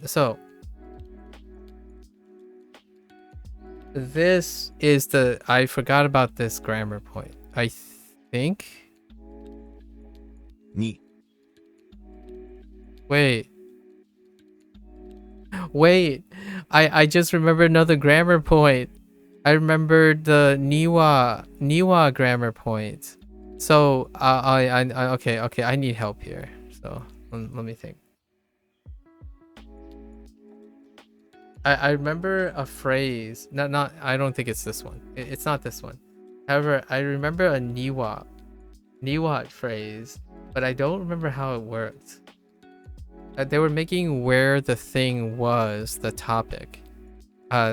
So this is I forgot about this grammar point. I think. に Wait. I just remembered another grammar point. I remembered the Niwa grammar point. So I okay. I need help here. So let me think. I remember a phrase. Not. I don't think it's this one. It's not this one. However, I remember a Niwa phrase, but I don't remember how it worked. They were making where the thing was the topic.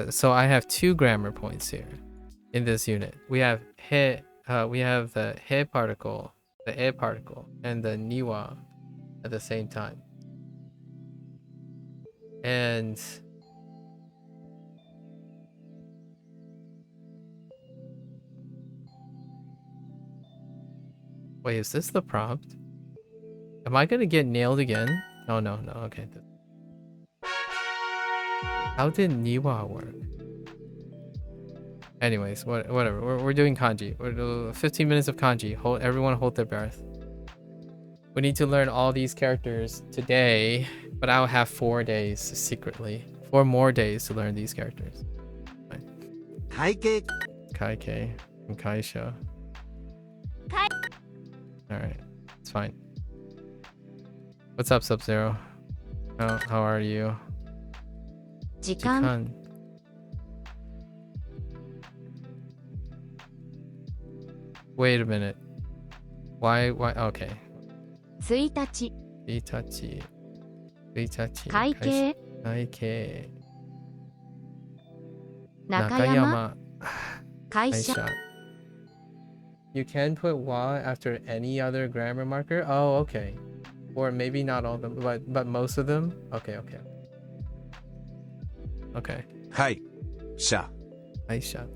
So I have 2 grammar points here in this unit. We have we have the he particle, the e particle, and the niwa at the same time. And wait, is this the prompt? Am I gonna get nailed again? No. Okay. How did Niwa work? Anyways, whatever. We're doing kanji. We're doing 15 minutes of kanji. Everyone hold their breath. We need to learn all these characters today, but I'll have 4 days secretly. 4 more days to learn these characters. 会計 Kaike and Kaisha. Alright, it's fine. What's up, Sub-Zero? How are you? 時間 Jikan. Wait a minute. Why? Okay. 1日 Itachi. 会計 Kaike. 中山 会社 Kaisha. You can put wa after any other grammar marker? Oh, okay. Or maybe not all of them, but most of them? Okay. Okay. はい社 Aisha.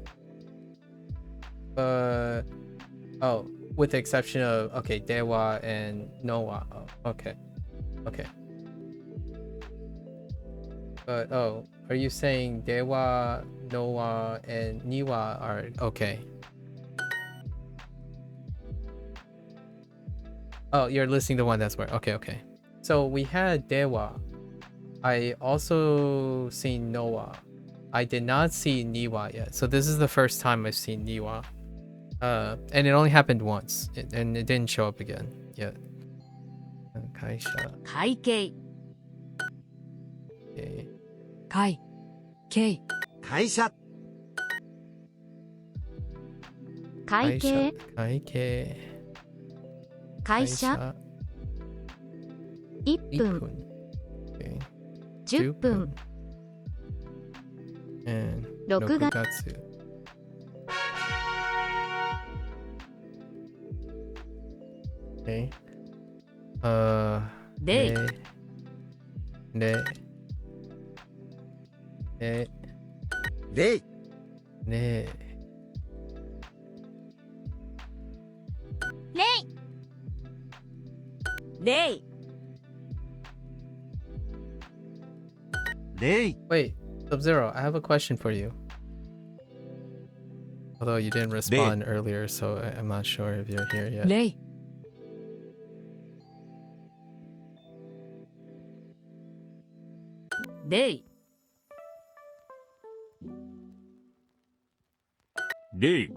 Oh, with the exception of, okay, dewa and nowa. Oh, okay. But, oh, are you saying dewa, nowa, and niwa are okay? Oh, you're listing the one that's where. Okay. So we had dewa. I also seen nowa. I did not see niwa yet. So this is the first time I've seen niwa. And it only happened once. And it didn't show up again yet. Kaisha. 会計 Okay. 会計会社会計 Kaike. 会社 1分 Okay. 10分 And 6月 6月. Okay. Day. Ne. 例 Ne. レイ 例 Wait, Sub-Zero, I have a question for you. Although you didn't respond earlier, so I'm not sure if you're here yet. レイレイ例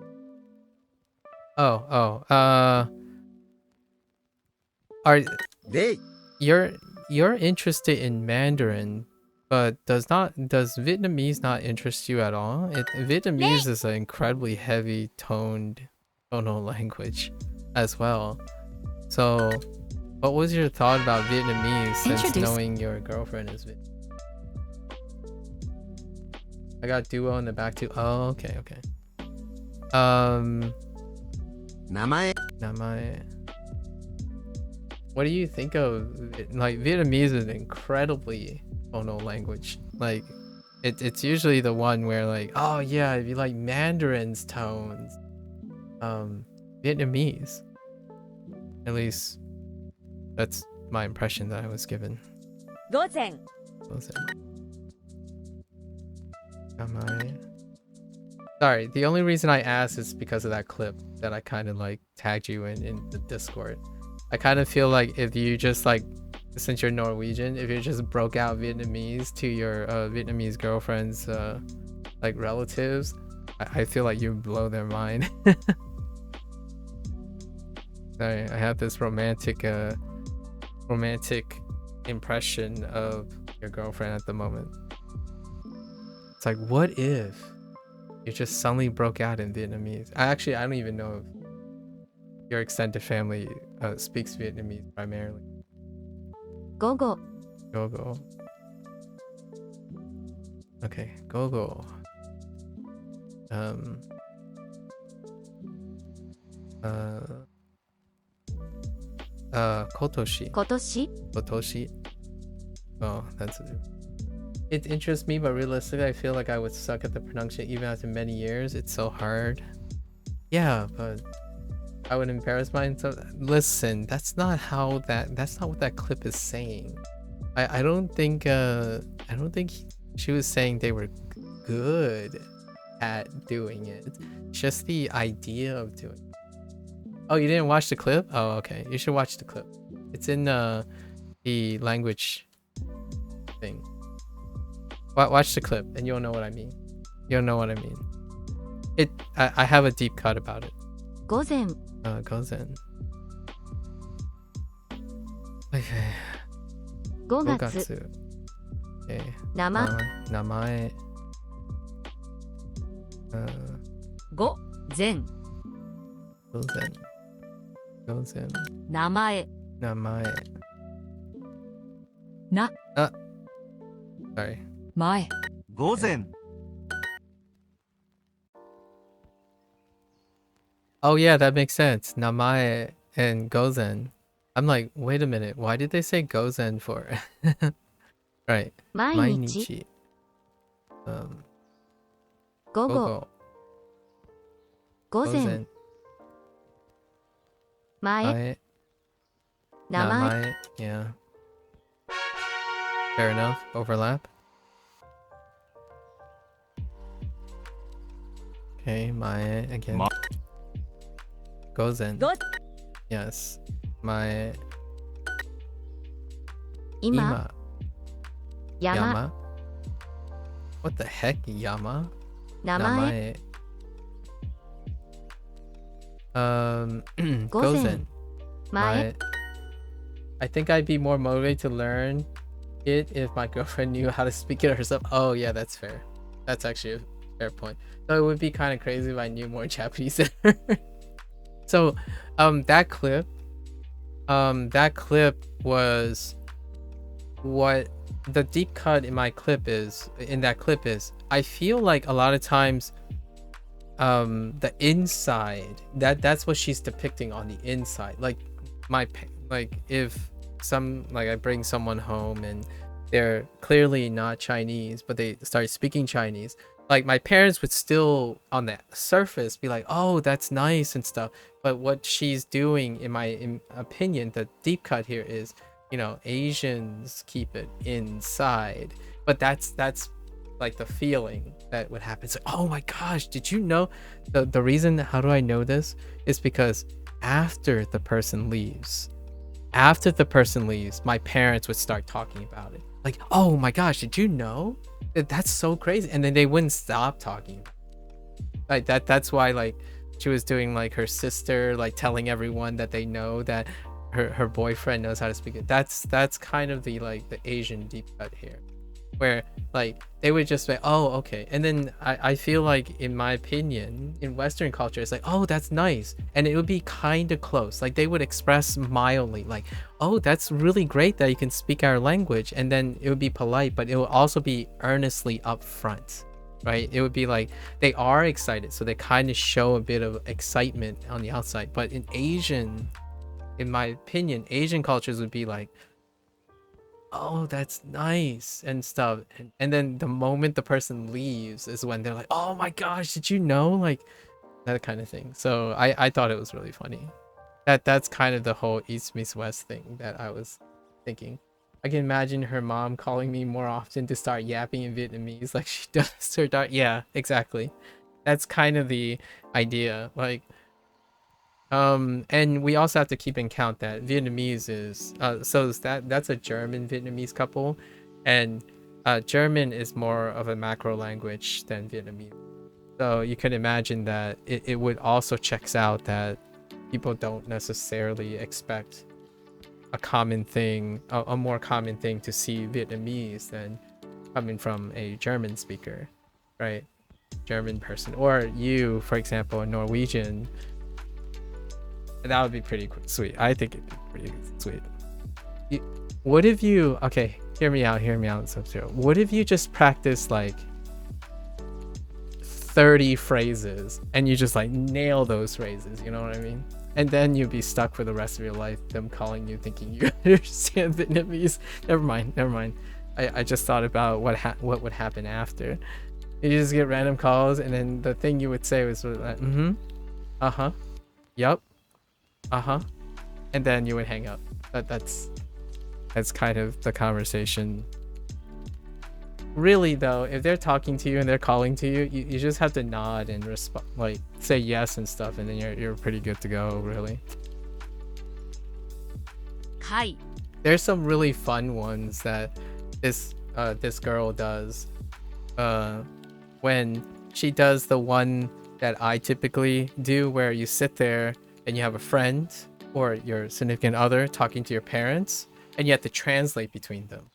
Oh, are 例 you're interested in Mandarin, But does Vietnamese not interest you at all? Vietnamese is an incredibly heavy tonal language as well. So what was your thought about Vietnamese since knowing your girlfriend is Vietnamese? I got duo in the back too. Oh, okay. 名前 Namae. What do you think of like Vietnamese is an incredibly tonal language. Like it's usually the one where like, oh yeah, if you like Mandarin's tones, Vietnamese. At least that's my impression that I was given. 午前 Sorry, the only reason I asked is because of that clip that I kind of like tagged you in the Discord. I kind of feel like if you just like, since you're Norwegian, if you just broke out Vietnamese to your Vietnamese girlfriend's like relatives, I feel like you blow their mind. Sorry, I have this romantic impression of your girlfriend at the moment. It's like, what if you just suddenly broke out in Vietnamese? I don't even know if your extended family speaks Vietnamese primarily. 午後 Go. Okay, go. Kotoshi. 今年 Kotoshi. Oh, that's it interests me, but realistically I feel like I would suck at the pronunciation even after many years. It's so hard. Yeah, but I would embarrass myself. Listen, that's not what that clip is saying. I don't think she was saying they were good at doing it. It's just the idea of doing it. Oh, you didn't watch the clip? Oh, okay. You should watch the clip. It's in the language thing. Watch the clip and you'll know what I mean. You'll know what I mean. I have a deep cut about it. 午前 Gozen. Okay. 5月 Gogatsu. Okay. 生 Namae. 午前 Gozen. 名前 Namae. な Sorry. 前午前 Oh yeah, that makes sense. Namae and Gozen. I'm like, wait a minute. Why did they say Gozen for? Right. 毎日 Mainichi. 午後 Gogo. 午前 前 Mae. 名前 Namae. Yeah. Fair enough. Overlap. Okay, Mae again. Gozen. ご Yes. Mae. 今 Ima. 山 Yama. What the heck? Yama? 名前 Namae. Gozen. Gozen. 前 I think I'd be more motivated to learn it if my girlfriend knew how to speak it herself. Oh yeah, that's fair. That's actually a fair point. So it would be kind of crazy if I knew more Japanese than her. So that clip was what the deep cut in that clip is. I feel like a lot of times the inside, that's what she's depicting on the inside. Like if I bring someone home and they're clearly not Chinese, but they start speaking Chinese, like my parents would still on the surface be like, oh, that's nice and stuff. But what she's doing, in my opinion, the deep cut here is, Asians keep it inside. But that's like the feeling that would happen. It's like, oh my gosh, did you know? The reason, how do I know this, is because after the person leaves, my parents would start talking about it. Like, oh my gosh, did you know? That's so crazy. And then they wouldn't stop talking. Like that's why like she was doing like her sister, like telling everyone that they know that her boyfriend knows how to speak it. That's kind of the like the Asian deep cut here. where like they would just say, oh, okay. And then I feel like, in my opinion, in Western culture, it's like, oh, that's nice. And it would be kind of close. Like they would express mildly, like, oh, that's really great that you can speak our language. And then it would be polite, but it would also be earnestly upfront, right? It would be like they are excited. So they kind of show a bit of excitement on the outside. But in my opinion, Asian cultures would be like, oh, that's nice and stuff, and then the moment the person leaves is when they're like, oh my gosh, did you know, like that kind of thing. So I thought it was really funny. That's kind of the whole East meets West thing that I was thinking. I can imagine her mom calling me more often to start yapping in Vietnamese like she does to her daughter. Yeah, exactly. That's kind of the idea. Like and we also have to keep in count that Vietnamese is that's a German Vietnamese couple, and German is more of a macro language than Vietnamese. So you can imagine that it would also checks out that people don't necessarily expect a common thing, a more common thing to see Vietnamese than coming from a German speaker, right? German person, or you, for example, a Norwegian. That would be pretty sweet. I think it'd be pretty sweet. What if you, okay, hear me out, Sub-Zero. What if you just practice like 30 phrases and you just like nail those phrases, you know what I mean? And then you'd be stuck for the rest of your life, them calling you thinking you understand Vietnamese. Never mind. I just thought about what would happen after. You just get random calls, and then the thing you would say was like, uh-huh, yup, uh-huh, and then you would hang up. That's kind of the conversation. Really though, if they're talking to you and they're calling to you, you just have to nod and respond, like say yes and stuff, and then you're pretty good to go, really. はい There's some really fun ones that this girl does when she does the one that I typically do, where you sit there and you have a friend or your significant other talking to your parents, and you have to translate between them.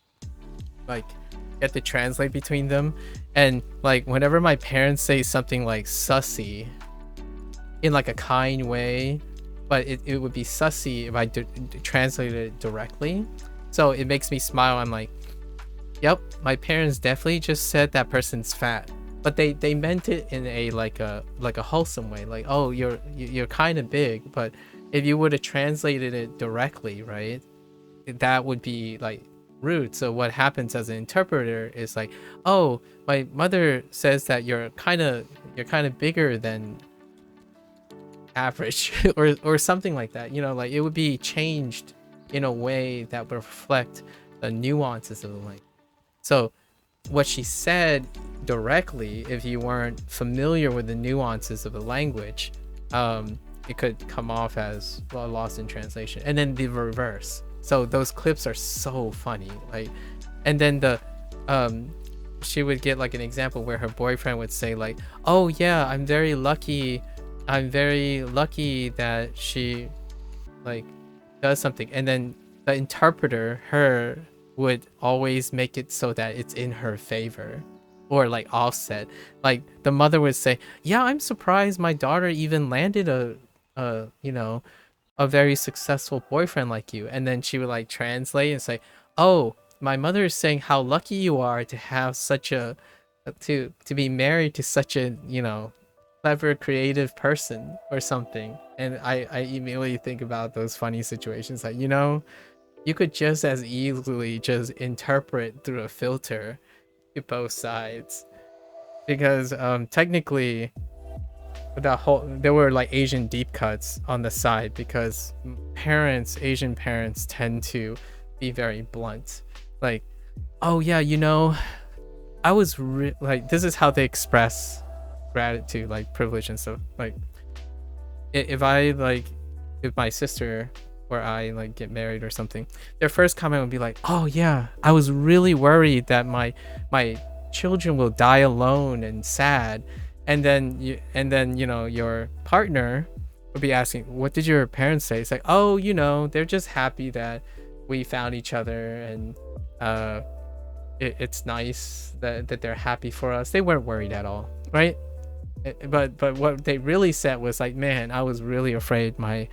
Like, you have to translate between them. And like, whenever my parents say something like sussy in like a kind way, but it would be sussy if I translated it directly. So it makes me smile. I'm like, yep, my parents definitely just said that person's fat, but they meant it in a like a wholesome way, like, oh, you're kind of big. But if you would have translated it directly, right, that would be like rude. So what happens as an interpreter is like, oh, my mother says that you're kind of bigger than average or something like that, you know, like it would be changed in a way that would reflect the nuances of the language. So what she said directly, if you weren't familiar with the nuances of the language, it could come off as, well, lost in translation. And then the reverse. So those clips are so funny. Like, and then she would get like an example where her boyfriend would say like, oh yeah, I'm very lucky that she like does something, and then the interpreter, her, would always make it so that it's in her favor, or like offset. Like the mother would say, yeah, I'm surprised my daughter even landed a you know, a very successful boyfriend like you. And then she would like translate and say, oh, my mother is saying how lucky you are to have such a to be married to such a, you know, clever, creative person or something. And I immediately think about those funny situations, like, you know, you could just as easily just interpret through a filter to both sides, because technically there were like Asian deep cuts on the side, because Asian parents tend to be very blunt, like, oh yeah, you know, I was like, this is how they express gratitude, like privilege and stuff. Like if my sister or I like get married or something, their first comment would be like, oh yeah, I was really worried that my children will die alone and sad. And then you know, your partner would be asking, what did your parents say? It's like, oh, you know, they're just happy that we found each other, and it's nice that they're happy for us. They weren't worried at all, right? But what they really said was like, man, I was really afraid my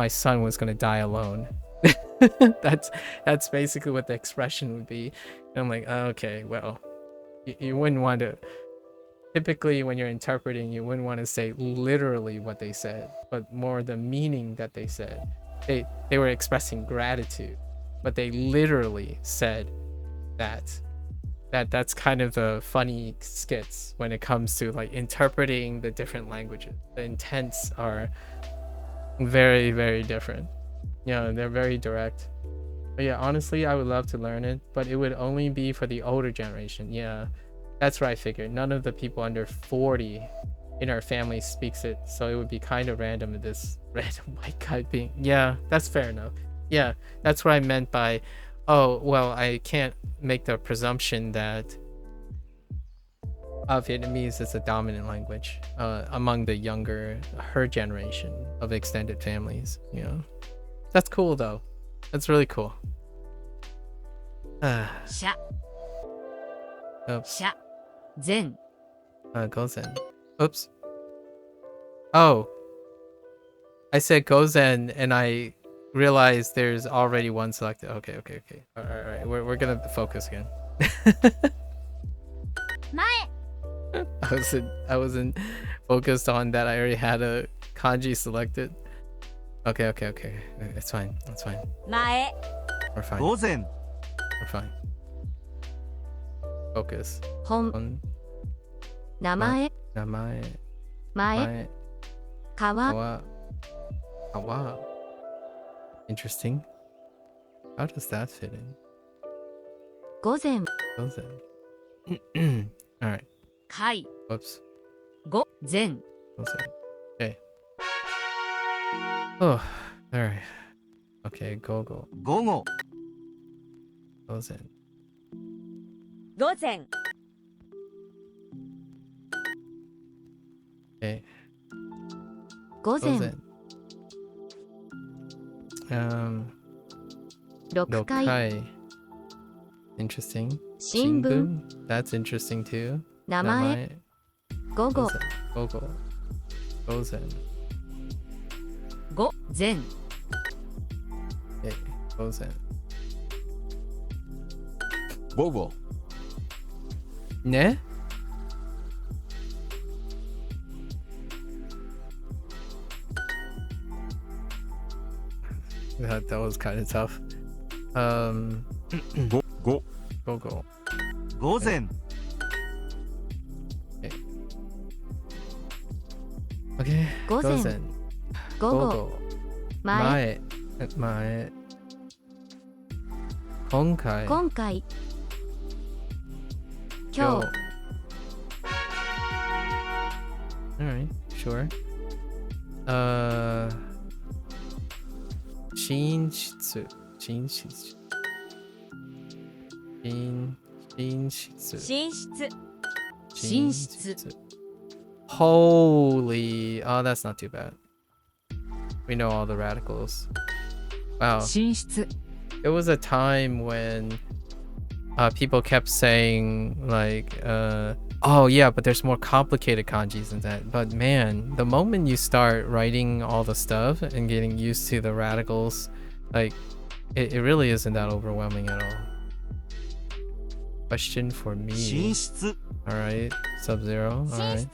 son was gonna die alone. That's basically what the expression would be. And I'm like, okay, well, you wouldn't want to. Typically, when you're interpreting, you wouldn't want to say literally what they said, but more the meaning that they said. They were expressing gratitude, but they literally said that's kind of the funny skits when it comes to like interpreting the different languages. The intents are very, very different. They're very direct. But yeah, honestly, I would love to learn it, but it would only be for the older generation. Yeah, that's what I figured. None of the people under 40 in our family speaks it, so it would be kind of random with this random white guy being. Yeah, that's fair enough. Yeah, that's what I meant by, oh, well, I can't make the presumption that Vietnamese is a dominant language among the younger, her generation of extended families. That's cool though. That's really cool. しゃ Oops. しゃ前 Gozen. Oops. Oh. I said Gozen and I realized there's already one selected. Okay. All right. We're gonna focus again. 前 I wasn't focused on that. I already had a kanji selected. Okay. It's fine. 前 We're fine. 午前 We're fine. Focus 本 on 名前 namae. 前川 Kawa. Interesting. How does that fit in? 午前 Gozen. All right. 海 Whoops. 午前 Gozen. Okay. Oh. All right. Okay. Go. 午後 Gozen. 午前 Okay. 午前 Gozen. 6回 Lokai. Interesting. 新聞 That's interesting too. 名前午後 Gogo. Gozen. 午前 Okay. Gozen. 午後 Ne? That was kind of tough. ご Gogo. 午前 Okay. 午前 Gozen. 午後 Gogo. 前 Mae. 今回今回今日 Alright, sure. 寝室 寝室 寝室 Holy. Oh, that's not too bad. We know all the radicals. Wow. 寝室 It was a time when people kept saying like oh yeah, but there's more complicated kanjis than that. But man, the moment you start writing all the stuff and getting used to the radicals, like it really isn't that overwhelming at all. Question for 寝 me. 室 All right, Sub-Zero. All 寝 right, 室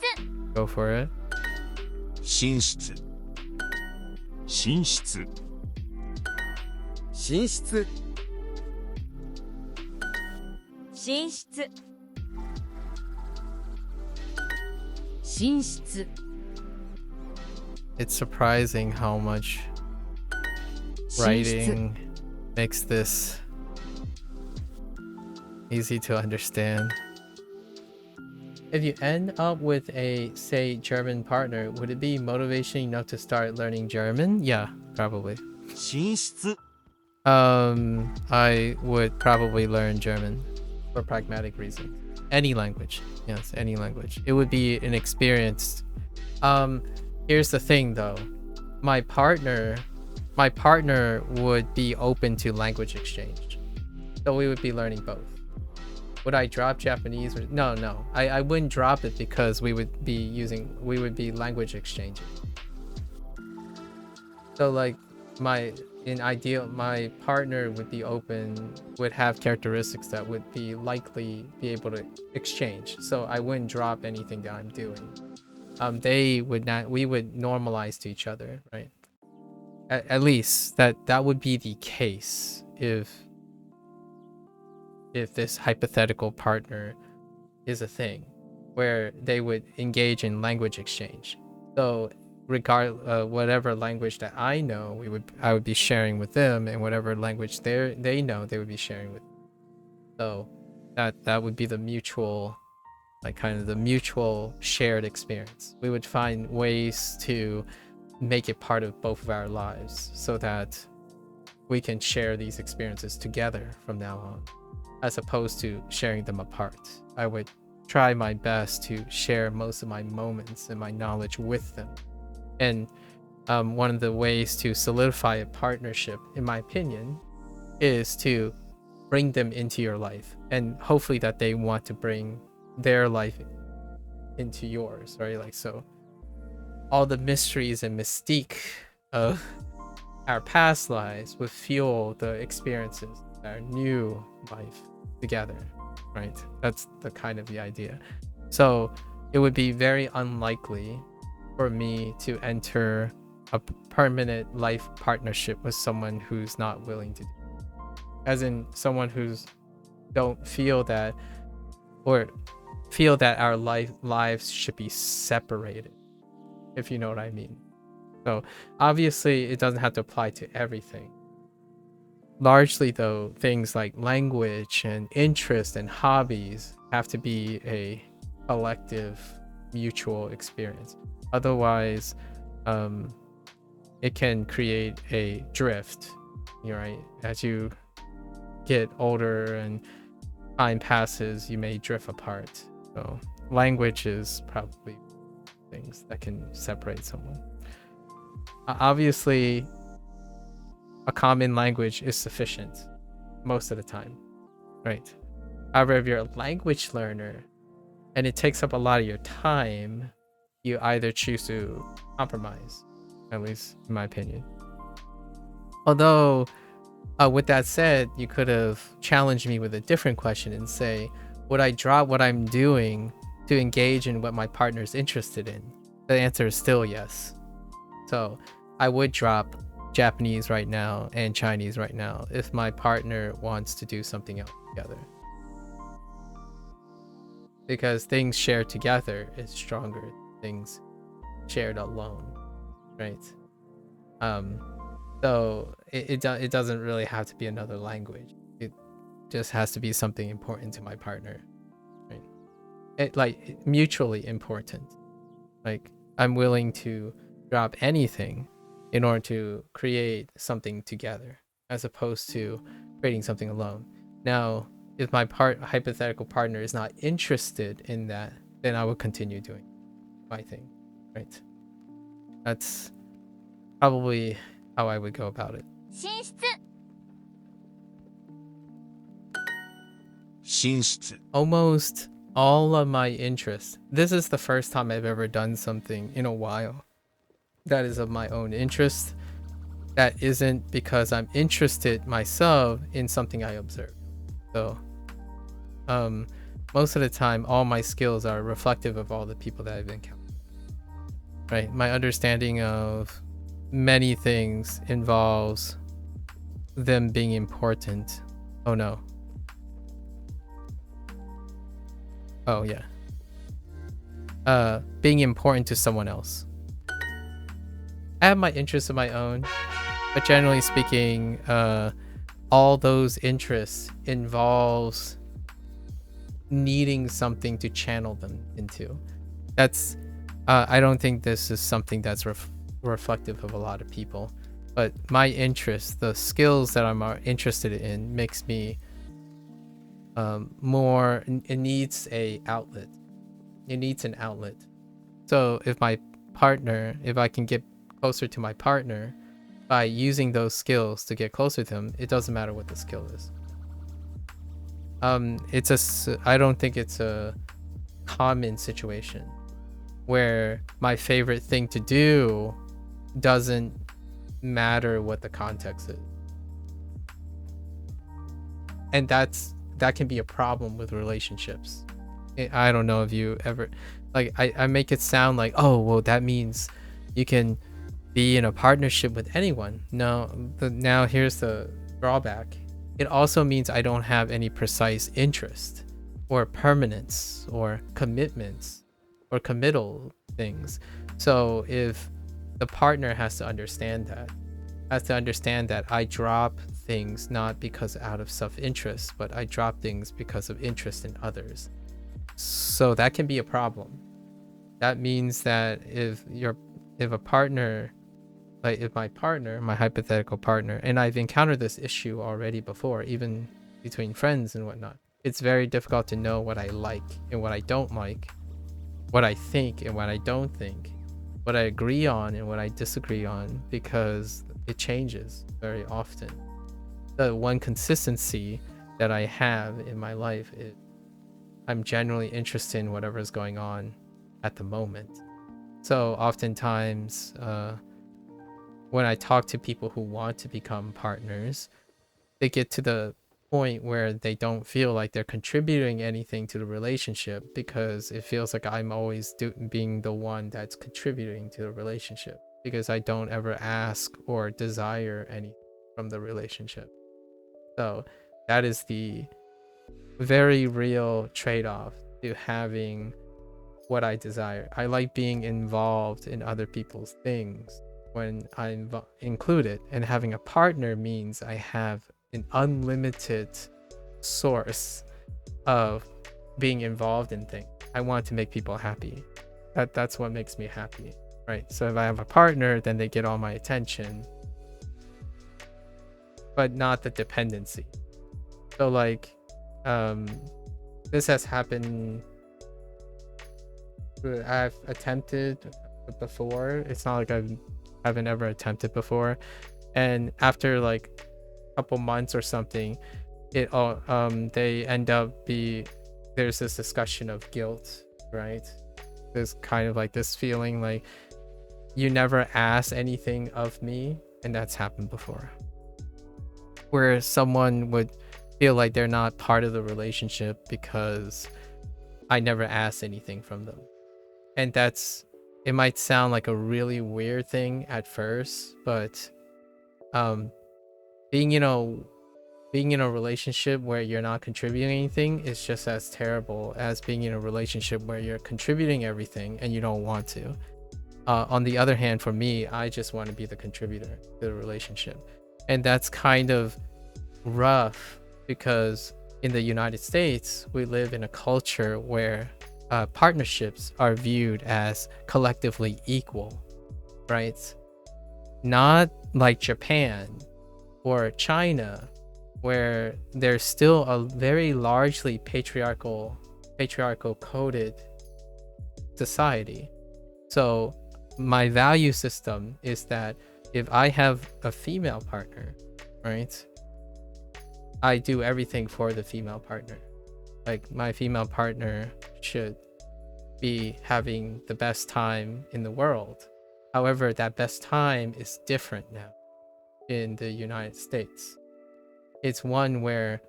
go for it. 寝室寝室寝室寝室寝室 It's surprising how much 寝室 writing makes this easy to understand. If you end up with a, say, German partner, would it be motivation enough to start learning German? Yeah, probably. 寝室 I would probably learn German for pragmatic reasons. Any language. Yes, any language. It would be an experience. Here's the thing though. My partner would be open to language exchange. So we would be learning both. Would I drop Japanese? No. I wouldn't drop it because we would be language exchanging. So like my partner would have characteristics that would be likely be able to exchange. So I wouldn't drop anything that I'm doing. They would not. We would normalize to each other, right? At least that would be the case if this hypothetical partner is a thing where they would engage in language exchange. So whatever language that I know, I would be sharing with them, and whatever language they know, they would be sharing with. So that would be the mutual, like kind of the mutual shared experience. We would find ways to make it part of both of our lives so that we can share these experiences together from now on, as opposed to sharing them apart. I would try my best to share most of my moments and my knowledge with them. And one of the ways to solidify a partnership, in my opinion, is to bring them into your life, and hopefully that they want to bring their life into yours, right? Like, so all the mysteries and mystique of our past lives would fuel the experiences of our new life together, right? That's the kind of the idea. So it would be very unlikely for me to enter a permanent life partnership with someone who's not willing to do it. As in someone who's don't feel that, or feel that our lives should be separated, if you know what I mean. So obviously it doesn't have to apply to everything. Largely though, things like language and interest and hobbies have to be a collective mutual experience. Otherwise, it can create a drift, right? As you get older and time passes, you may drift apart. So language is probably things that can separate someone. Obviously, a common language is sufficient most of the time, right? However, if you're a language learner and it takes up a lot of your time, you either choose to compromise, at least in my opinion. Although, with that said, you could have challenged me with a different question and say, would I drop what I'm doing to engage in what my partner's interested in? The answer is still yes. So I would drop Japanese right now and Chinese right now if my partner wants to do something else together. Because things shared together is stronger than things shared alone, right? So it doesn't really have to be another language. It just has to be something important to my partner, right? It like mutually important. Like I'm willing to drop anything in order to create something together, as opposed to creating something alone. Now, if my hypothetical partner is not interested in that, then I will continue doing my thing, right? That's probably how I would go about it. 進出 進出 Almost all of my interests. This is the first time I've ever done something in a while that is of my own interest. That isn't because I'm interested myself in something I observe. So, most of the time, all my skills are reflective of all the people that I've encountered. Right? My understanding of many things involves them being important. Oh no. Oh yeah. Being important to someone else. I have my interests of my own, but generally speaking, all those interests involves needing something to channel them into. That's I don't think this is something that's reflective of a lot of people, but my interest, the skills that I'm interested in, makes me more. It needs a outlet. It needs an outlet. So if I can get closer to my partner by using those skills to get closer to them, it doesn't matter what the skill is. I don't think it's a common situation where my favorite thing to do doesn't matter what the context is. And that can be a problem with relationships. I don't know if you ever, like, I make it sound like, oh, well, that means you can be in a partnership with anyone. No, now here's the drawback. It also means I don't have any precise interest or permanence or commitments or committal things. So if the partner has to understand that I drop things not because out of self-interest, but I drop things because of interest in others. So that can be a problem. That means that if a partner, like if my partner, my hypothetical partner, and I've encountered this issue already before, even between friends and whatnot, it's very difficult to know what I like and what I don't like, what I think and what I don't think, what I agree on and what I disagree on, because it changes very often. The one consistency that I have in my life is I'm generally interested in whatever is going on at the moment. So oftentimes, when I talk to people who want to become partners, they get to the point where they don't feel like they're contributing anything to the relationship because it feels like I'm always being the one that's contributing to the relationship because I don't ever ask or desire anything from the relationship. So that is the very real trade-off to having what I desire. I like being involved in other people's things when I'm included, and having a partner means I have an unlimited source of being involved in things. I want to make people happy. That's what makes me happy, right? So if I have a partner, then they get all my attention, but not the dependency. So like, this has happened. I've attempted before. It's not like I haven't ever attempted before, and after like a couple months or something, they end up there's this discussion of guilt, right? There's kind of like this feeling like you never ask anything of me, and that's happened before, where someone would feel like they're not part of the relationship because I never asked anything from them. And it might sound like a really weird thing at first, but being in a relationship where you're not contributing anything is just as terrible as being in a relationship where you're contributing everything and you don't want to. On the other hand, for me, I just want to be the contributor to the relationship. And that's kind of rough because in the United States, we live in a culture where partnerships are viewed as collectively equal, right? Not like Japan or China, where there's still a very largely patriarchal coded society. So my value system is that if I have a female partner, right, I do everything for the female partner. Like my female partner should be having the best time in the world. However, that best time is different now in the United States. It's one where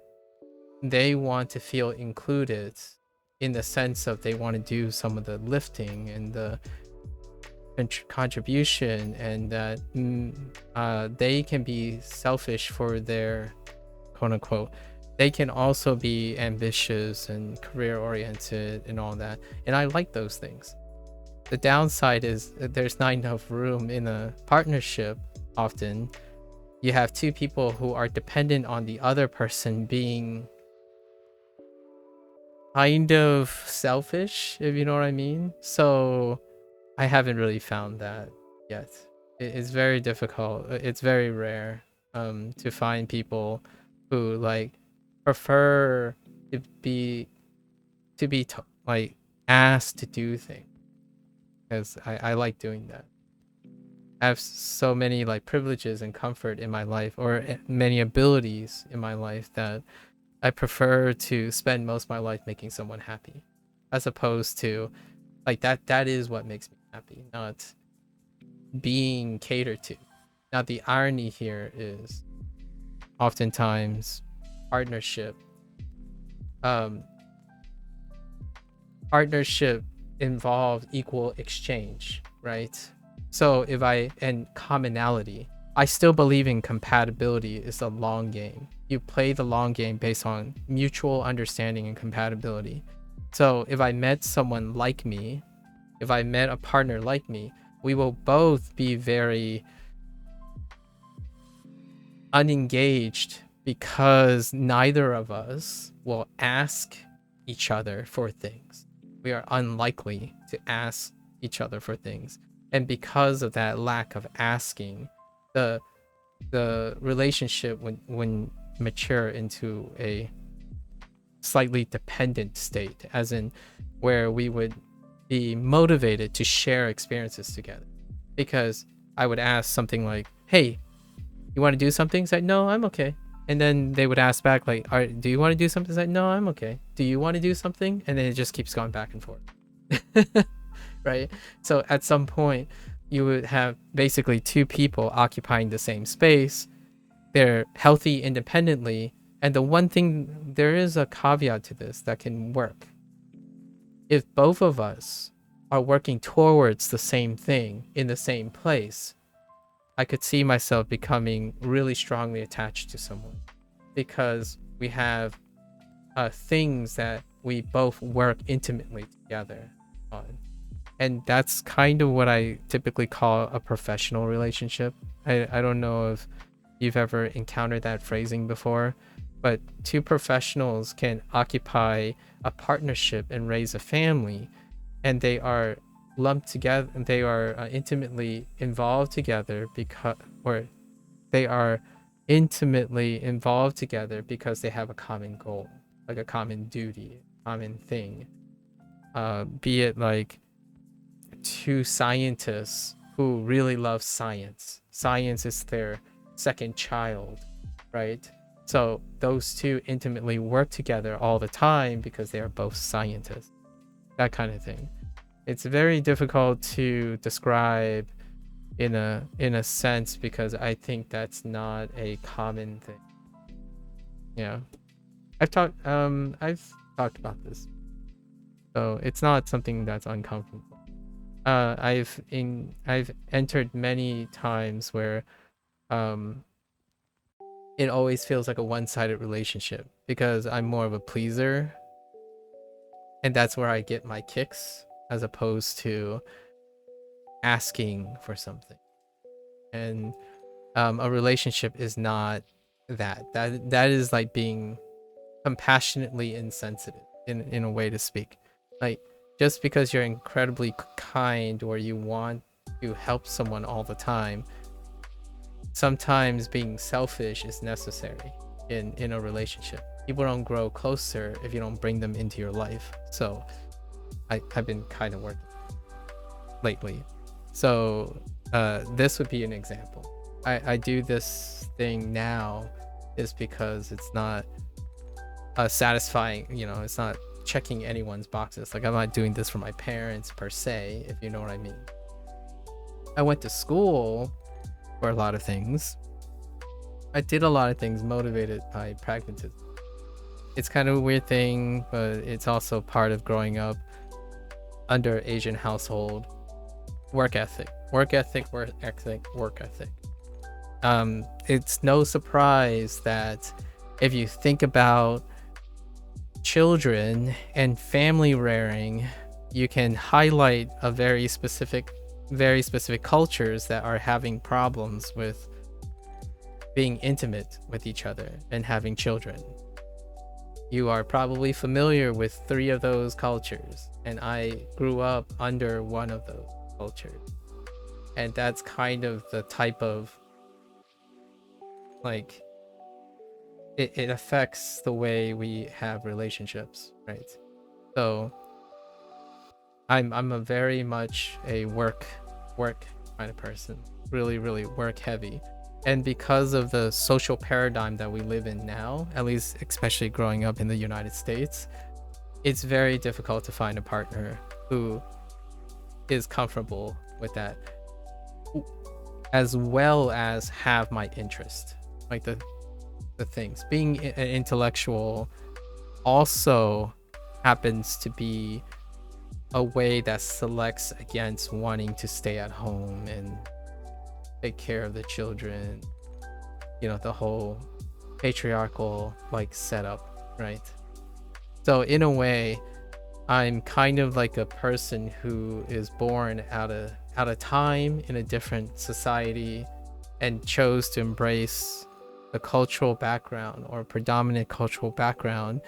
they want to feel included in the sense of they want to do some of the lifting and the contribution, and that they can be selfish for their quote unquote. They can also be ambitious and career oriented and all that, and I like those things. The downside is that there's not enough room in a partnership. Often you have two people who are dependent on the other person being kind of selfish, if you know what I mean. So I haven't really found that yet. It's very difficult. It's very rare to find people who like prefer to be like asked to do things, because I like doing that. I have so many like privileges and comfort in my life, or many abilities in my life, that I prefer to spend most of my life making someone happy, as opposed to like that is what makes me happy, not being catered to. Now the irony here is oftentimes partnership um partnership involves equal exchange, right? So if I and commonality, I still believe in compatibility is a long game. You play the long game based on mutual understanding and compatibility. So if I met someone like me, if I met a partner like me, we will both be very unengaged because neither of us will ask each other for things. We are unlikely to ask each other for things. And because of that lack of asking, the relationship when mature into a slightly dependent state, as in where we would be motivated to share experiences together. Because I would ask something like, hey, you want to do something? It's like, no, I'm okay. And then they would ask back like, do you want to do something? It's like, no, I'm okay. Do you want to do something? And then it just keeps going back and forth. Right? So at some point you would have basically two people occupying the same space. They're healthy independently. And the one thing, there is a caveat to this that can work. If both of us are working towards the same thing in the same place, I could see myself becoming really strongly attached to someone because we have things that we both work intimately together on. And that's kind of what I typically call a professional relationship. I don't know if you've ever encountered that phrasing before, but two professionals can occupy a partnership and raise a family, and they are lumped together, and they are intimately involved together because they have a common goal, like a common duty, common thing. Be it like two scientists who really love science. Science is their second child, right? So those two intimately work together all the time because they are both scientists. That kind of thing. It's very difficult to describe in a sense because I think that's not a common thing. Yeah. I've talked about this. So it's not something that's uncomfortable. I've entered many times where it always feels like a one-sided relationship because I'm more of a pleaser, and that's where I get my kicks as opposed to asking for something. And a relationship is not that is like being compassionately insensitive in a way to speak. Like, just because you're incredibly kind or you want to help someone all the time, sometimes being selfish is necessary in a relationship. People don't grow closer if you don't bring them into your life. So I've been kind of working lately. So this would be an example. I do this thing now is because it's not satisfying, it's not checking anyone's boxes. Like, I'm not doing this for my parents per se, if you know what I mean. I went to school for a lot of things. I did a lot of things motivated by pragmatism. It's kind of a weird thing, but it's also part of growing up under Asian household. Work ethic. It's no surprise that if you think about children and family rearing, you can highlight a very specific cultures that are having problems with being intimate with each other and having children. You are probably familiar with 3 of those cultures, and I grew up under one of those cultures. And that's kind of the type of, like, it affects the way we have relationships, right? So I'm a very much a work kind of person, really work heavy. And because of the social paradigm that we live in now, at least especially growing up in the United States, it's very difficult to find a partner who is comfortable with that, as well as have my interest. Like the things. Being an intellectual also happens to be a way that selects against wanting to stay at home and take care of the children, you know, the whole patriarchal like setup, right? So in a way, I'm kind of like a person who is born out of time in a different society and chose to embrace the cultural background or predominant cultural background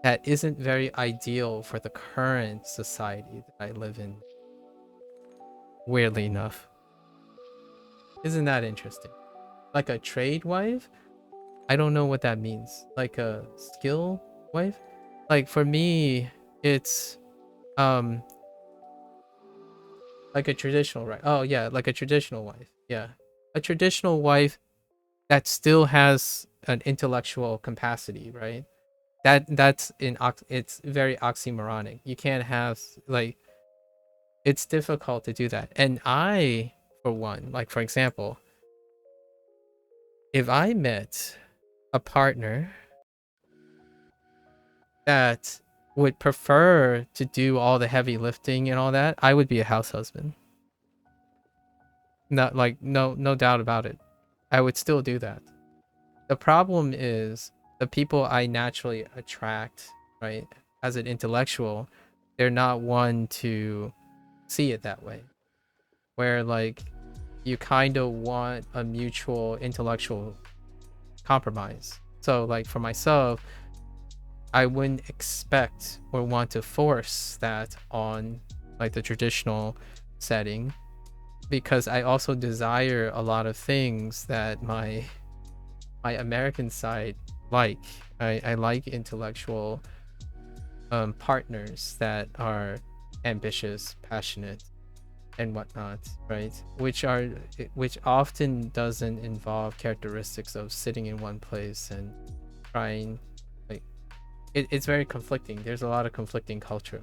that isn't very ideal for the current society that I live in. Weirdly enough. Isn't that interesting? Like a trade wife? I don't know what that means. Like a skill wife? Like for me, it's like a traditional, right? Oh yeah, like a traditional wife. Yeah. A traditional wife that still has an intellectual capacity, right? It's very oxymoronic. You can't have like, it's difficult to do that. And I, for one, like for example, if I met a partner that would prefer to do all the heavy lifting and all that, I would be a house husband. Not like no doubt about it. I would still do that. The problem is the people I naturally attract, right, as an intellectual, they're not one to see it that way. Where like you kind of want a mutual intellectual compromise. So like for myself, I wouldn't expect or want to force that on like the traditional setting, because I also desire a lot of things that my American side like. I like intellectual partners that are ambitious, passionate, and whatnot, right? Which often doesn't involve characteristics of sitting in one place and trying, like it's very conflicting. There's a lot of conflicting culture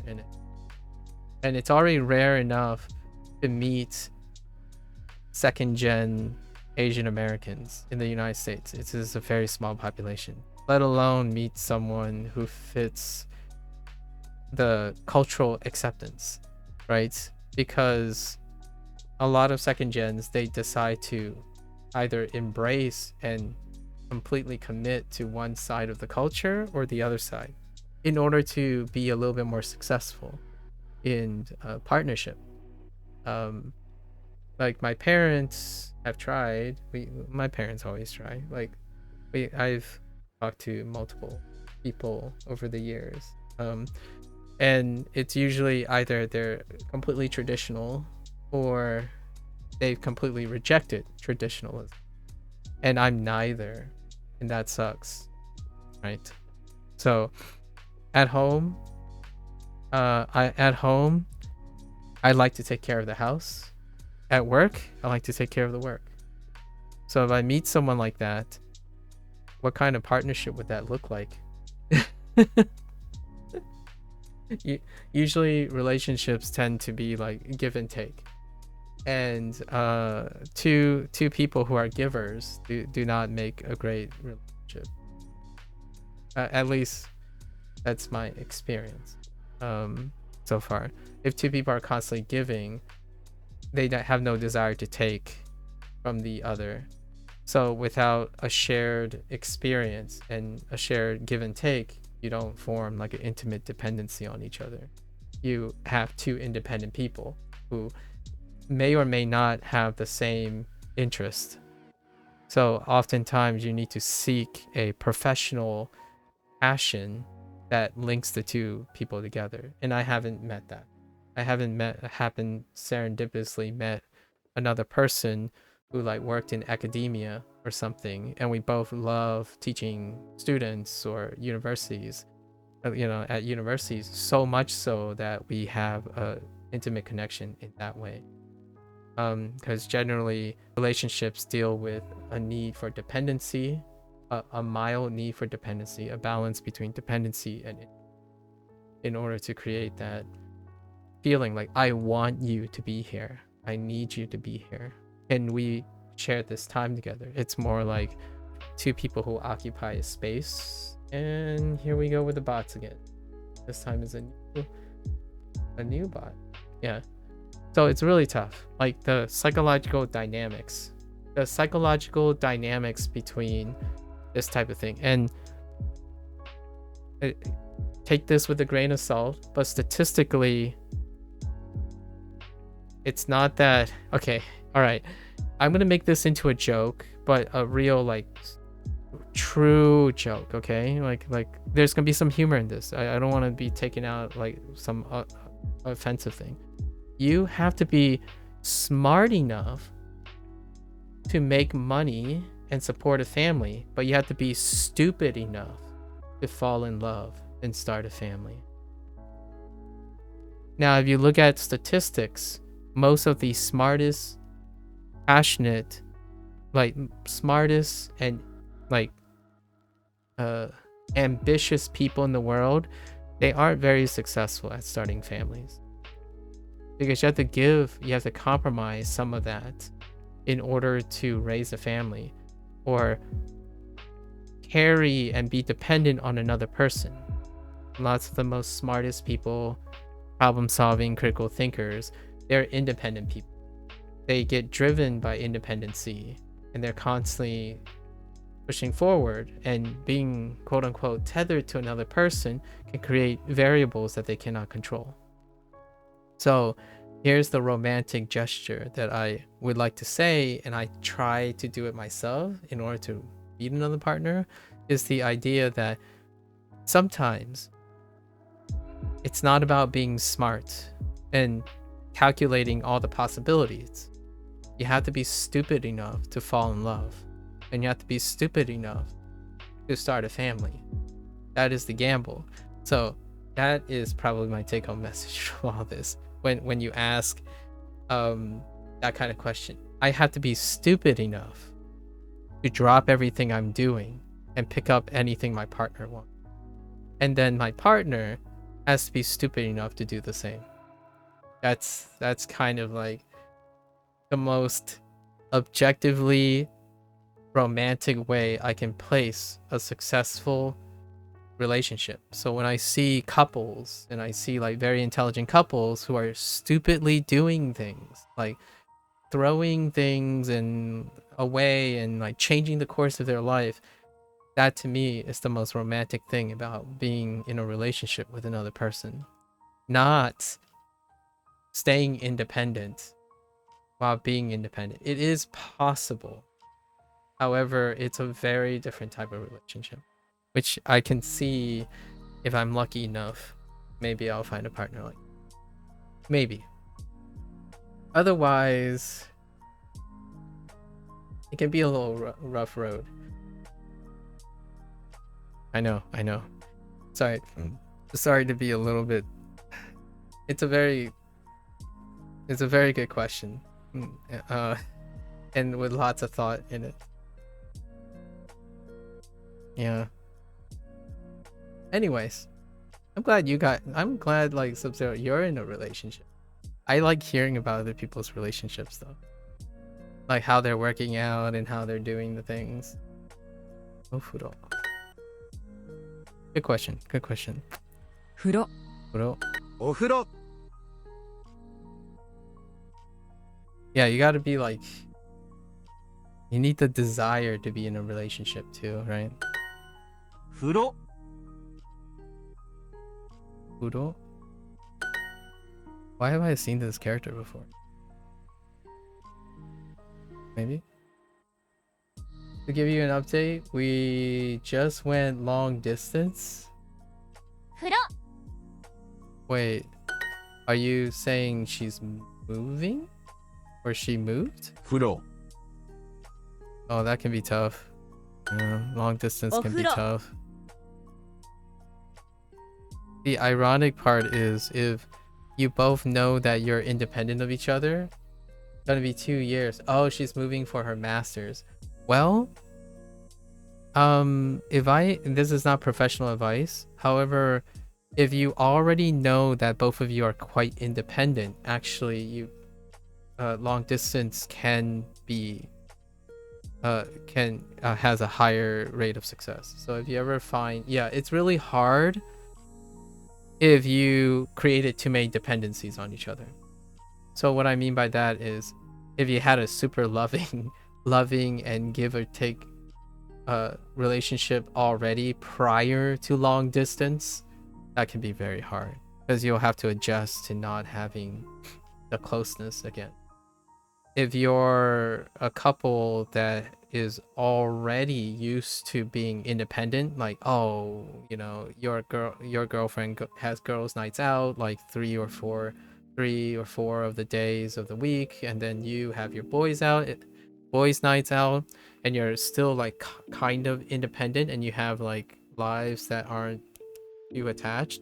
in it, and it's already rare enough to meet second gen Asian Americans in the United States. It is a very small population, let alone meet someone who fits the cultural acceptance, right? Because a lot of second gens, they decide to either embrace and completely commit to one side of the culture or the other side in order to be a little bit more successful in partnership. Like my parents have tried. My parents always try. Like I've talked to multiple people over the years, and it's usually either they're completely traditional or they've completely rejected traditionalism, and I'm neither, and that sucks, right? So at home, I like to take care of the house. At work, I like to take care of the work. So if I meet someone like that, what kind of partnership would that look like? Usually relationships tend to be like give and take, and two people who are givers do not make a great relationship. At least that's my experience so far. If two people are constantly giving, they have no desire to take from the other. So without a shared experience and a shared give and take, you don't form like an intimate dependency on each other. You have two independent people who may or may not have the same interest. So oftentimes you need to seek a professional passion that links the two people together. And I haven't met that. I haven't serendipitously met another person who like worked in academia or something, and we both love teaching students or universities, at universities, so much so that we have a intimate connection in that way. because generally relationships deal with a need for dependency, a mild need for dependency, a balance between dependency and in order to create that feeling like I want you to be here, I need you to be here, can we share this time together? It's more like two people who occupy a space, and here we go with the bots again. This time is a new bot. Yeah, so it's really tough, like the psychological dynamics between this type of thing. And take this with a grain of salt, but statistically it's not that okay. All right, I'm gonna make this into a joke, but a real like true joke, okay? Like there's gonna be some humor in this. I don't want to be taking out like some offensive thing. You have to be smart enough to make money and support a family, but you have to be stupid enough to fall in love and start a family. Now, if you look at statistics, most of the smartest, passionate, like smartest and like ambitious people in the world, they aren't very successful at starting families, because you have to compromise some of that in order to raise a family or carry and be dependent on another person. Lots of the most smartest people, problem solving, critical thinkers, they're independent people. They get driven by independency, and they're constantly pushing forward, and being quote unquote tethered to another person can create variables that they cannot control. So here's the romantic gesture that I would like to say, and I try to do it myself in order to meet another partner, is the idea that sometimes it's not about being smart and calculating all the possibilities. You have to be stupid enough to fall in love, and you have to be stupid enough to start a family. That is the gamble. So that is probably my take-home message from all this. When you ask that kind of question, I have to be stupid enough to drop everything I'm doing and pick up anything my partner wants, and then my partner has to be stupid enough to do the same. That's kind of like the most objectively romantic way I can place a successful relationship. So when I see couples, and I see like very intelligent couples who are stupidly doing things like throwing things and away and like changing the course of their life, that to me is the most romantic thing about being in a relationship with another person. Not staying independent while being independent. It is possible. However, it's a very different type of relationship, which I can see if I'm lucky enough. Maybe I'll find a partner like maybe. Otherwise, it can be a little rough road. I know. Sorry to be a little bit. It's a very good question, and with lots of thought in it. Yeah. Anyways, I'm glad like Sub-Zero, you're in a relationship. I like hearing about other people's relationships though, like how they're working out and how they're doing the things. Ofuro. Good question. 風呂 Ofuro. お風呂 Yeah, you gotta be like, you need the desire to be in a relationship too, right? 風呂 Uro? Why have I seen this character before? Maybe? To give you an update, we just went long distance. 風呂 Wait, are you saying she's moving? Or she moved? 風呂 Oh, that can be tough. Yeah, long distance can be Ofuro. tough. The ironic part is if you both know that you're independent of each other, Gonna be 2 years. Oh, she's moving for her master's. Well, this is not professional advice. However, if you already know that both of you are quite independent, actually, long distance can be has a higher rate of success. So if you ever find, yeah, it's really hard if you created too many dependencies on each other. So what I mean by that is, if you had a super loving and give or take relationship already prior to long distance, that can be very hard because you'll have to adjust to not having the closeness again. If you're a couple that is already used to being independent, like, oh, you know, your girlfriend has girls' nights out like 3 or 4 of the days of the week, and then you have your boys nights out, and you're still like kind of independent, and you have like lives that aren't too attached,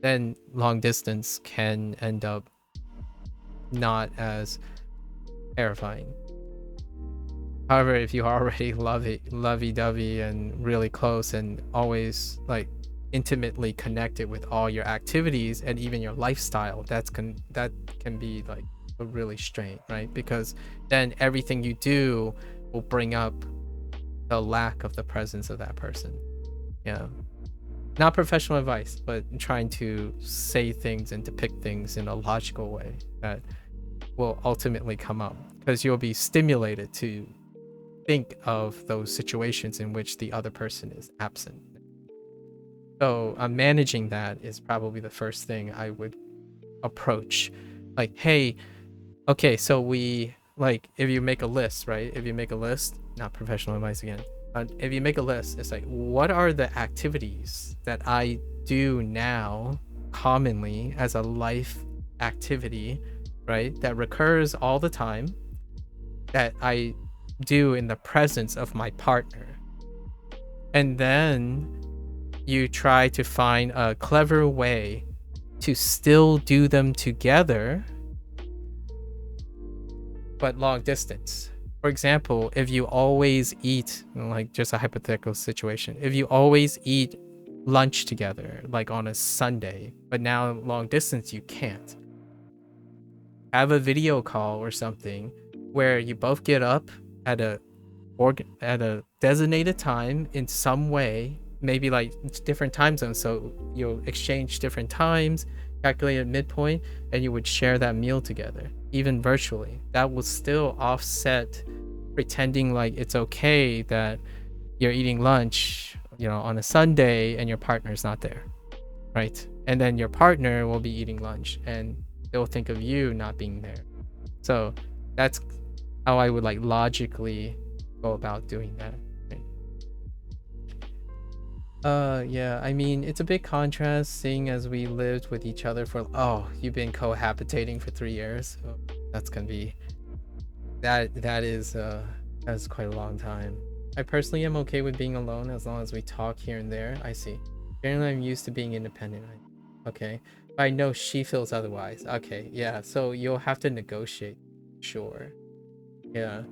then long distance can end up not as terrifying. However, if you are already lovey-dovey and really close and always like intimately connected with all your activities and even your lifestyle, that can be like a really strain, right? Because then everything you do will bring up the lack of the presence of that person. Yeah. Not professional advice, but trying to say things and depict things in a logical way that will ultimately come up, because you'll be stimulated to think of those situations in which the other person is absent. So managing that is probably the first thing I would approach. Like, hey, okay, so we, like, if you make a list, right? If you make a list, not professional advice again. If you make a list, it's like, what are the activities that I do now commonly as a life activity, right? That recurs all the time, that I do in the presence of my partner. And then you try to find a clever way to still do them together, but long distance. For example, if you always eat, like, just a hypothetical situation, if you always eat lunch together, like on a Sunday, but now long distance you can't, have a video call or something where you both get up at a designated time in some way, maybe like different time zones, so you'll exchange different times, calculate a midpoint, and you would share that meal together, even virtually. That will still offset pretending like it's okay that you're eating lunch, you know, on a Sunday and your partner's not there, right? And then your partner will be eating lunch and they'll think of you not being there. So that's how I would like logically go about doing that. Yeah, I mean, it's a big contrast seeing as we lived with each other for, you've been cohabitating for 3 years. So that's gonna be, that's quite a long time. I personally am okay with being alone as long as we talk here and there. I see. Generally, I'm used to being independent. Okay, but I know she feels otherwise. Okay, yeah, so you'll have to negotiate. Sure. Yeah.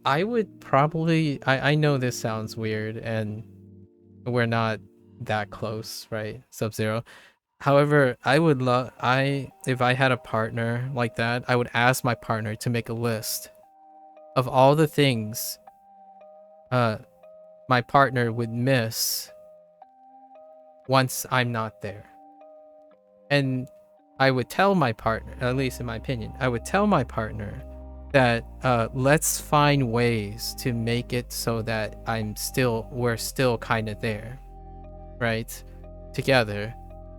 I would probably, I know this sounds weird and we're not that close, right? Sub-Zero. However, if I had a partner like that, I would ask my partner to make a list of all the things my partner would miss once I'm not there. And I would tell my partner, at least in my opinion, I would tell my partner that let's find ways to make it so that we're still kind of there, right? Together,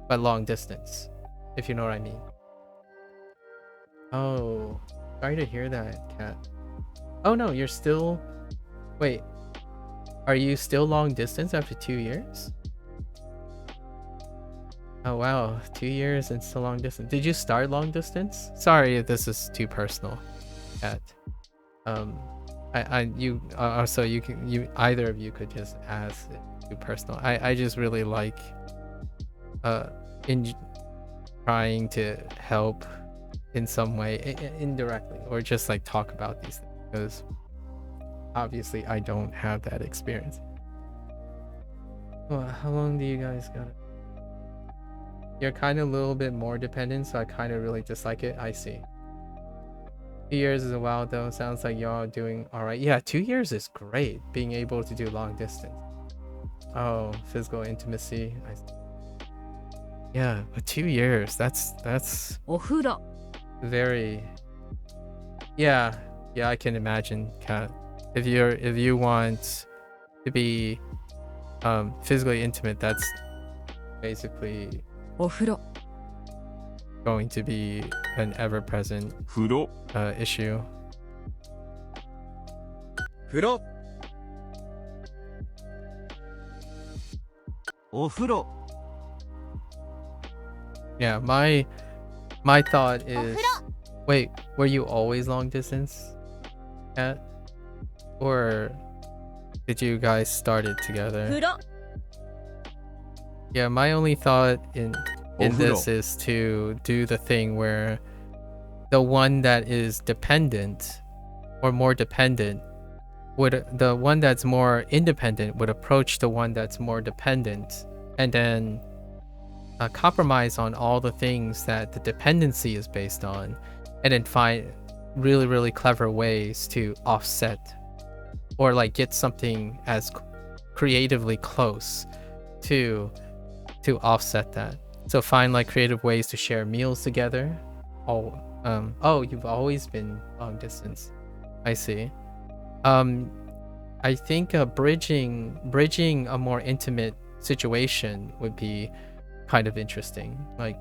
but long distance, if you know what I mean. Oh, sorry to hear that, Kat. Oh no, you're still, wait, are you still long distance after 2 years? Oh wow, 2 years and still long distance. Did you start long distance? Sorry if this is too personal, Kat. So either of you could just ask it too personal. I just really like in trying to help in some way, indirectly, or just like talk about these things, because obviously I don't have that experience. Well, how long do you guys got? You're kind of a little bit more dependent, so I kind of really dislike it. I see. 2 years is a while though. Sounds like y'all doing all right. Yeah, 2 years is great. Being able to do long distance. Oh, physical intimacy. Yeah, but 2 years. That's お風呂 very. Yeah, I can imagine. Kat. If you want to be physically intimate, that's basically お風呂 going to be an ever-present 風呂 issue. 風呂お風呂 Yeah, my thought is, wait, were you always long distance, Kat? Or did you guys start it 風 together? 呂 Yeah, my only thought in Overall. this is to do the thing where the one that is dependent or more dependent the one that's more independent would approach the one that's more dependent, and then compromise on all the things that the dependency is based on, and then find really, really clever ways to offset or like get something as creatively close to offset that. So find like creative ways to share meals together. Oh, you've always been long distance. I see. I think bridging a more intimate situation would be kind of interesting. Like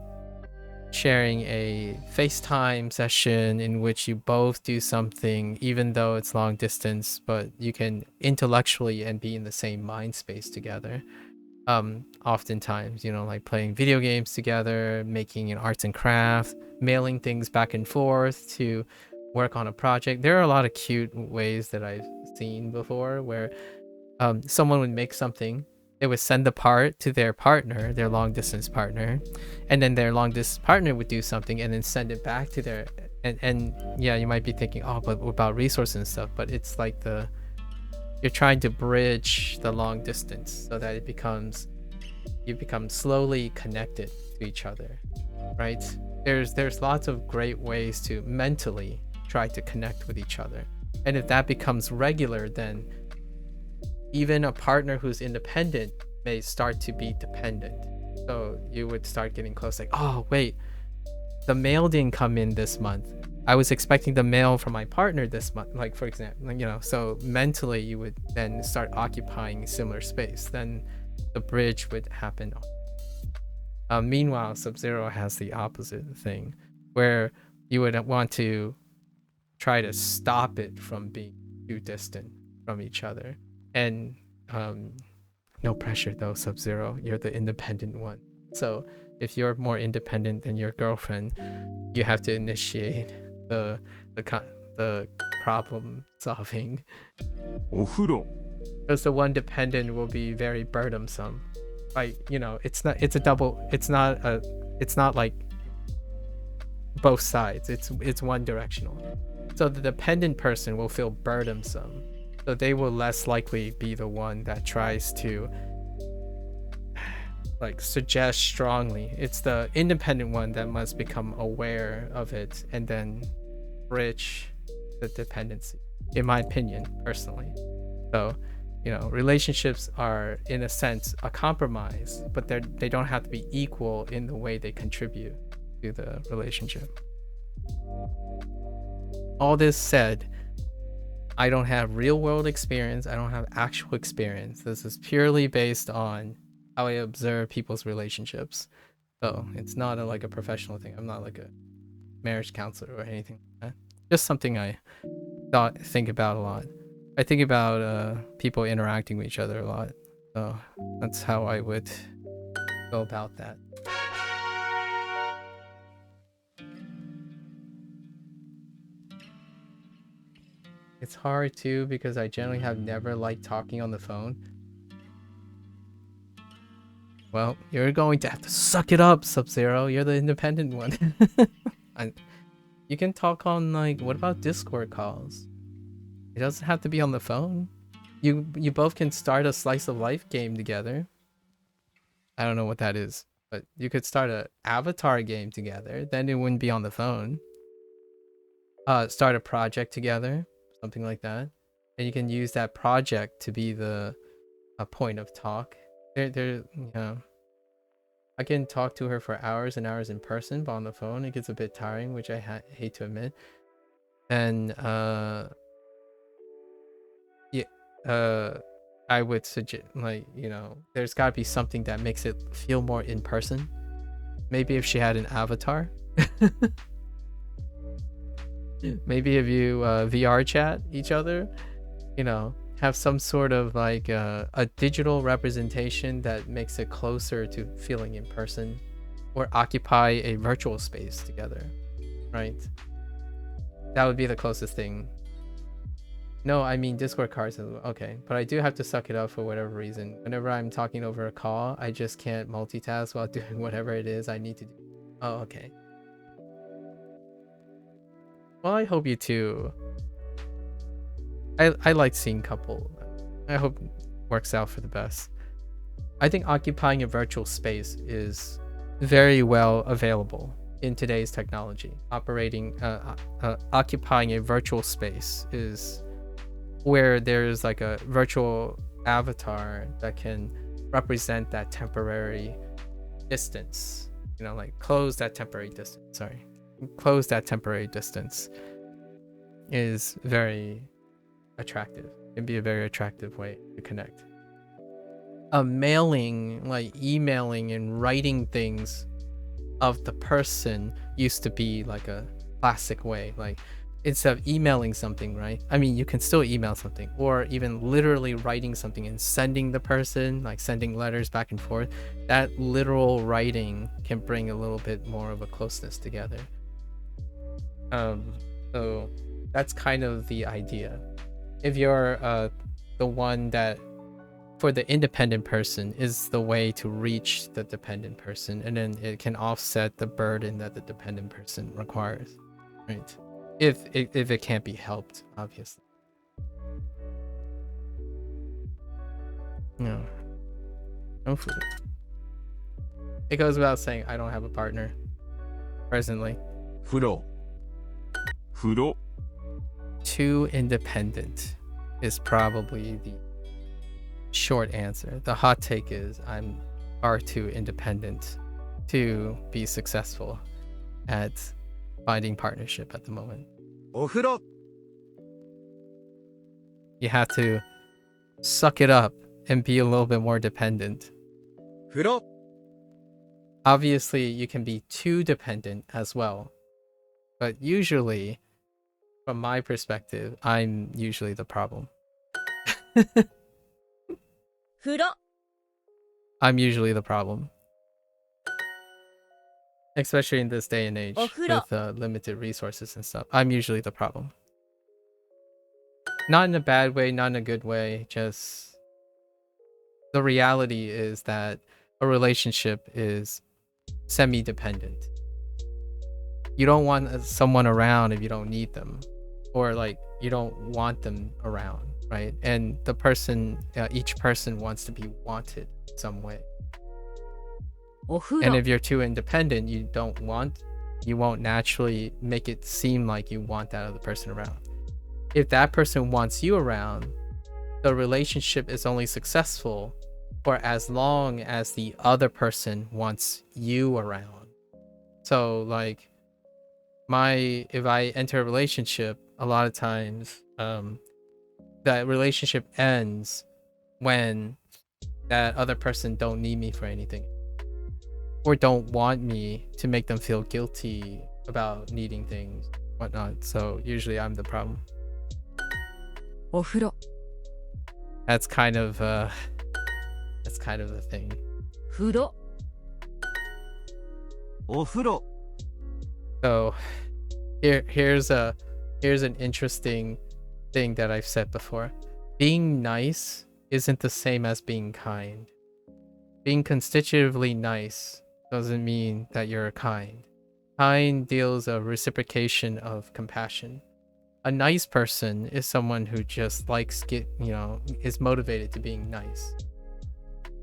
sharing a FaceTime session in which you both do something, even though it's long distance, but you can intellectually and be in the same mind space together. Oftentimes, like playing video games together, making an arts and craft, mailing things back and forth to work on a project. There are a lot of cute ways that I've seen before where someone would make something, they would send the part to their partner, their long distance partner, and then their long distance partner would do something and then send it back to their and yeah, you might be thinking, oh, but about resources and stuff, but it's like you're trying to bridge the long distance so that you become slowly connected to each other, right? There's lots of great ways to mentally try to connect with each other, and if that becomes regular, then even a partner who's independent may start to be dependent. So you would start getting close, like, oh wait, the mail didn't come in this month. I was expecting the mail from my partner this month, like, for example, so mentally you would then start occupying similar space. Then the bridge would happen. Meanwhile, Sub-Zero has the opposite thing, where you would want to try to stop it from being too distant from each other. And no pressure though, Sub-Zero, you're the independent one. So if you're more independent than your girlfriend, you have to initiate the problem solving, お風呂 because the one dependent will be very burdensome. Like, it's not like both sides, it's one directional. So the dependent person will feel burdensome, so they will less likely be the one that tries to like suggest strongly. It's the independent one that must become aware of it and then bridge the dependency, in my opinion, personally. So relationships are in a sense a compromise, but they don't have to be equal in the way they contribute to the relationship. All this said, I don't have real world experience. I don't have actual experience. This is purely based on how I observe people's relationships. So it's not like a professional thing. I'm not like a marriage counselor or anything like that. Just something I think about a lot. I think about people interacting with each other a lot. So that's how I would go about that. It's hard too because I generally have never liked talking on the phone. Well, you're going to have to suck it up, Sub-Zero. You're the independent one. You can talk on, like, what about Discord calls? It doesn't have to be on the phone. You both can start a slice of life game together. I don't know what that is, but you could start a avatar game together. Then it wouldn't be on the phone. Start a project together, something like that, and you can use that project to be the a point of talk. I can talk to her for hours and hours in person, but on the phone it gets a bit tiring, which I hate to admit. And I would suggest, like, there's got to be something that makes it feel more in person. Maybe if she had an avatar. Maybe if you VR chat each other, have some sort of like a digital representation that makes it closer to feeling in person, or occupy a virtual space together, right? That would be the closest thing. No, I mean Discord cards. Okay, but I do have to suck it up for whatever reason. Whenever I'm talking over a call, I just can't multitask while doing whatever it is I need to do. Oh, okay. Well, I hope you too. I like seeing couple. I hope it works out for the best. I think occupying a virtual space is very well available in today's technology. Occupying a virtual space is where there's like a virtual avatar that can represent that temporary distance. Like close that temporary distance. Close that temporary distance is very attractive. It can be a very attractive way to connect. Mailing, like emailing and writing things of the person used to be like a classic way. Like, instead of emailing something, right? I mean, you can still email something, or even literally writing something and sending the person, like sending letters back and forth. That literal writing can bring a little bit more of a closeness together. So that's kind of the idea. If you're the one that, for the independent person, is the way to reach the dependent person, and then it can offset the burden that the dependent person requires, right? If it can't be helped, obviously. No. Hopefully. It goes without saying, I don't have a partner presently. 風呂風呂 Too independent is probably the short answer. The hot take is I'm far too independent to be successful at finding partnership at the moment. お風呂 You have to suck it up and be a little bit more dependent. 風呂 Obviously, you can be too dependent as well. But usually, from my perspective, I'm usually the problem. 風呂 I'm usually the problem. Especially in this day and age with limited resources and stuff. I'm usually the problem. Not in a bad way, not in a good way. Just the reality is that a relationship is semi-dependent. You don't want someone around if you don't need them, or like you don't want them around, right? And the person, each person wants to be wanted some way. お風 And 呂 if you're too independent, you won't naturally make it seem like you want that other person around. If that person wants you around, the relationship is only successful for as long as the other person wants you around. So like if I enter a relationship, a lot of times that relationship ends when that other person don't need me for anything, or don't want me to make them feel guilty about needing things, whatnot. So usually I'm the problem. お風呂 That's kind of the thing. 風呂 お風呂 So here's an interesting thing that I've said before. Being nice isn't the same as being kind. Being constitutively nice doesn't mean that you're kind. Kind deals a reciprocation of compassion. A nice person is someone who just likes is motivated to being nice.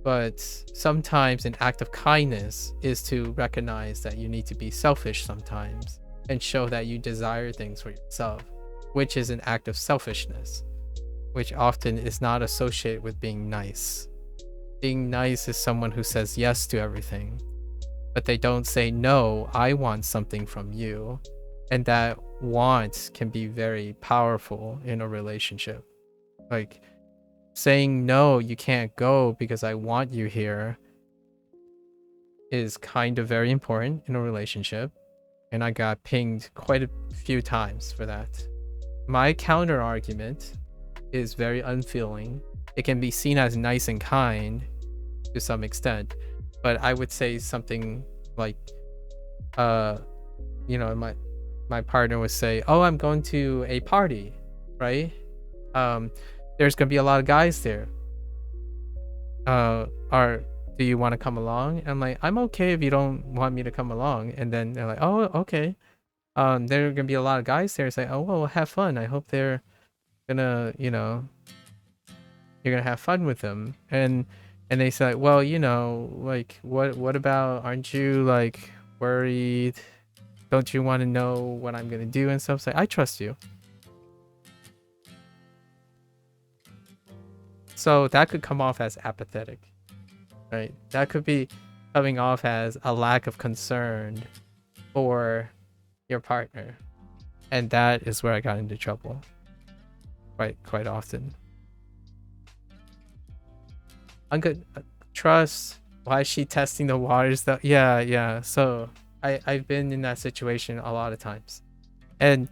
But sometimes an act of kindness is to recognize that you need to be selfish sometimes and show that you desire things for yourself, which is an act of selfishness, which often is not associated with being nice. Being nice is someone who says yes to everything, but they don't say, no, I want something from you. And that want can be very powerful in a relationship. Like, saying, no, you can't go because I want you here is kind of very important in a relationship. And I got pinged quite a few times for that. My counter argument is very unfeeling. It can be seen as nice and kind to some extent, but I would say something like, my partner would say, oh, I'm going to a party, right? There's gonna be a lot of guys there. Do you want to come along? And I'm like, I'm okay if you don't want me to come along. And then they're like, oh, okay. There are gonna be a lot of guys there. It's like, oh, well, have fun. I hope they're gonna, you're gonna have fun with them. And they say, well, like, what about, aren't you like worried? Don't you want to know what I'm gonna do and stuff? It's like, I trust you. So that could come off as apathetic, right? That could be coming off as a lack of concern for your partner. And that is where I got into trouble quite often. I'm good. Trust. Why is she testing the waters though? Yeah. So I've been in that situation a lot of times. And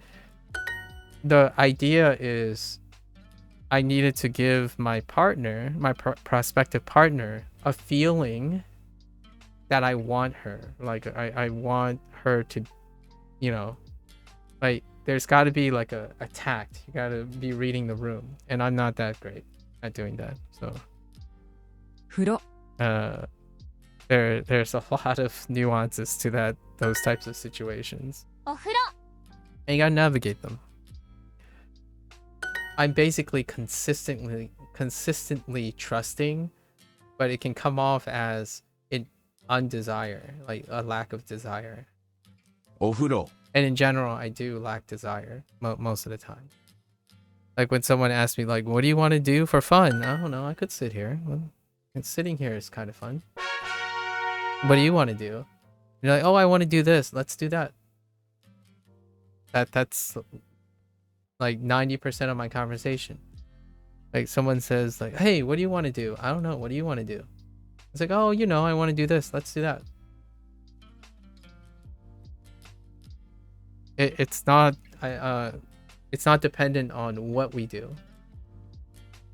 the idea is I needed to give my partner, my prospective partner, a feeling that I want her. Like, I want her to, like, there's got to be like a tact. You got to be reading the room. And I'm not that great at doing that. So, 風呂 there's a lot of nuances to those types of situations. お風呂 And you gotta navigate them. I'm basically consistently trusting, but it can come off as an undesire, like a lack of desire. お風呂 And in general, I do lack desire most of the time. Like when someone asks me, like, what do you want to do for fun? I don't know. I could sit here. And sitting here is kind of fun. What do you want to do? You're like, oh, I want to do this. Let's do that. That's like 90% of my conversation. Like someone says like, hey, what do you want to do? I don't know. What do you want to do? It's like, oh, I want to do this. Let's do that. It's not dependent on what we do.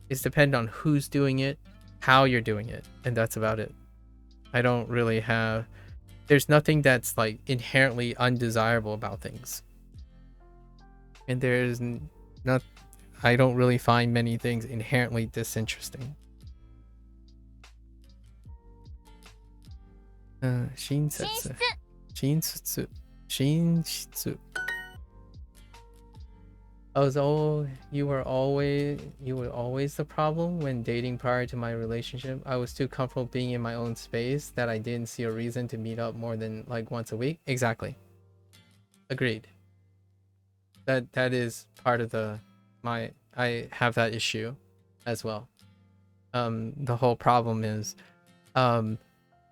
It's dependent on who's doing it, how you're doing it, and that's about it. I don't really have, there's nothing that's like inherently undesirable about things. And there's not, I don't really find many things inherently disinteresting. Shinsetsu. Shinshitsu. You were always the problem when dating prior to my relationship. I was too comfortable being in my own space that I didn't see a reason to meet up more than like once a week. Exactly. Agreed. That is part of I have that issue as well. The whole problem is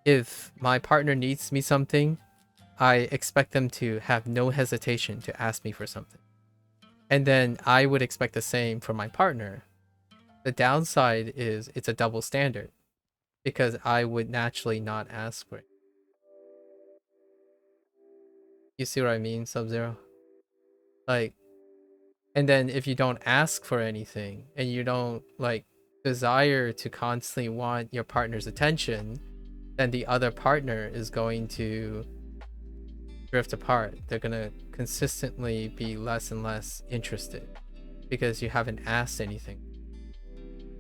if my partner needs me something, I expect them to have no hesitation to ask me for something. And then I would expect the same for my partner. The downside is it's a double standard because I would naturally not ask for it. You see what I mean, Sub-Zero? Like, and then if you don't ask for anything and you don't like desire to constantly want your partner's attention, then the other partner is going to drift apart. They're gonna consistently be less and less interested because you haven't asked anything.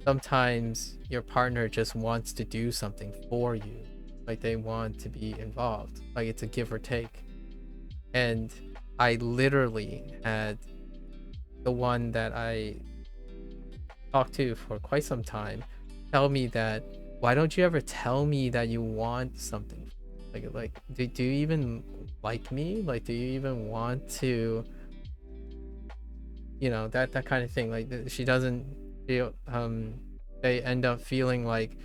Sometimes your partner just wants to do something for you, like they want to be involved, like it's a give or take. And I literally had the one that I talked to for quite some time tell me that, why don't you ever tell me that you want something? Like do you even like me? Like, do you even want to, that kind of thing. Like, she doesn't feel, they end up feeling like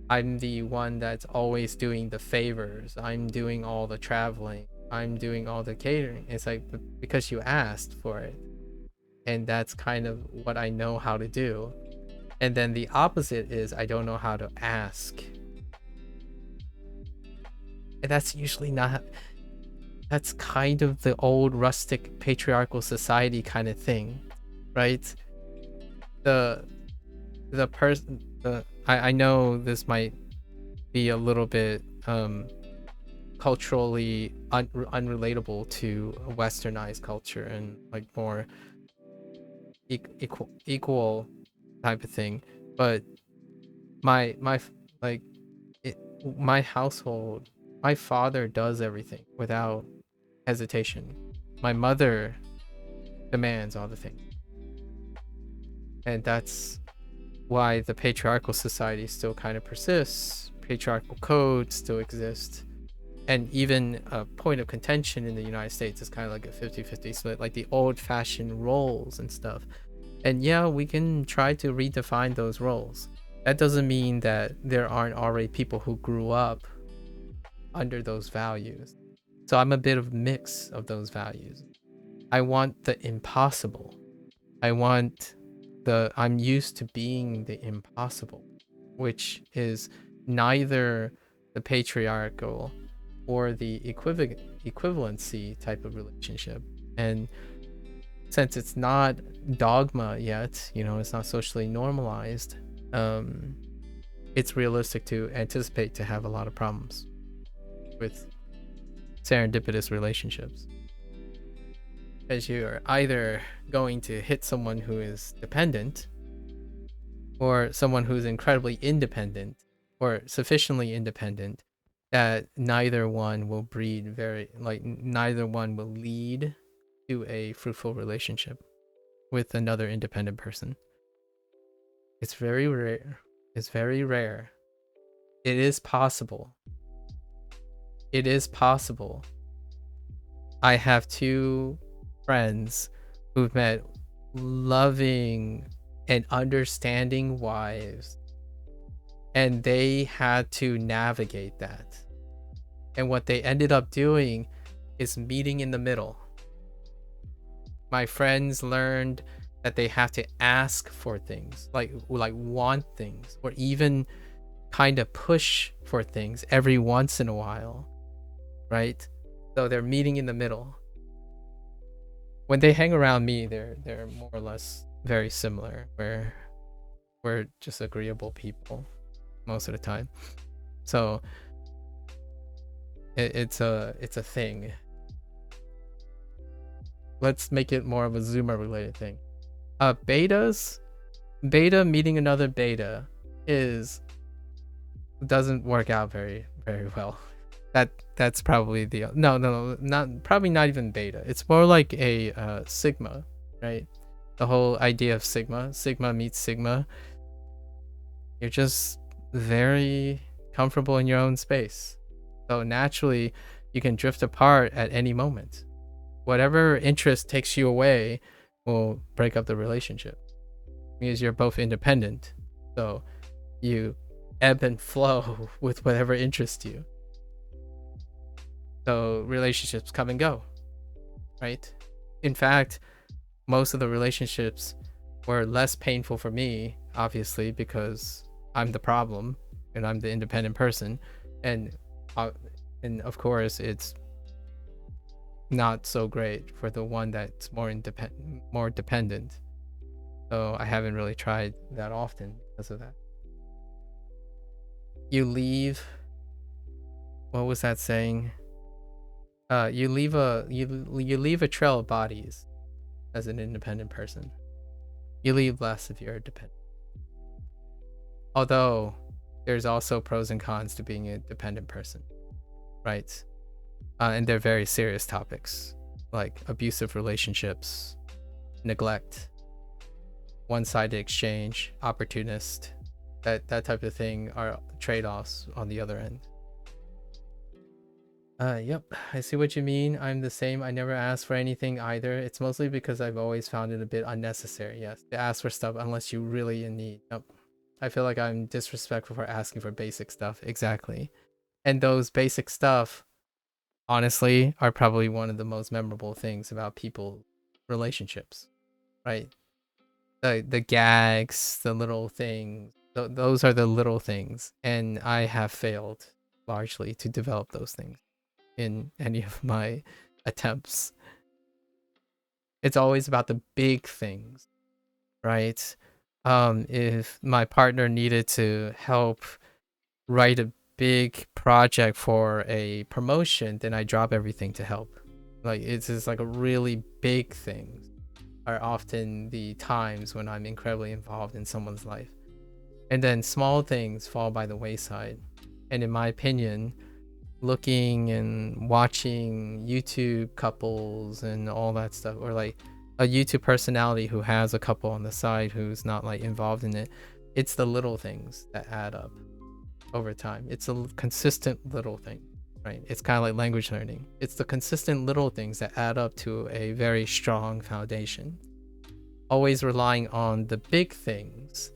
I'm the one that's always doing the favors. I'm doing all the traveling. I'm doing all the catering. It's like, because you asked for it. And that's kind of what I know how to do. And then the opposite is I don't know how to ask. And that's usually not, that's kind of the old rustic patriarchal society kind of thing, right? The person, I know this might be a little bit culturally unrelatable to a westernized culture and like more equal type of thing, but my like my household, my father does everything without hesitation. My mother demands all the things, and that's why the patriarchal society still kind of persists. Patriarchal codes still exist, and even a point of contention in the United States is kind of like a 50-50 split, like the old-fashioned roles and stuff. And yeah, we can try to redefine those roles. That doesn't mean that there aren't already people who grew up under those values. So I'm a bit of a mix of those values. I want the impossible. I'm used to being the impossible, which is neither the patriarchal or the equivalency type of relationship. And since it's not dogma yet, it's not socially normalized, it's realistic to anticipate to have a lot of problems with serendipitous relationships, as you're either going to hit someone who is dependent or someone who's incredibly independent or sufficiently independent that neither one will neither one will lead to a fruitful relationship with another independent person. It's very rare. It's very rare. It is possible. It is possible. I have two friends who've met loving and understanding wives, and they had to navigate that. And what they ended up doing is meeting in the middle. My friends learned that they have to ask for things, like want things, or even kind of push for things every once in a while, right? So they're meeting in the middle. When they hang around me, they're more or less very similar, where we're just agreeable people most of the time. So it's a thing. Let's make it more of a Zoomer related thing. Beta meeting another beta doesn't work out very, very well. That's probably the not even beta. It's more like a sigma, right? The whole idea of sigma meets sigma. You're just very comfortable in your own space, so naturally you can drift apart at any moment. Whatever interest takes you away will break up the relationship, because you're both independent, so you ebb and flow with whatever interests you. So relationships come and go, right? In fact, most of the relationships were less painful for me, obviously, because I'm the problem and I'm the independent person, and of course it's not so great for the one that's more dependent. So I haven't really tried that often because of that. You leave, what was that saying? You leave a trail of bodies as an independent person. You leave less if you're dependent. Although there's also pros and cons to being a dependent person, right? And they're very serious topics, like abusive relationships, neglect, one-sided exchange, opportunist, that type of thing are trade-offs on the other end. Yep, I see what you mean. I'm the same. I never ask for anything either. It's mostly because I've always found it a bit unnecessary, yes, to ask for stuff unless you really in need. Yep. I feel like I'm disrespectful for asking for basic stuff. Exactly. And those basic stuff, honestly, are probably one of the most memorable things about people's relationships, right? The gags, the little things, those are the little things. And I have failed largely to develop those things in any of my attempts. It's always about the big things, right? If my partner needed to help write a big project for a promotion, then I drop everything to help. Like, it's just like a really big thing are often the times when I'm incredibly involved in someone's life. And then small things fall by the wayside. And in my opinion, looking and watching YouTube couples and all that stuff, or like a YouTube personality who has a couple on the side who's not like involved in it, it's the little things that add up over time. It's a consistent little thing, right? It's kind of like language learning. It's the consistent little things that add up to a very strong foundation. Always relying on the big things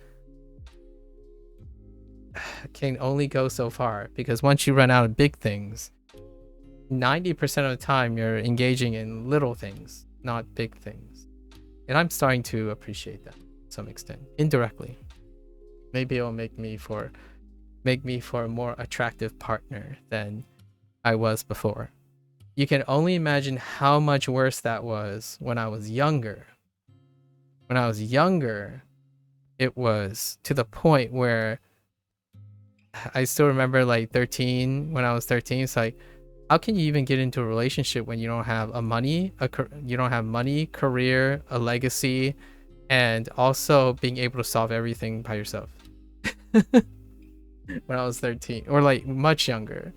can only go so far, because once you run out of big things, 90% of the time you're engaging in little things, not big things. And I'm starting to appreciate that to some extent, indirectly. Maybe it'll make me for a more attractive partner than I was before. You can only imagine how much worse that was when I was younger. When I was younger, it was to the point where I still remember like 13, when I was 13, it's like, how can you even get into a relationship when you don't have you don't have money, career, a legacy, and also being able to solve everything by yourself? When I was 13, or like much younger.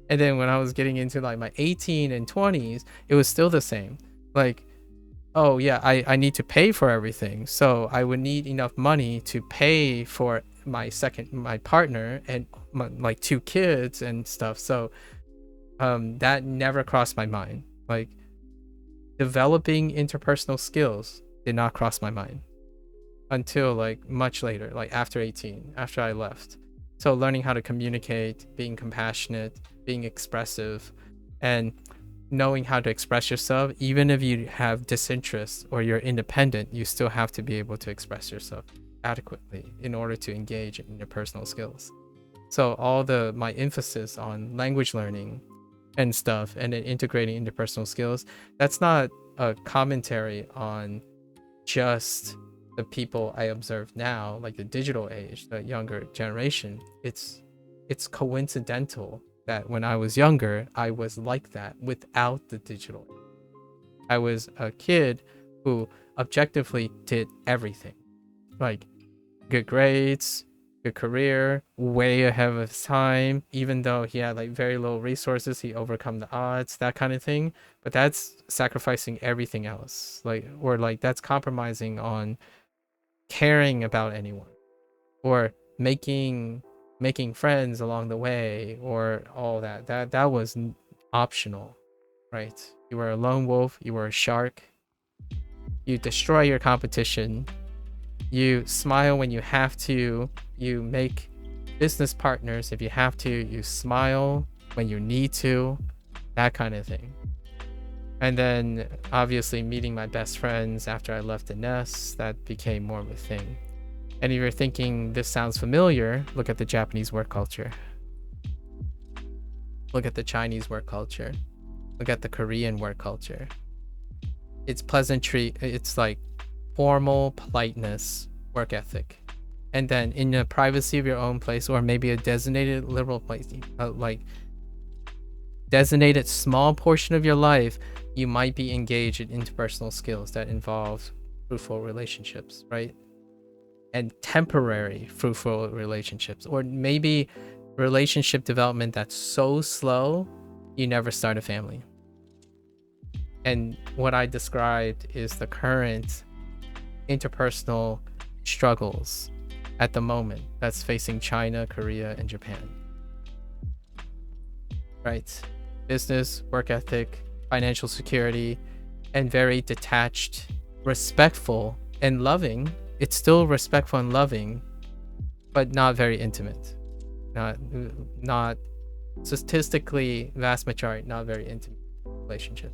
And then when I was getting into like my 18 and 20s, it was still the same. Like, oh yeah, I need to pay for everything. So I would need enough money to pay for my partner and like 2 kids and stuff. So that never crossed my mind. Like, developing interpersonal skills did not cross my mind until like much later, like after 18, after I left. So learning how to communicate, being compassionate, being expressive, and knowing how to express yourself, even if you have disinterest or you're independent, you still have to be able to express yourself adequately in order to engage in interpersonal skills. So all my emphasis on language learning and stuff, and then integrating interpersonal skills, that's not a commentary on just the people I observe now, like the digital age, the younger generation. It's coincidental that when I was younger, I was like that without the digital. I was a kid who objectively did everything, like good grades, good career, way ahead of his time. Even though he had like very low resources, he overcome the odds, that kind of thing. But that's sacrificing everything else, like, or like that's compromising on caring about anyone, or making friends along the way, or all that was optional, right? You were a lone wolf, you were a shark, you destroy your competition, you smile when you have to, you make business partners if you have to, you smile when you need to, that kind of thing. And then obviously meeting my best friends after I left the nest, that became more of a thing. And if you're thinking this sounds familiar, look at the Japanese work culture. Look at the Chinese work culture. Look at the Korean work culture. It's pleasantry, it's like formal politeness, work ethic. And then in the privacy of your own place, or maybe a designated liberal place, like designated small portion of your life, you might be engaged in interpersonal skills that involve fruitful relationships, right? And temporary fruitful relationships, or maybe relationship development that's so slow you never start a family. And what I described is the current interpersonal struggles at the moment that's facing China, Korea, and Japan. Right? Business, work ethic, financial security, and very detached, respectful, and loving. It's still respectful and loving, but not very intimate. Not statistically, vast majority, not very intimate relationship.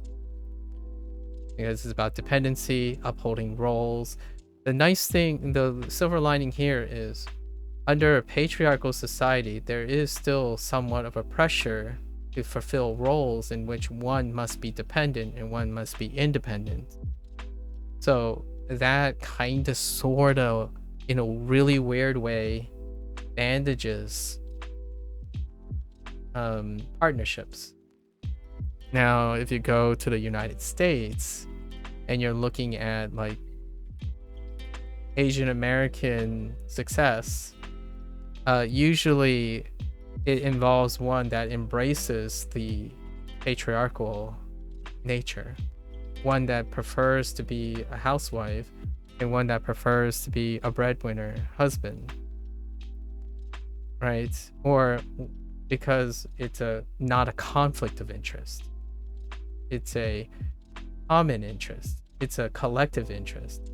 Because it's about dependency, upholding roles. The nice thing, the silver lining here is, under a patriarchal society, there is still somewhat of a pressure to fulfill roles in which one must be dependent and one must be independent. So that kind of sort of, in a really weird way, bandages partnerships. Now, if you go to the United States and you're looking at like Asian American success, usually it involves one that embraces the patriarchal nature, one that prefers to be a housewife, and one that prefers to be a breadwinner husband, right? Or because it's not a conflict of interest. It's a common interest. It's a collective interest.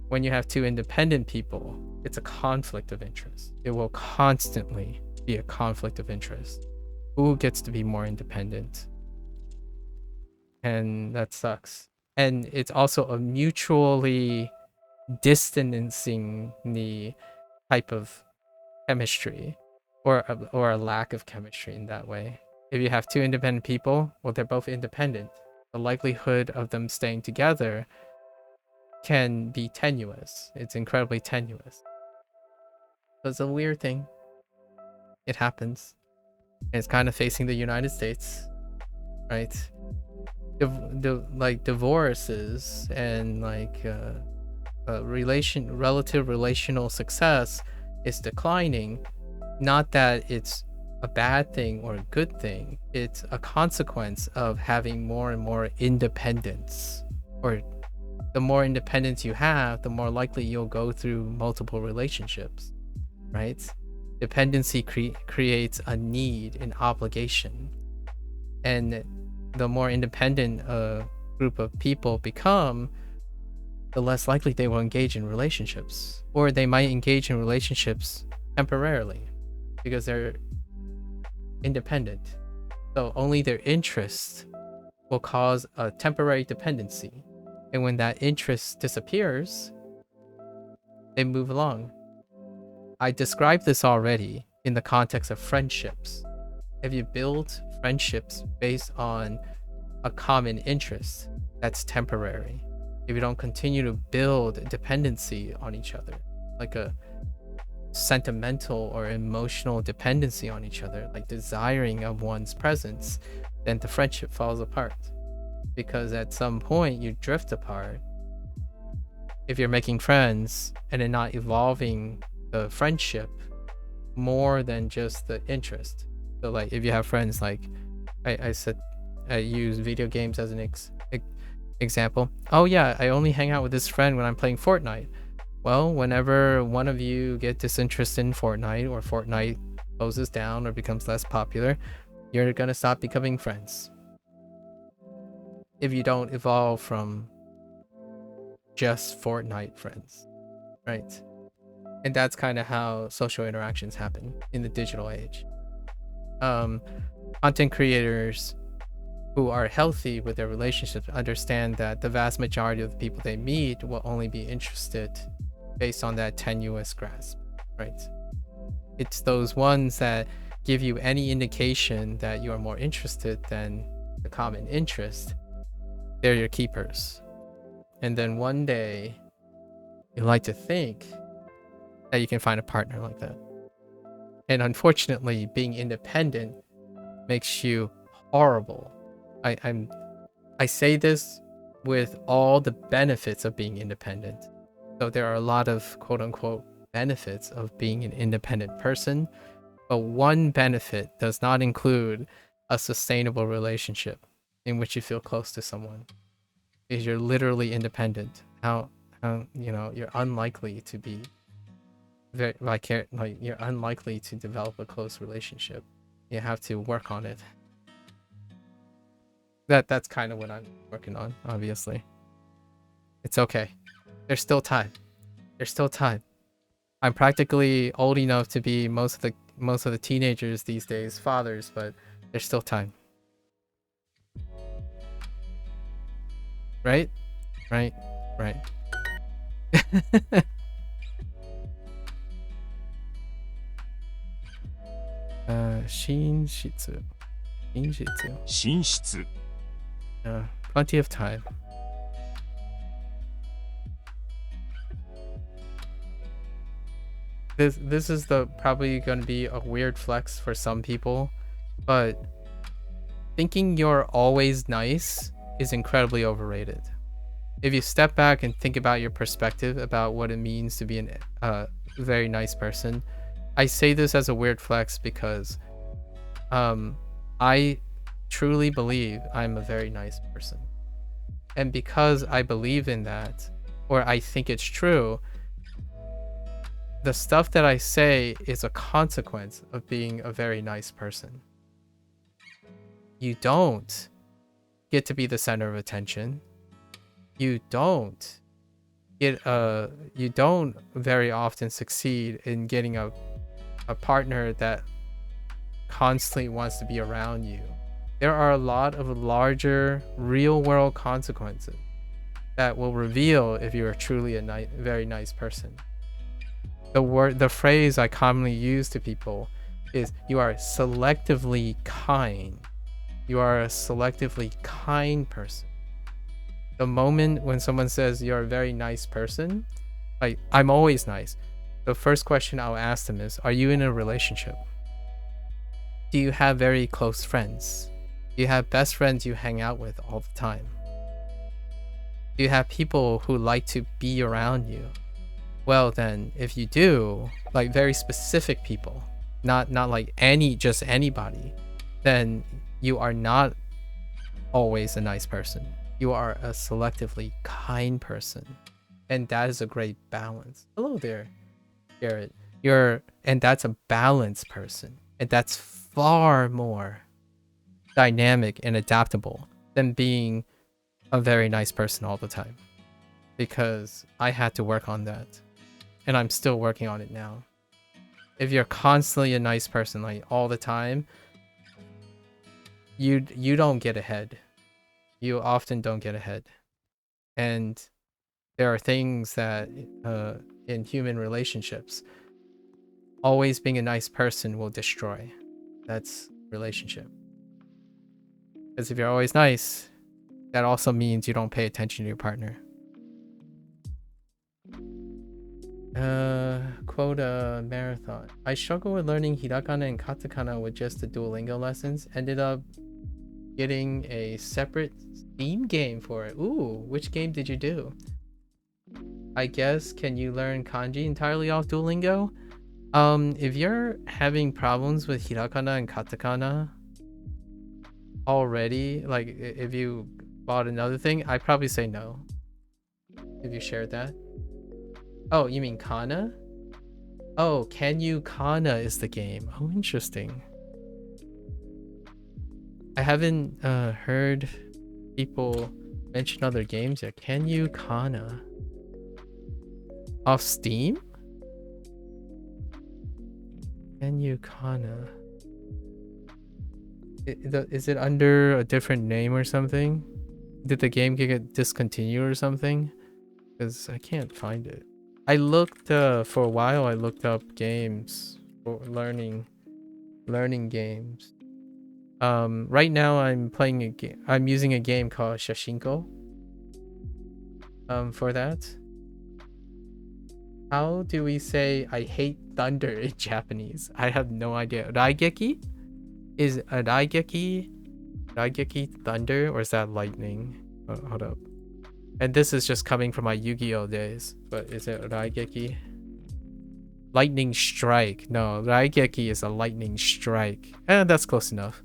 When you have two independent people, it's a conflict of interest. It will constantly be a conflict of interest. Who gets to be more independent? And that sucks. And it's also a mutually distancing the type of chemistry, or a lack of chemistry in that way. If you have two independent people, well, they're both independent. The likelihood of them staying together can be tenuous. It's incredibly tenuous. So it's a weird thing. It happens. And it's kind of facing the United States, right? Like divorces and like relative relational success is declining. Not that it's a bad thing or a good thing. It's a consequence of having more and more independence. Or the more independence you have, the more likely you'll go through multiple relationships, right? Dependency creates a need, an obligation. And the more independent a group of people become, the less likely they will engage in relationships. Or they might engage in relationships temporarily because they're independent. So only their interest will cause a temporary dependency. And when that interest disappears, they move along. I described this already in the context of friendships. If you build friendships based on a common interest, that's temporary. If you don't continue to build dependency on each other, like a sentimental or emotional dependency on each other, like desiring of one's presence, then the friendship falls apart. Because at some point you drift apart. If you're making friends and then not evolving the friendship more than just the interest. So like if you have friends, like I said, I use video games as an example. Oh yeah, I only hang out with this friend when I'm playing Fortnite. Well, whenever one of you get disinterested in Fortnite, or Fortnite closes down or becomes less popular, you're gonna stop becoming friends. If you don't evolve from just Fortnite friends, right? And that's kind of how social interactions happen in the digital age. Content creators who are healthy with their relationships understand that the vast majority of the people they meet will only be interested based on that tenuous grasp, right? It's those ones that give you any indication that you are more interested than the common interest. They're your keepers. And then one day, you like to think that you can find a partner like that. And unfortunately, being independent makes you horrible. I say this with all the benefits of being independent. So there are a lot of quote unquote benefits of being an independent person, but one benefit does not include a sustainable relationship in which you feel close to someone is you're literally independent. How you're unlikely to be very like you're unlikely to develop a close relationship. You have to work on it. That's kind of what I'm working on, obviously. It's okay. There's still time. There's still time. I'm practically old enough to be most of the teenagers these days fathers, but there's still time. Right? Right. Right. Shinshitsu. Shinshitsu. 寝室 Plenty of time. This is probably gonna be a weird flex for some people, but thinking you're always nice is incredibly overrated. If you step back and think about your perspective about what it means to be a very nice person, I say this as a weird flex because I truly believe I'm a very nice person. And because I believe in that, or I think it's true, the stuff that I say is a consequence of being a very nice person. You don't get to be the center of attention. You don't very often succeed in getting a partner that constantly wants to be around you. There are a lot of larger real world consequences that will reveal if you're truly a very nice person. The phrase I commonly use to people is you are selectively kind. You are a selectively kind person. The moment when someone says you're a very nice person, like I'm always nice, the first question I'll ask them is, are you in a relationship? Do you have very close friends? Do you have best friends you hang out with all the time? Do you have people who like to be around you? Well then, if you do, like very specific people, not like just anybody, then you are not always a nice person. You are a selectively kind person. And that is a great balance. Hello there, Garrett. And that's a balanced person. And that's far more dynamic and adaptable than being a very nice person all the time. Because I had to work on that. And I'm still working on it now. If you're constantly a nice person, like all the time, you don't get ahead. You often don't get ahead. And there are things that in human relationships, always being a nice person will destroy. That's relationship. Because if you're always nice, that also means you don't pay attention to your partner. Quota marathon. I struggle with learning hiragana and katakana with just the Duolingo lessons. Ended up getting a separate Steam game for it. Ooh, which game did you do? I guess, can you learn kanji entirely off Duolingo? If you're having problems with hiragana and katakana already, like if you bought another thing, I'd probably say no. If you shared that. Oh, you mean kana? Oh, Can You Kana is the game. Oh, interesting. I haven't heard people mention other games yet. Can You Kana? Off Steam? Can You Kana? Is it under a different name or something? Did the game get discontinued or something? Because I can't find it. I looked for a while. I looked up games for learning games. Right now I'm playing a game. I'm using a game called Shashinko. For that. How do we say I hate thunder in Japanese? I have no idea. Raigeki? Is a Raigeki thunder, or is that lightning? Oh, hold up. And this is just coming from my Yu-Gi-Oh days. But is it Raigeki? Lightning strike. No, Raigeki is a lightning strike. That's close enough.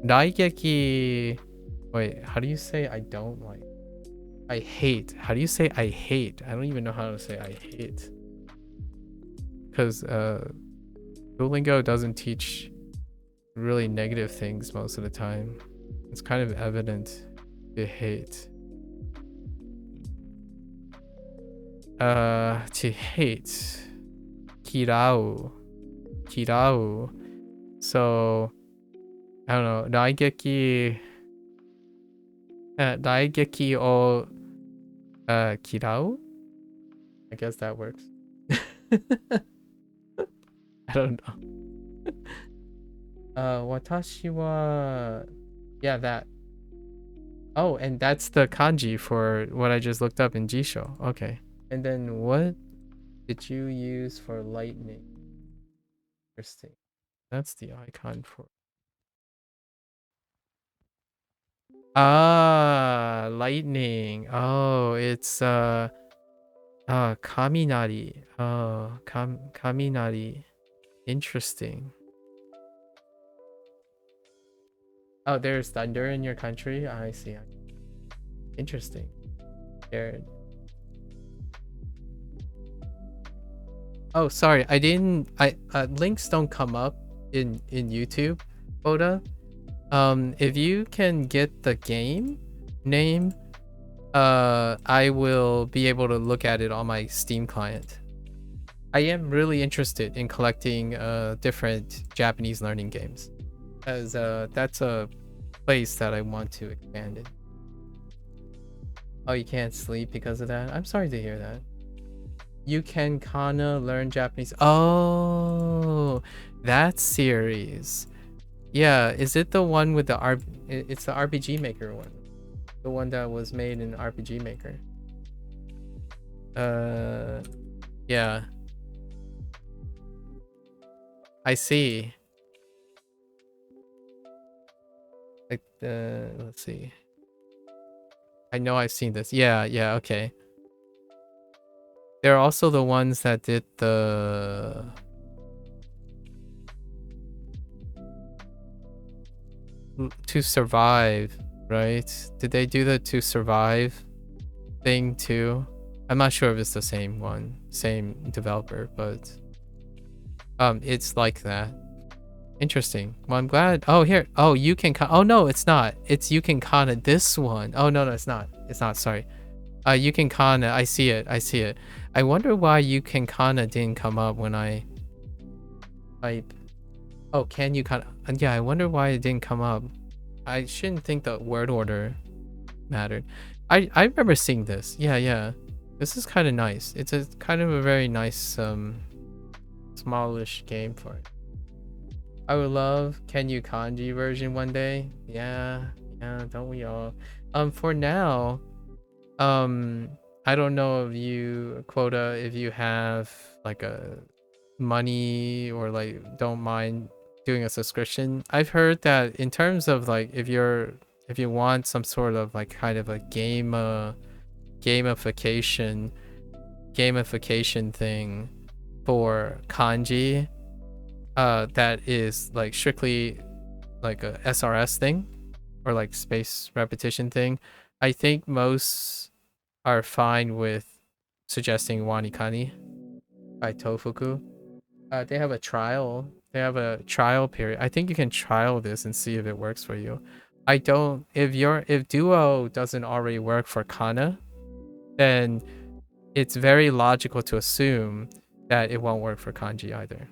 Daigeki. Wait, how do you say I don't like? I hate. How do you say I hate? I don't even know how to say I hate. Because Duolingo doesn't teach really negative things most of the time. It's kind of evident to hate. To hate. Kirau. So, I don't know. Daigeki o kirau? I guess that works. I don't know. Watashi wa... Yeah, that. Oh, and that's the kanji for what I just looked up in Jisho. Okay. And then what did you use for lightning? Interesting. That's the icon for... Ah, lightning. Oh, it's kaminari. Oh, kaminari. Interesting. Oh, there's thunder in your country? I see. Interesting. Jared. Oh, sorry. I didn't... links don't come up in YouTube, Oda. If you can get the game name, I will be able to look at it on my Steam client. I am really interested in collecting different Japanese learning games, as that's a place that I want to expand in. Oh, you can't sleep because of that? I'm sorry to hear that. You can kinda learn Japanese. Oh, that series. Yeah, is it the one with the it's the RPG Maker one. The one that was made in RPG Maker. Yeah. I see. Like let's see. I know I've seen this. Yeah, okay. They're also the ones that did the... To Survive, right? Did they do the To Survive thing too? I'm not sure if it's the same one, same developer, but it's like that. Interesting. Well, I'm glad. Oh, here. Oh, you can... Oh, no, it's not. It's you can Kana this one. Oh, no, it's not. It's not. Sorry. You can Kana. I see it. I wonder why you can Kana didn't come up when I type. Oh, can you Kana? Yeah, I wonder why it didn't come up. I shouldn't think the word order mattered. I remember seeing this. Yeah. This is kind of nice. It's a kind of a very nice smallish game for it. I would love Can You Kanji version one day. Yeah, don't we all? For now, I don't know if you Quota, if you have like a money or like don't mind doing a subscription. I've heard that in terms of like if you want some sort of like kind of a gamification thing for kanji, that is like strictly like a SRS thing or like space repetition thing. I think most are fine with suggesting Wanikani by Tofuku. They have a trial. They have a trial period. I think you can trial this and see if it works for you. I don't... If Duo doesn't already work for Kana, then it's very logical to assume that it won't work for kanji either.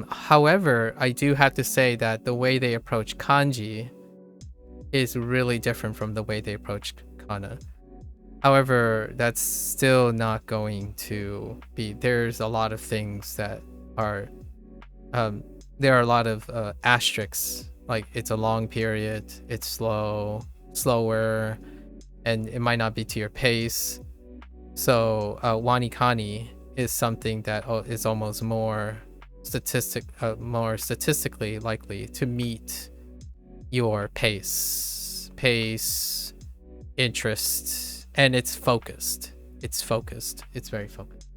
However, I do have to say that the way they approach kanji is really different from the way they approach kana. However, that's still not going to be... There's a lot of things that are... there are a lot of asterisks. Like, it's a long period, it's slower, and it might not be to your pace. So, Wanikani is something that is almost more statistically likely to meet your pace, interest, and it's focused. It's very focused.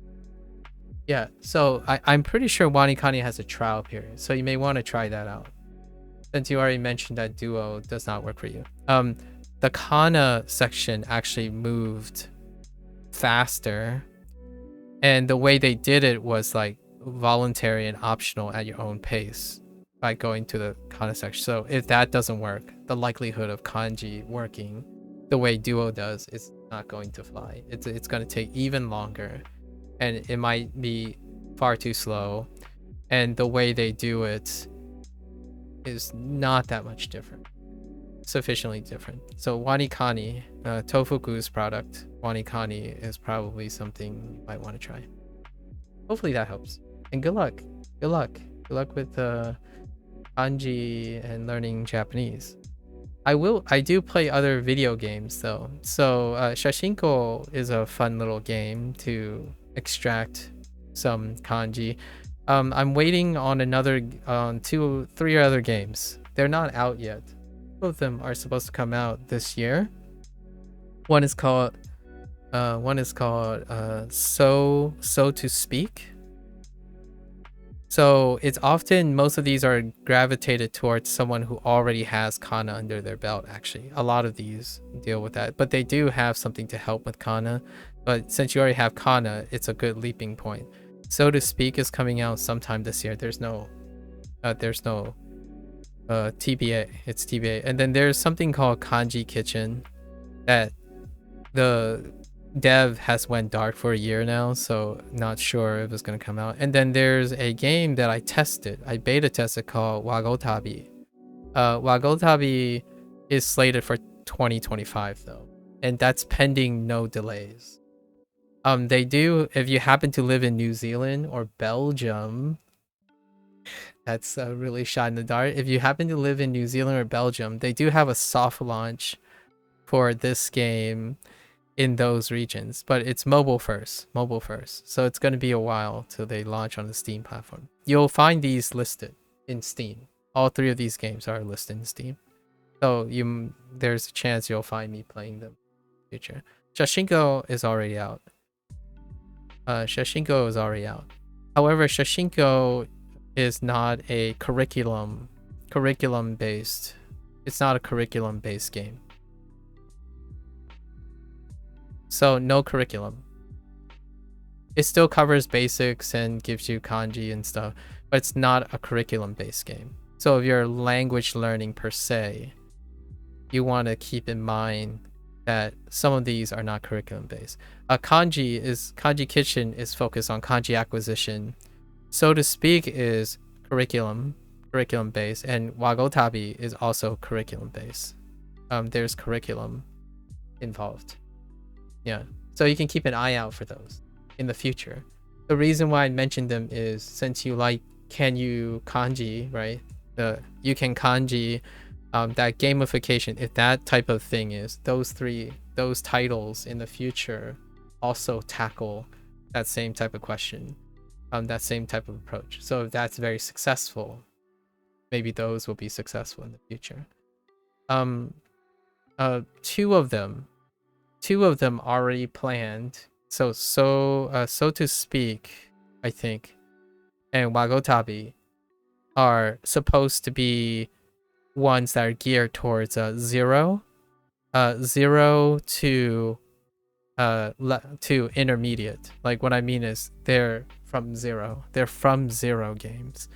Yeah, so I'm pretty sure WaniKani has a trial period, so you may want to try that out. Since you already mentioned that Duo does not work for you. The Kana section actually moved faster, and the way they did it was like voluntary and optional at your own pace by going to the Kana section. So if that doesn't work, the likelihood of Kanji working the way Duo does is not going to fly. It's going to take even longer, and it might be far too slow, and the way they do it is not that much different, sufficiently different. So WaniKani, Tofuku's product, WaniKani is probably something you might want to try. Hopefully that helps. And good luck. Good luck. Good luck with kanji and learning Japanese. I do play other video games though. So Shashinko is a fun little game to extract some kanji. I'm waiting on three other games. They're not out yet. Both of them are supposed to come out this year. One is called So to Speak. So it's often, most of these are gravitated towards someone who already has kana under their belt. Actually, a lot of these deal with that, but they do have something to help with kana. But since you already have kana, it's a good leaping point. So to Speak is coming out sometime this year. There's no TBA. It's TBA. And then there's something called Kanji Kitchen that the dev has went dark for a year now, so not sure if it's going to come out. And then there's a game that I beta tested called Wagotabi. Wagotabi is slated for 2025 though, and that's pending no delays. They do, if you happen to live in New Zealand or Belgium, that's a really shot in the dark. If you happen to live in New Zealand or Belgium, they do have a soft launch for this game in those regions, but it's mobile first. So it's going to be a while till they launch on the Steam platform. You'll find these listed in Steam. All three of these games are listed in Steam. So there's a chance you'll find me playing them in the future. Shashinko is already out. However, Shashinko is not a curriculum based. It's not a curriculum based game. So no curriculum. It still covers basics and gives you kanji and stuff, but it's not a curriculum based game. So if you're language learning per se, you want to keep in mind that some of these are not curriculum based. Kanji Kitchen is focused on kanji acquisition. So to Speak is curriculum based, and Wagotabi is also curriculum based. There's curriculum involved. Yeah, so you can keep an eye out for those in the future. The reason why I mentioned them is since you like Can You Kanji, right? You Can Kanji, that gamification, if that type of thing is, those titles in the future also tackle that same type of question, that same type of approach. So if that's very successful, maybe those will be successful in the future. Two of them already planned. So to Speak, I think, and Wagotabi are supposed to be ones that are geared towards zero to intermediate. Like what I mean is they're from zero games,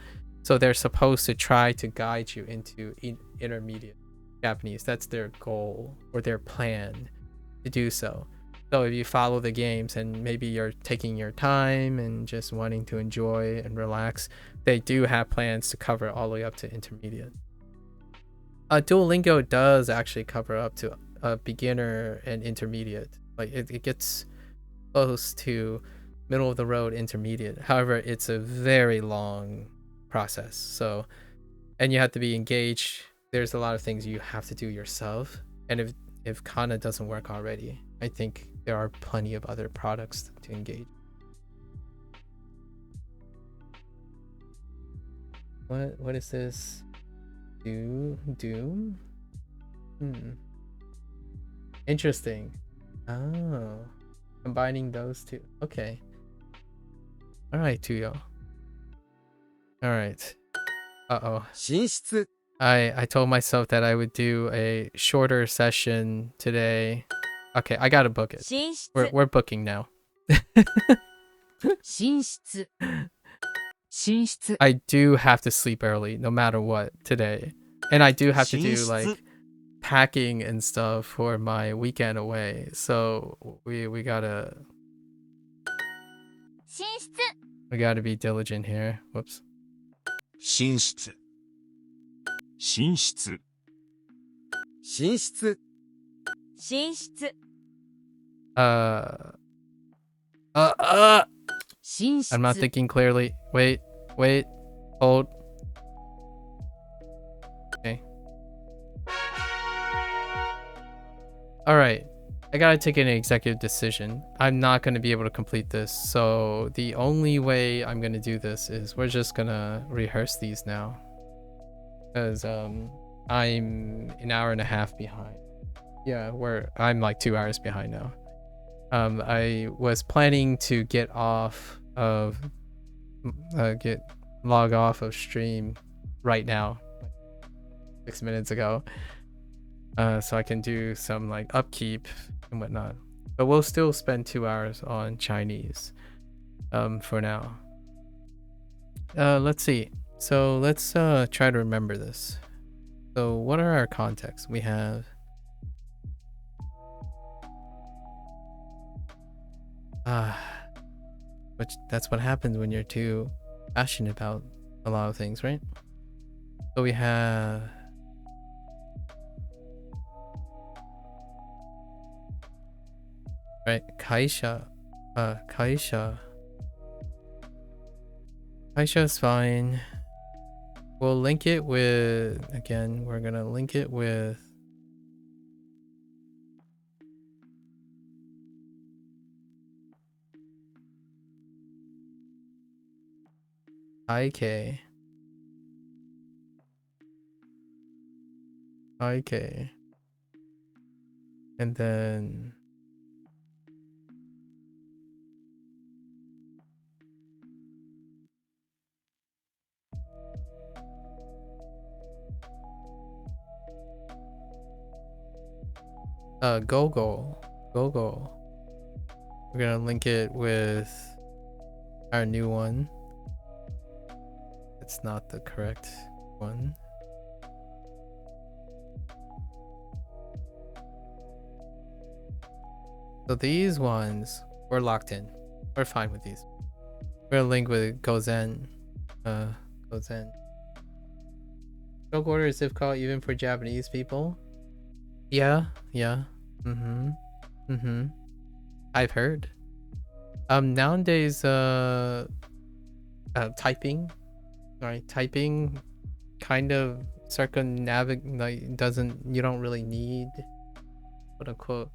so they're supposed to try to guide you into intermediate Japanese. That's their goal or their plan to do so. So if you follow the games and maybe you're taking your time and just wanting to enjoy and relax, they do have plans to cover all the way up to intermediate. Duolingo does actually cover up to beginner and intermediate. Like it gets close to middle of the road intermediate. However, it's a very long process. So, and you have to be engaged. There's a lot of things you have to do yourself. And if Kana doesn't work already, I think there are plenty of other products to engage. What is this? Doom? Interesting. Oh, combining those two. Okay. All right, Tuyo. All right. Uh-oh. 寝室 I told myself that I would do a shorter session today. Okay, I gotta book it. 寝室 We're booking now. 寝室寝室 I do have to sleep early no matter what today. And I do have to do 寝室 like packing and stuff for my weekend away. So we gotta 寝室 be diligent here. Whoops. 寝室寝室寝室寝室 Uh 寝室 I'm not thinking clearly. Wait, hold. Okay. Alright. I gotta take an executive decision. I'm not gonna be able to complete this, so the only way I'm gonna do this is we're just gonna rehearse these now. Because I'm an hour and a half behind. Yeah, I'm like 2 hours behind now. I was planning to log off of stream right now, like 6 minutes ago, so I can do some like upkeep and whatnot. But we'll still spend 2 hours on Chinese, for now. Let's see. So let's try to remember this. So what are our contexts? We have which that's what happens when you're too passionate about a lot of things, right? So we have right, Kaisha. Kaisha is fine. We'll link it with, again, we're gonna link it with IK. And then Gogo. We're gonna link it with our new one. It's not the correct one. So these ones, we're locked in. We're fine with these. We're gonna link with Gozen. Gozen. Stroke order is difficult even for Japanese people. Yeah. I've heard. Nowadays, typing, right? Typing kind of like you don't really need, quote unquote,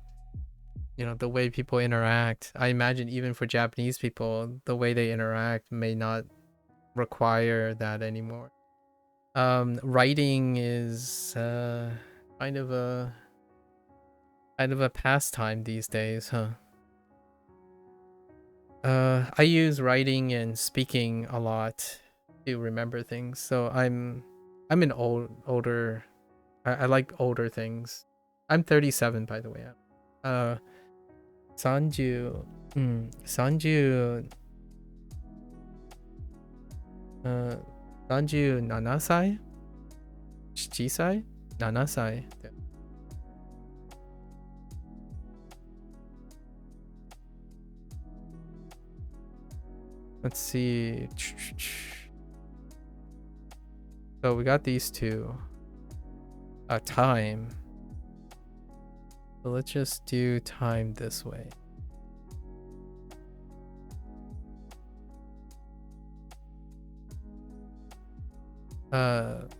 the way people interact. I imagine even for Japanese people, the way they interact may not require that anymore. Writing is kind of a pastime these days, huh? I use writing and speaking a lot to remember things. So I'm an older. I like older things. I'm 37, by the way. Sanju, 37歳 7歳 7歳 Let's see. So we got these two. Time. So let's just do time this way.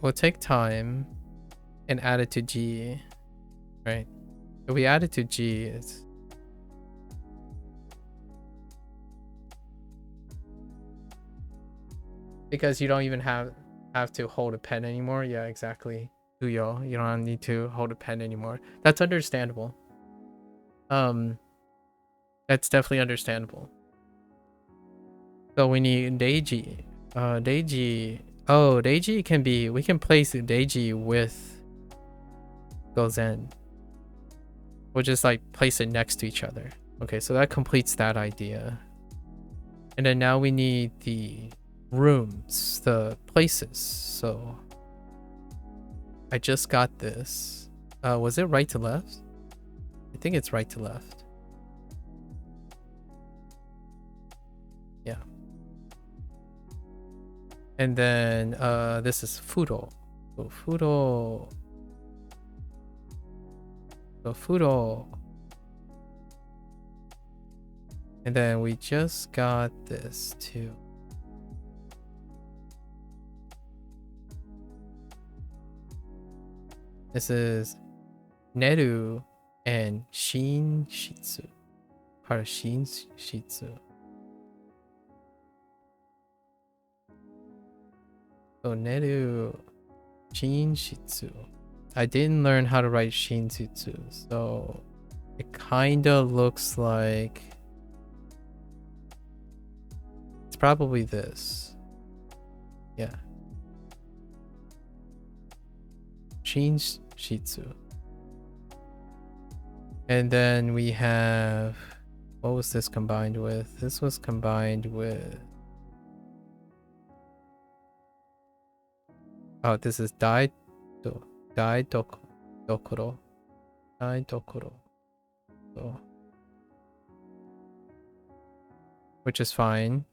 We'll take time and add it to G, right? If we add it to G, it's because you don't even have to hold a pen anymore. Yeah, exactly. You don't need to hold a pen anymore. That's understandable. That's definitely understandable. So we need Deiji. Deiji. Oh, Deiji can be. We can place Deiji with Gozen. We'll just like place it next to each other. Okay, so that completes that idea. And then now we need the rooms, the places. So I just got this. Was it right to left? I think it's right to left. Yeah. And then this is Furo. So Furo. So Furo. And then we just got this too. This is Neru and Shin Shitsu. Part of Shin Shitsu. So Neru Shin Shitsu. I didn't learn how to write Shin Shitsu, so it kind of looks like it's probably this. Yeah. Shin Shitsu. And then we have, what was this combined with? This was combined with, oh, this is Dai Dokoro. So, which is fine.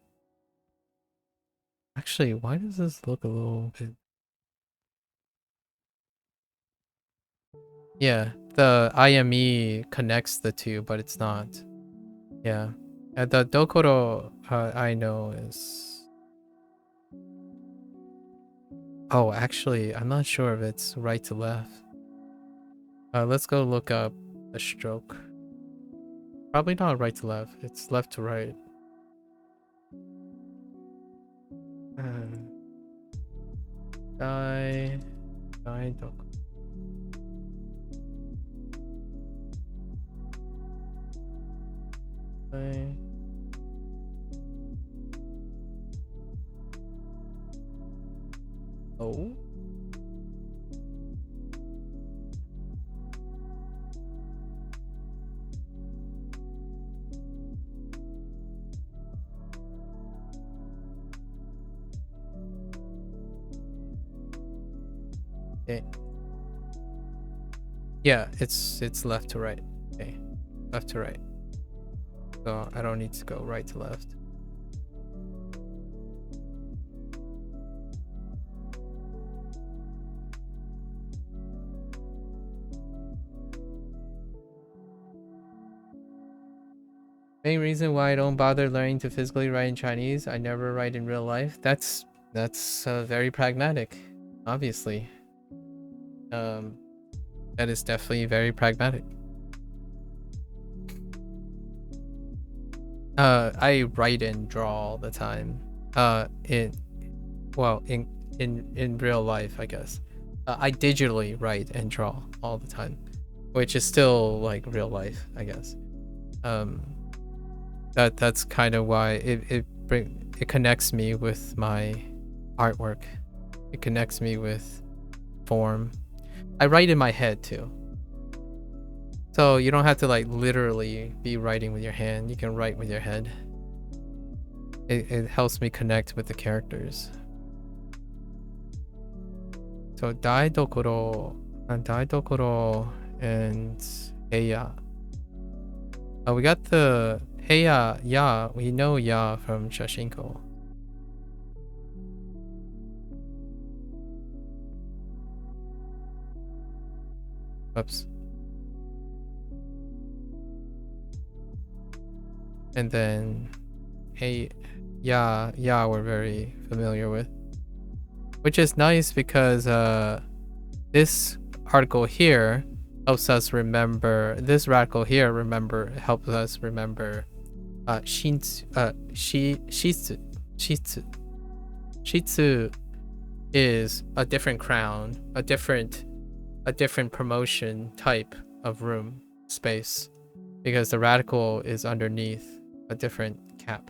Actually, why does this look a little bit? Yeah, the IME connects the two, but it's not. Yeah. The Dokoro I know is... Oh, actually, I'm not sure if it's right to left. Let's go look up a stroke. Probably not right to left. It's left to right. Dai Dokoro. Oh. Okay. Yeah, it's left to right. Okay. Left to right. So I don't need to go right to left. Main reason why I don't bother learning to physically write in Chinese, I never write in real life. That's very pragmatic, obviously. That is definitely very pragmatic. I write and draw all the time. In real life, I guess. I digitally write and draw all the time, which is still like real life, I guess. That's kind of why it connects me with my artwork. It connects me with form. I write in my head too. So you don't have to like literally be writing with your hand. You can write with your head. It helps me connect with the characters. So Dai Dokoro and Heya. We got the Heya, Ya. We know Ya from Shashinko. Oops. And then Hey, Ya we're very familiar with. Which is nice because this article here helps us remember, this radical here helps us remember Shitsu. Shitsu is a different crown, a different promotion type of room space, because the radical is underneath a different cap.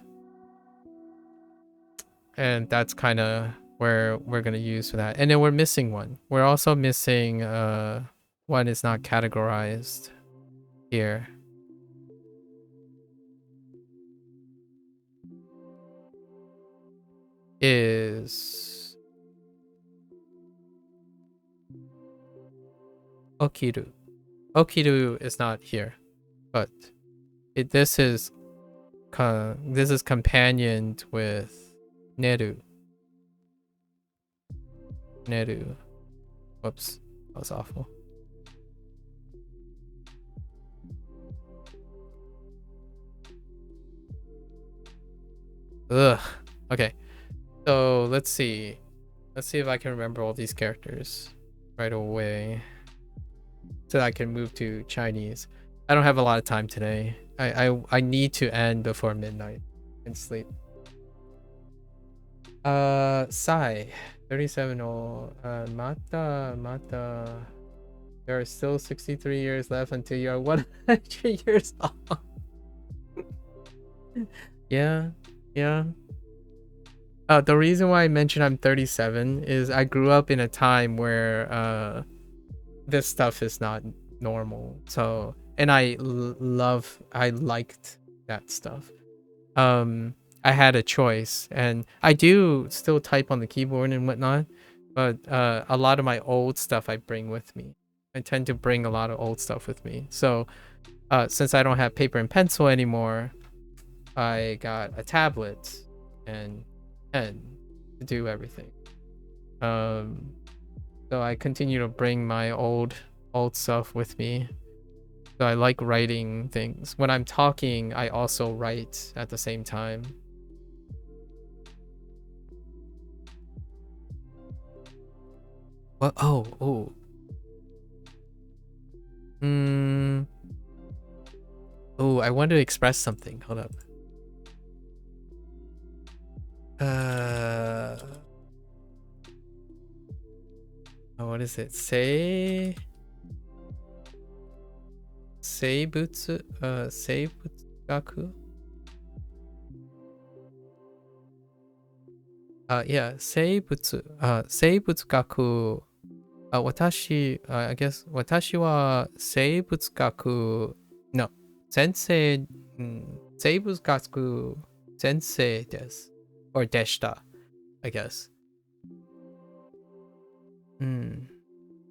and that's kind of where we're gonna use for that. And then we're missing one. We're also missing one is not categorized here. Is okiru. Okiru is not here, but this is companioned with neru. Neru. Whoops, that was awful. Ugh. Okay. So let's see. Let's see if I can remember all these characters right away, so that I can move to Chinese. I don't have a lot of time today. I need to end before midnight and sleep. Sai, 37. Mata. There are still 63 years left until you are 100 years old. Yeah. The reason why I mentioned I'm 37 is I grew up in a time where this stuff is not normal. So, and I liked that stuff. I had a choice, and I do still type on the keyboard and whatnot, but a lot of my old stuff I bring with me. I tend to bring a lot of old stuff with me. So since I don't have paper and pencil anymore, I got a tablet and pen to do everything. So I continue to bring my old stuff with me. So I like writing things. When I'm talking, I also write at the same time. What? Oh. Oh, I want to express something. Hold up. What is it? Seibutsu Seibutsugaku? Yeah, Seibutsugaku. I guess watashi wa Seibutsugaku no sensei Seibutsugaku sensei desu, or deshita, I guess.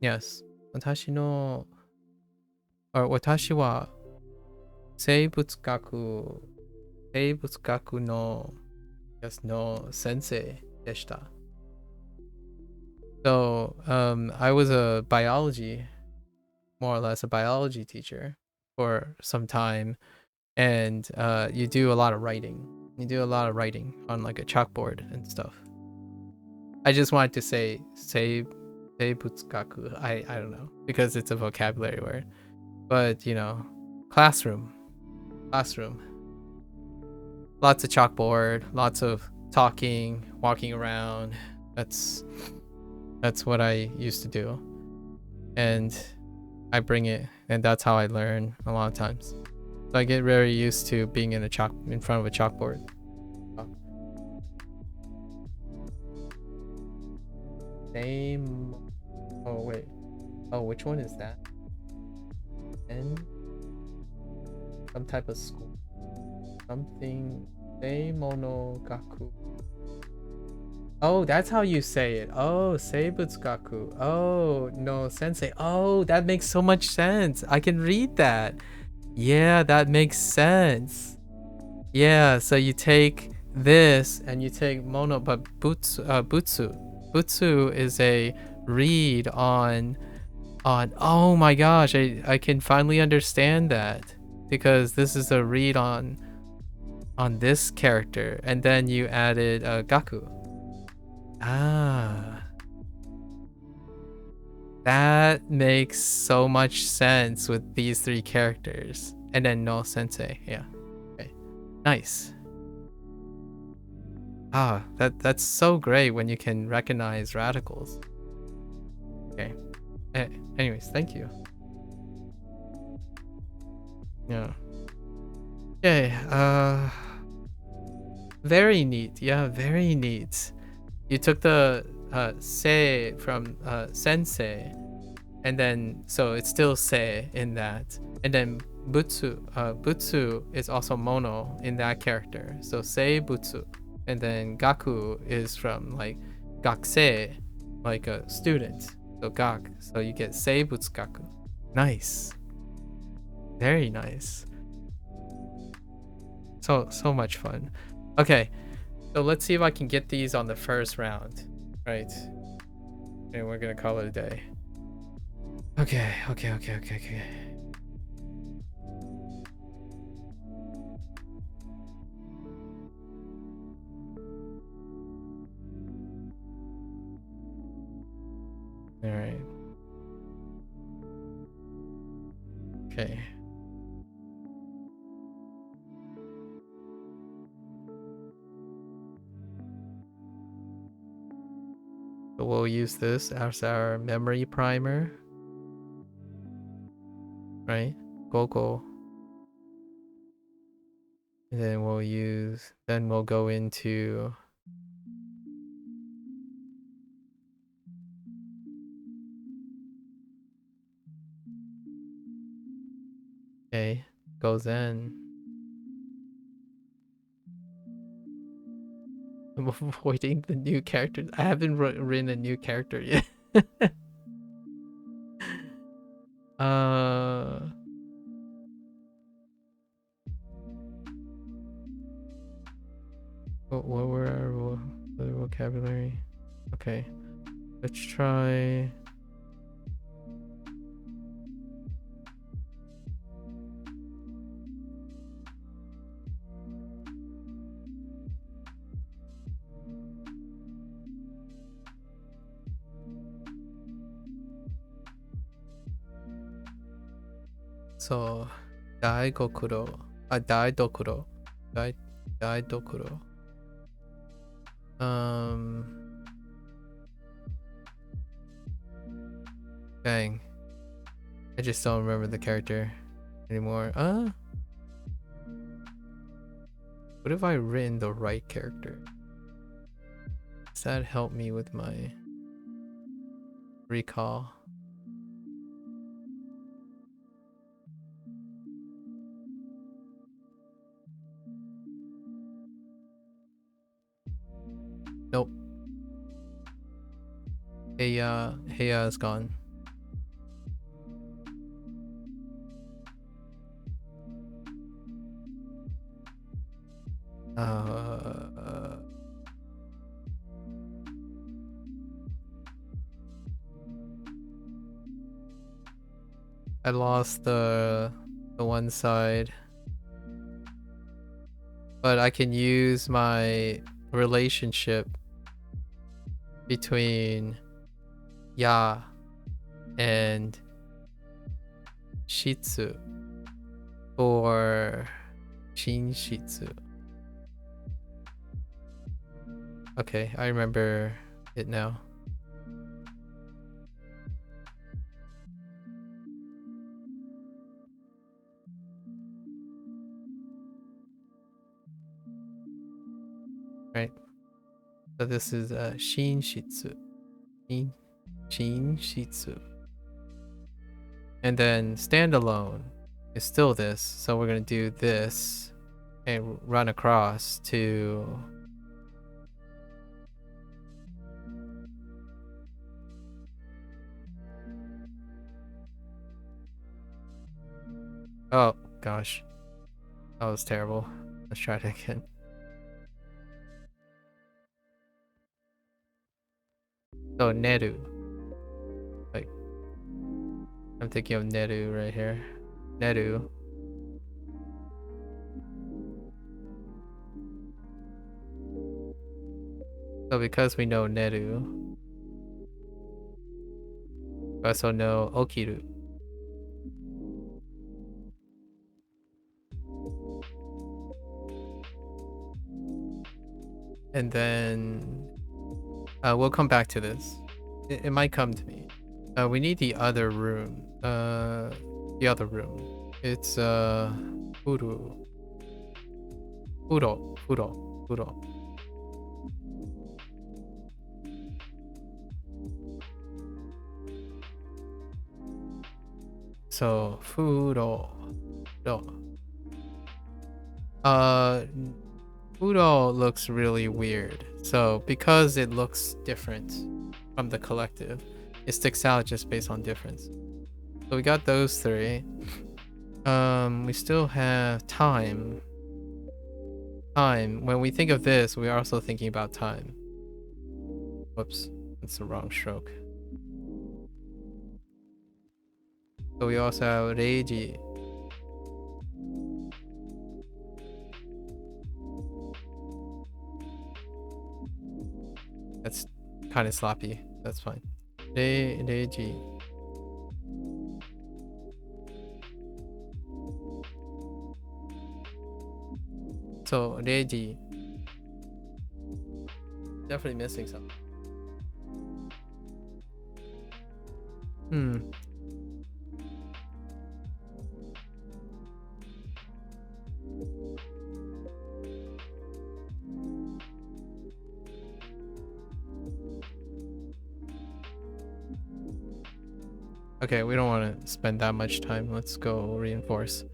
Yes. Watashi wa seibutsugaku no, yes, no sensei deshita. So I was more or less a biology teacher for some time, and you do a lot of writing. You do a lot of writing on like a chalkboard and stuff. I just wanted to say seibutsugaku. I don't know, because it's a vocabulary word. But you know, classroom. Lots of chalkboard, lots of talking, walking around. That's what I used to do, and I bring it, and that's how I learn a lot of times. So I get very used to being in front of a chalkboard. Name. Oh wait. Oh, which one is that? And some type of school. Something. Seimonogaku. Oh, that's how you say it. Oh, Seibutsugaku. Oh, no sensei. Oh, that makes so much sense. I can read that. Yeah, that makes sense. Yeah, so you take this and you take mono, but butsu. Butsu is a read on. Oh my gosh, I can finally understand that, because this is a read on this character, and then you added gaku. That makes so much sense with these three characters. And then no sensei. Yeah. Okay. Nice. That's so great when you can recognize radicals. Okay. Anyways, thank you. Yeah. Okay. Very neat. Yeah, very neat. You took the se from sensei, and then so it's still se in that, and then butsu is also mono in that character, so sei butsu, and then gaku is from like gakusei, like a student, so gak, so you get sei butsugaku. Nice, very nice. So much fun. Okay, so let's see if I can get these on the first round, right? And we're gonna call it a day. Okay. All right. Okay. So we'll use this as our memory primer, right? Go. And then we'll go into okay, goes in. I'm avoiding the new characters. I haven't written a new character yet. What were our other vocabulary? Okay, let's try. So, daidokuro. Daidokuro. Daidokuro. Dang. I just don't remember the character anymore. What if I written the right character? Does that help me with my recall? Nope. Heya is gone. I lost the one side, but I can use my relationship between ya and shitsu for shinshitsu. Okay, I remember it now. Right. So this is shinshitsu. Shinshitsu. And then standalone is still this. So we're gonna do this and run across to oh gosh. That was terrible. Let's try it again. So Neru. Like I'm thinking of Neru right here. Neru. So because we know Neru, we also know Okiru. And then we'll come back to this. It might come to me. We need the other room. The other room. It's furo. Furo. So furo. Udo looks really weird. So because it looks different from the collective, it sticks out just based on difference. So we got those three. We still have time. Time. When we think of this, we are also thinking about time. Whoops, that's the wrong stroke. So we also have Reiji. That's kind of sloppy. That's fine. Reiji. So Reiji. Definitely missing something. Okay, we don't want to spend that much time. Let's go reinforce.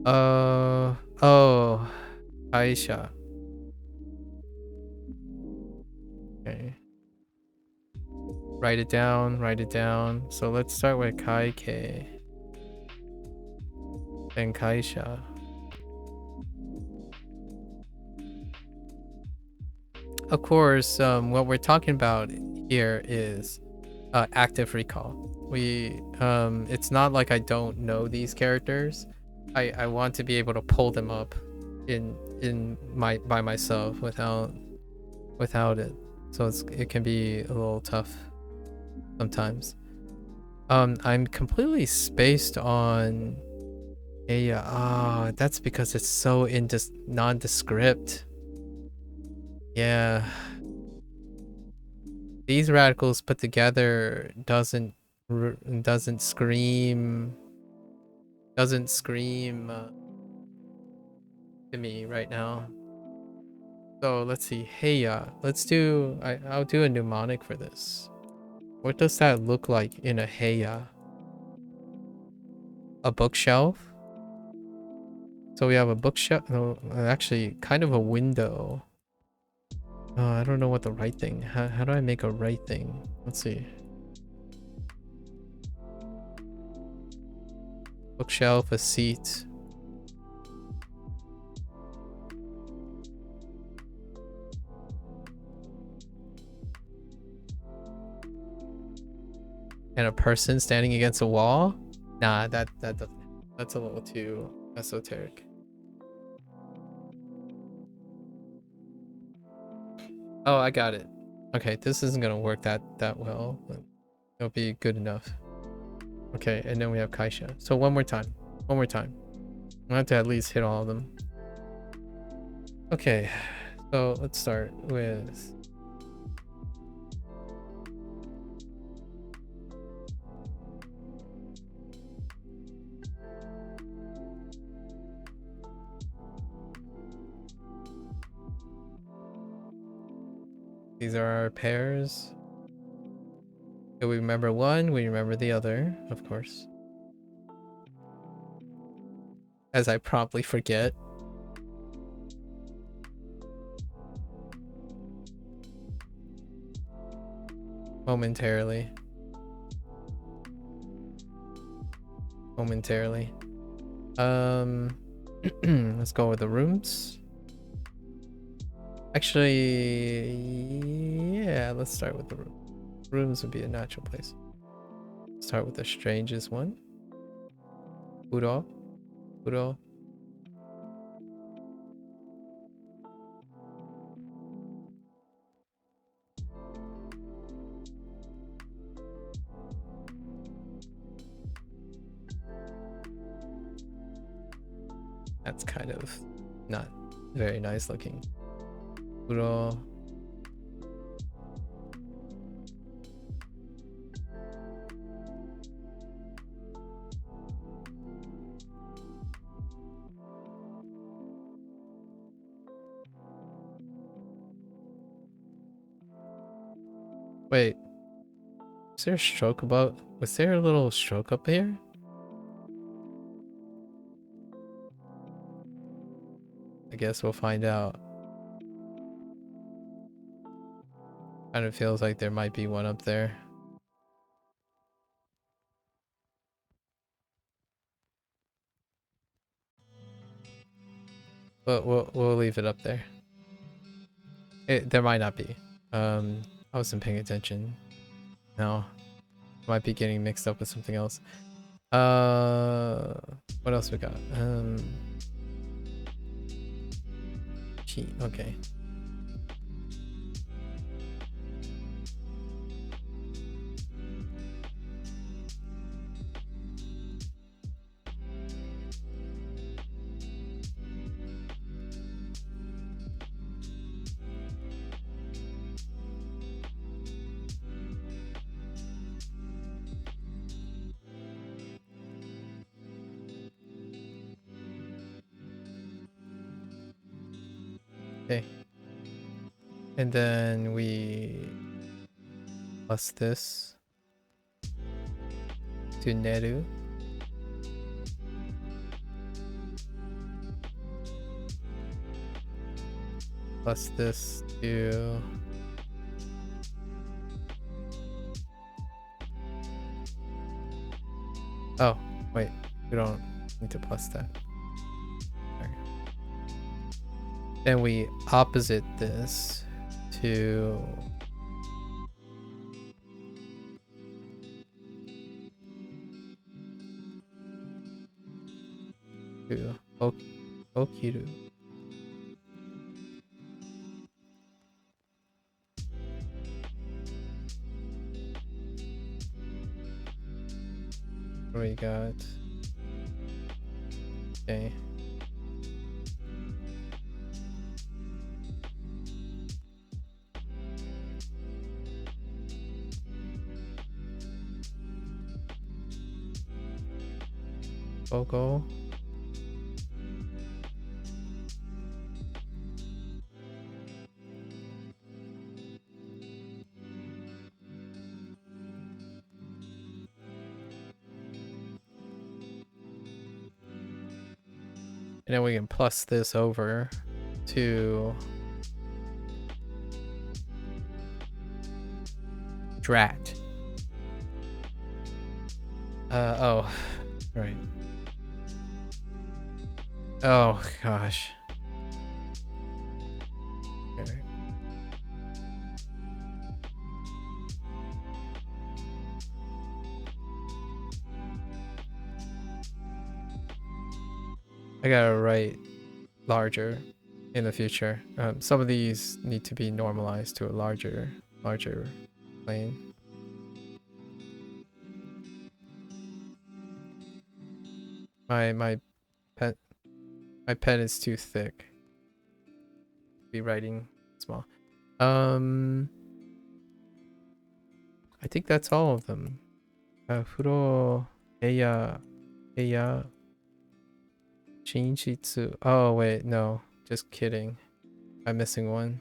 Oh, Aisha. Okay. Write it down. So let's start with Kaike. Then Kaisha. Of course, what we're talking about here is active recall. It's not like I don't know these characters. I want to be able to pull them up by myself without it. So it can be a little tough sometimes. I'm completely spaced on that's because it's so nondescript. Yeah. These radicals put together doesn't scream to me right now. So let's see. Heya. I'll do a mnemonic for this. What does that look like in a heya? A bookshelf? So we have a bookshelf. No, actually, kind of a window. Oh, I don't know what the right thing. How do I make a right thing? Let's see. Bookshelf, a seat. And a person standing against a wall? Nah, that's a little too esoteric. Oh, I got it. Okay, this isn't gonna work that well, but it'll be good enough. Okay, and then we have Kaisha. So one more time. I have to at least hit all of them. Okay, so let's start with these are our pairs. So we remember one, we remember the other, of course. As I promptly forget. Momentarily. Let's go with the rooms. Actually, yeah, let's start with the room. Rooms would be a natural place. Start with the strangest one. Uro. That's kind of not very nice looking. Uro. Wait, is there a stroke above? Was there a little stroke up here? I guess we'll find out. Kind of feels like there might be one up there. But we'll leave it up there. There might not be. I wasn't paying attention. No. Might be getting mixed up with something else. What else we got? Okay. Okay. And then we plus this to Neru. Plus this to oh, wait, we don't need to plus that. Then we opposite this to Okiru. What we got? Okay. Fogo. And then we can plus this over to Drat. Oh, right. Oh gosh. Okay. I gotta write larger in the future. Some of these need to be normalized to a larger plane. My pen is too thick. Be writing small. I think that's all of them. Furo, Eya, Shinshitsu. Oh wait, no, just kidding. I'm missing one.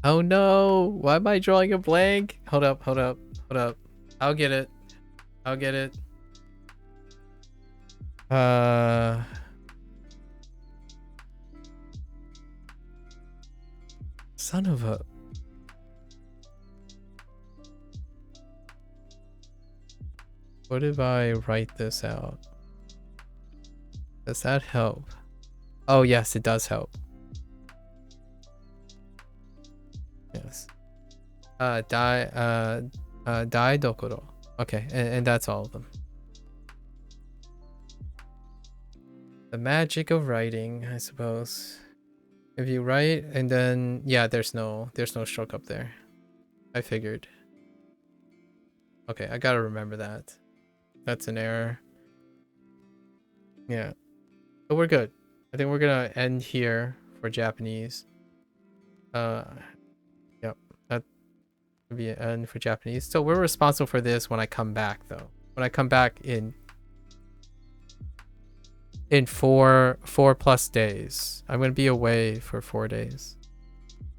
Oh no! Why am I drawing a blank? Hold up. I'll get it. Son of a... What if I write this out? Does that help? Oh yes, it does help. Yes. Dai dokoro. Okay, and that's all of them. The magic of writing, I suppose. If you write and then yeah, there's no stroke up there. I figured. Okay, I gotta remember that. That's an error. Yeah. But we're good. I think we're gonna end here for Japanese. Yep. Would be an N for Japanese. So we're responsible for this when I come back, though. When I come back in 4+ days. I'm gonna be away for 4 days.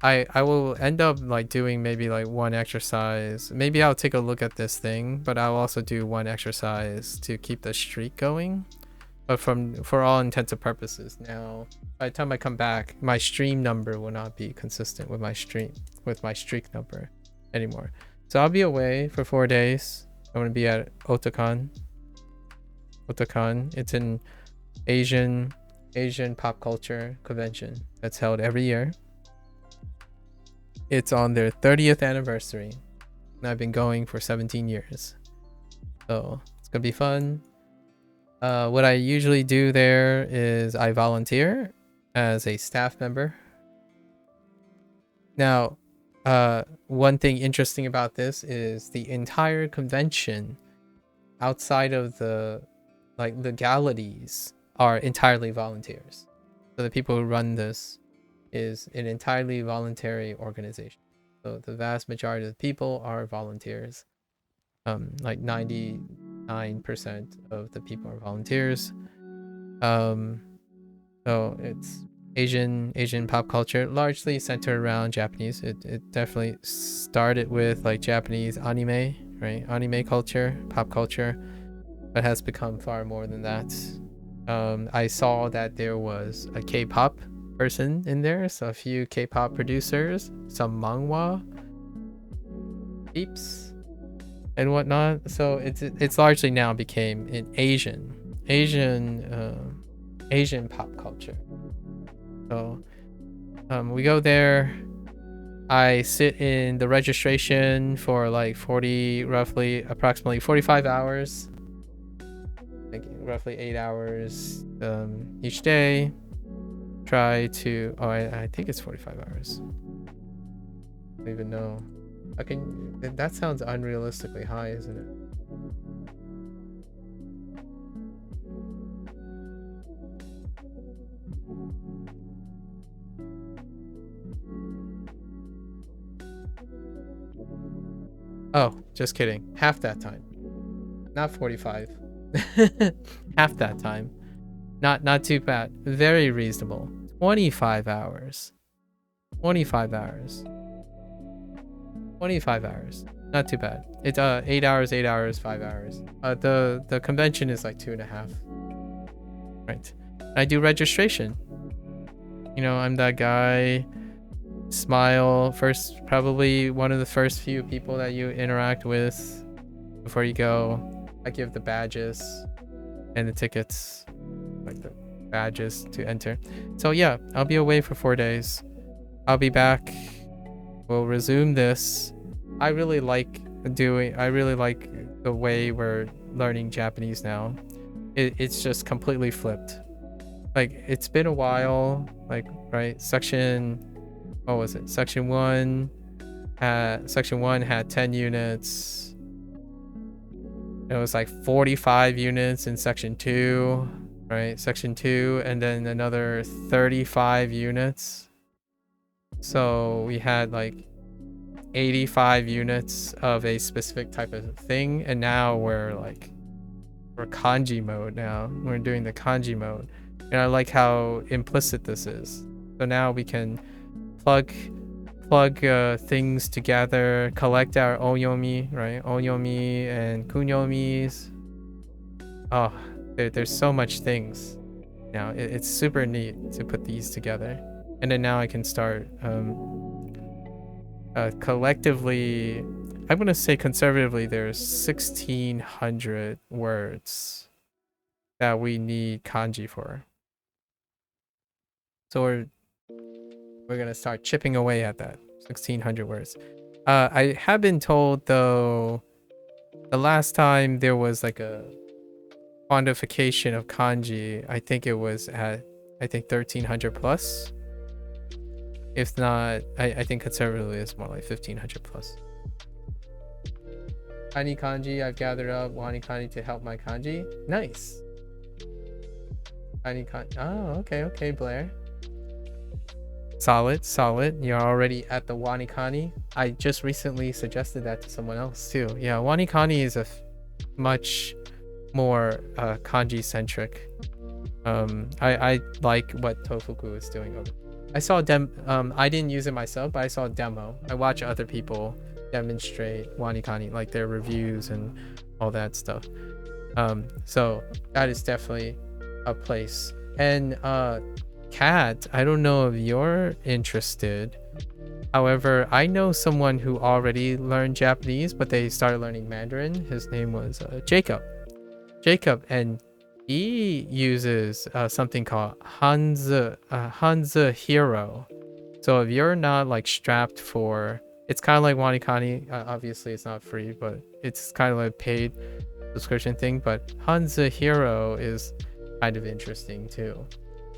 I will end up like doing maybe like one exercise. Maybe I'll take a look at this thing, but I'll also do one exercise to keep the streak going. But for all intents and purposes, now by the time I come back, my stream number will not be consistent with my streak number anymore. So I'll be away for 4 days. I'm gonna be at Otakon. It's an Asian pop culture convention that's held every year. It's on their 30th anniversary, and I've been going for 17 years. So it's gonna be fun. What I usually do there is I volunteer as a staff member. Now, one thing interesting about this is the entire convention outside of the legalities are entirely volunteers. So the people who run this is an entirely voluntary organization. So the vast majority of the people are volunteers. Like 99% of the people are volunteers. So it's Asian pop culture, largely centered around Japanese. It definitely started with like Japanese anime, right? Anime culture, pop culture, but has become far more than that. I saw that there was a K-pop person in there, so a few K-pop producers, some manhwa peeps and whatnot. So it's largely now became an Asian pop culture. So we go there. I sit in the registration for like approximately 45 hours, like roughly 8 hours each day. Try to I think it's 45 hours. I don't even know. That sounds unrealistically high, isn't it? Oh, just kidding. Half that time. Not 45. Half that time. Not too bad. Very reasonable. 25 hours. 25 hours. 25 hours. Not too bad. It's 8 hours, 8 hours, 5 hours. The convention is like 2.5. Right. I do registration. You know, I'm that guy. Smile. Probably one of the first few people that you interact with before you go. I give the badges and the tickets, like the badges to enter. So yeah, I'll be away for 4 days. I'll be back. We'll resume this. I really like the way we're learning Japanese now. It's just completely flipped. Like, it's been a while, like, right? Section 1 had 10 units. It was like 45 units in section 2, right? Section 2, and then another 35 units. So we had like 85 units of a specific type of thing, and now we're kanji mode now. We're doing the kanji mode. And I like how implicit this is. So now we can plug things together, collect our onyomi, right? Onyomi and kunyomis. Oh, there's so much things now. It's super neat to put these together. And then now I can start collectively, I'm going to say conservatively, there's 1,600 words that we need kanji for. So we're going to start chipping away at that 1,600 words. I have been told, though, the last time there was like a quantification of kanji, I think it was at 1,300 plus. If not, I think conservatively it's more like 1,500 plus. Tiny kanji I've gathered up. Wani kanji to help my kanji. Nice. Tiny kanji. Oh, okay, Blair. Solid. You're already at the Wanikani. I just recently suggested that to someone else too. Yeah, Wanikani is a much more kanji centric. I like what Tofuku is doing over. I saw I didn't use it myself, but I saw a demo. I watch other people demonstrate Wanikani, like their reviews and all that stuff. So that is definitely a place. And Kat, I don't know if you're interested. However, I know someone who already learned Japanese, but they started learning Mandarin. His name was Jacob, and he uses something called Hanzi Hero. So if you're not like strapped for, it's kind of like Wanikani. Obviously, it's not free, but it's kind of like a paid subscription thing. But Hanzi Hero is kind of interesting too,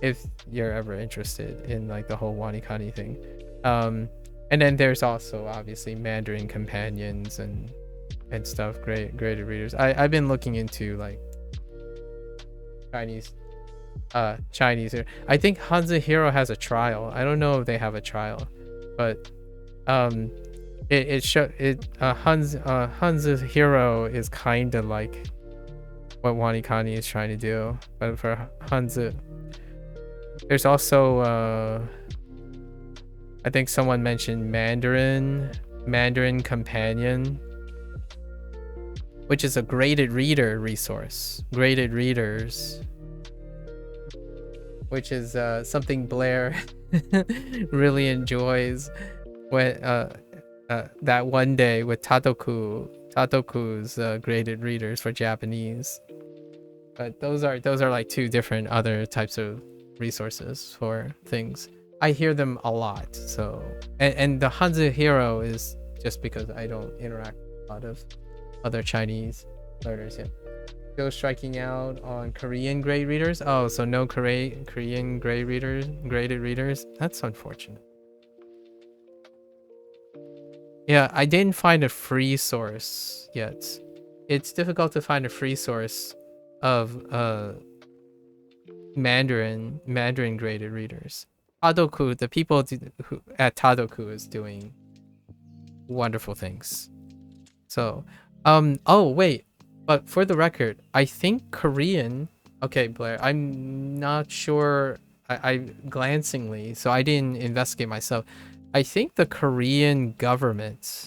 if you're ever interested in like the whole Wanikani thing. And then there's also obviously Mandarin companions and stuff. Graded readers. I've been looking into like Chinese here. I think Hanzi Hero has a trial. I don't know if they have a trial, but Hanzi Hero is kind of like what Wanikani is trying to do, but for Hanzi, there's also I think someone mentioned Mandarin Companion, which is a graded reader resource. Graded readers, which is something Blair really enjoys when that one day with Tatoku's graded readers for Japanese. But those are like two different other types of resources for things. I hear them a lot. So and the Hanzi Hero is just because I don't interact with a lot of other Chinese learners yet. Still striking out on Korean grade readers. Oh, so no Korean graded readers. That's unfortunate. Yeah, I didn't find a free source yet. It's difficult to find a free source of Mandarin graded readers. Tadoku, the people who at Tadoku is doing wonderful things. So, oh wait, but for the record, I think Korean. Okay, Blair, I'm not sure. I glancingly, so I didn't investigate myself. I think the Korean government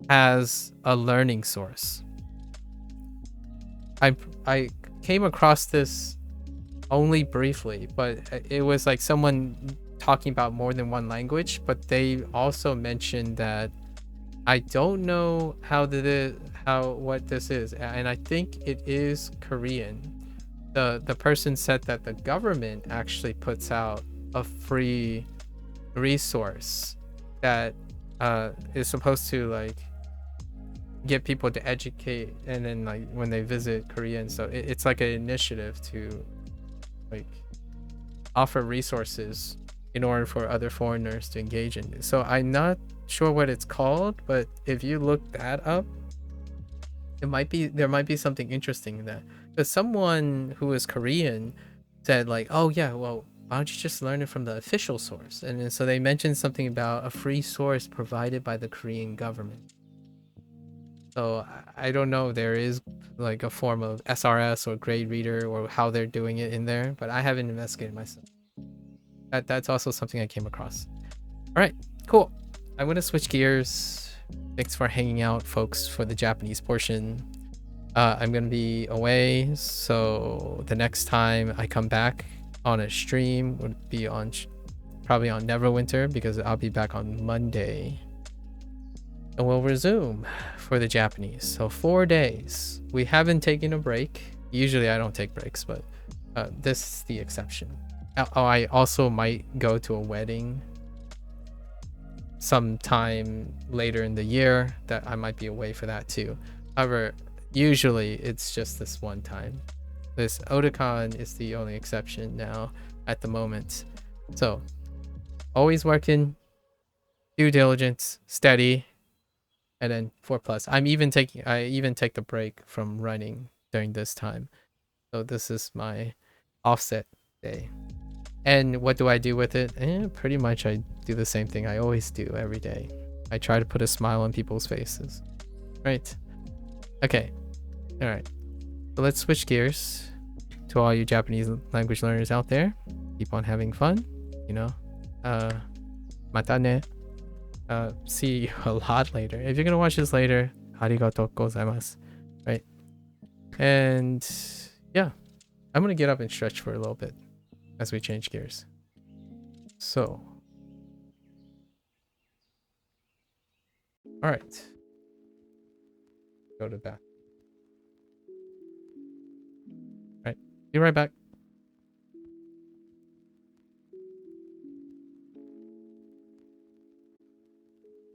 has a learning source. I came across this only briefly, but it was like someone talking about more than one language, but they also mentioned that I don't know what this is, and I think it is Korean. The person said that the government actually puts out a free resource that is supposed to like get people to educate, and then like when they visit Korea, and so it's like an initiative to like offer resources in order for other foreigners to engage in it. So I'm not sure what it's called, but if you look that up, there might be something interesting in that. Because someone who is Korean said like, oh yeah, well, why don't you just learn it from the official source? And then, so they mentioned something about a free source provided by the Korean government. So I don't know if there is like a form of SRS or grade reader or how they're doing it in there, but I haven't investigated myself. That's also something I came across. All right, cool. I'm gonna switch gears. Thanks for hanging out, folks, for the Japanese portion. I'm gonna be away, so the next time I come back on a stream would be on probably on Neverwinter, because I'll be back on Monday. And we'll resume for the Japanese. So 4 days. We haven't taken a break. Usually I don't take breaks, but this is the exception. Oh, I also might go to a wedding sometime later in the year that I might be away for that too. However, usually it's just this one time. This Otakon is the only exception now at the moment. So always working, due diligence, steady, and then 4+. I even take the break from running during this time. So this is my offset day. And what do I do with it? Pretty much I do the same thing I always do every day. I try to put a smile on people's faces. Right. Okay. All right. So let's switch gears to all you Japanese language learners out there. Keep on having fun. You know. Mata ne. See you a lot later. If you're gonna watch this later, arigatou gozaimasu. Right. And yeah, I'm gonna get up and stretch for a little bit as we change gears. So, all right. Go to bath. All right. Be right back.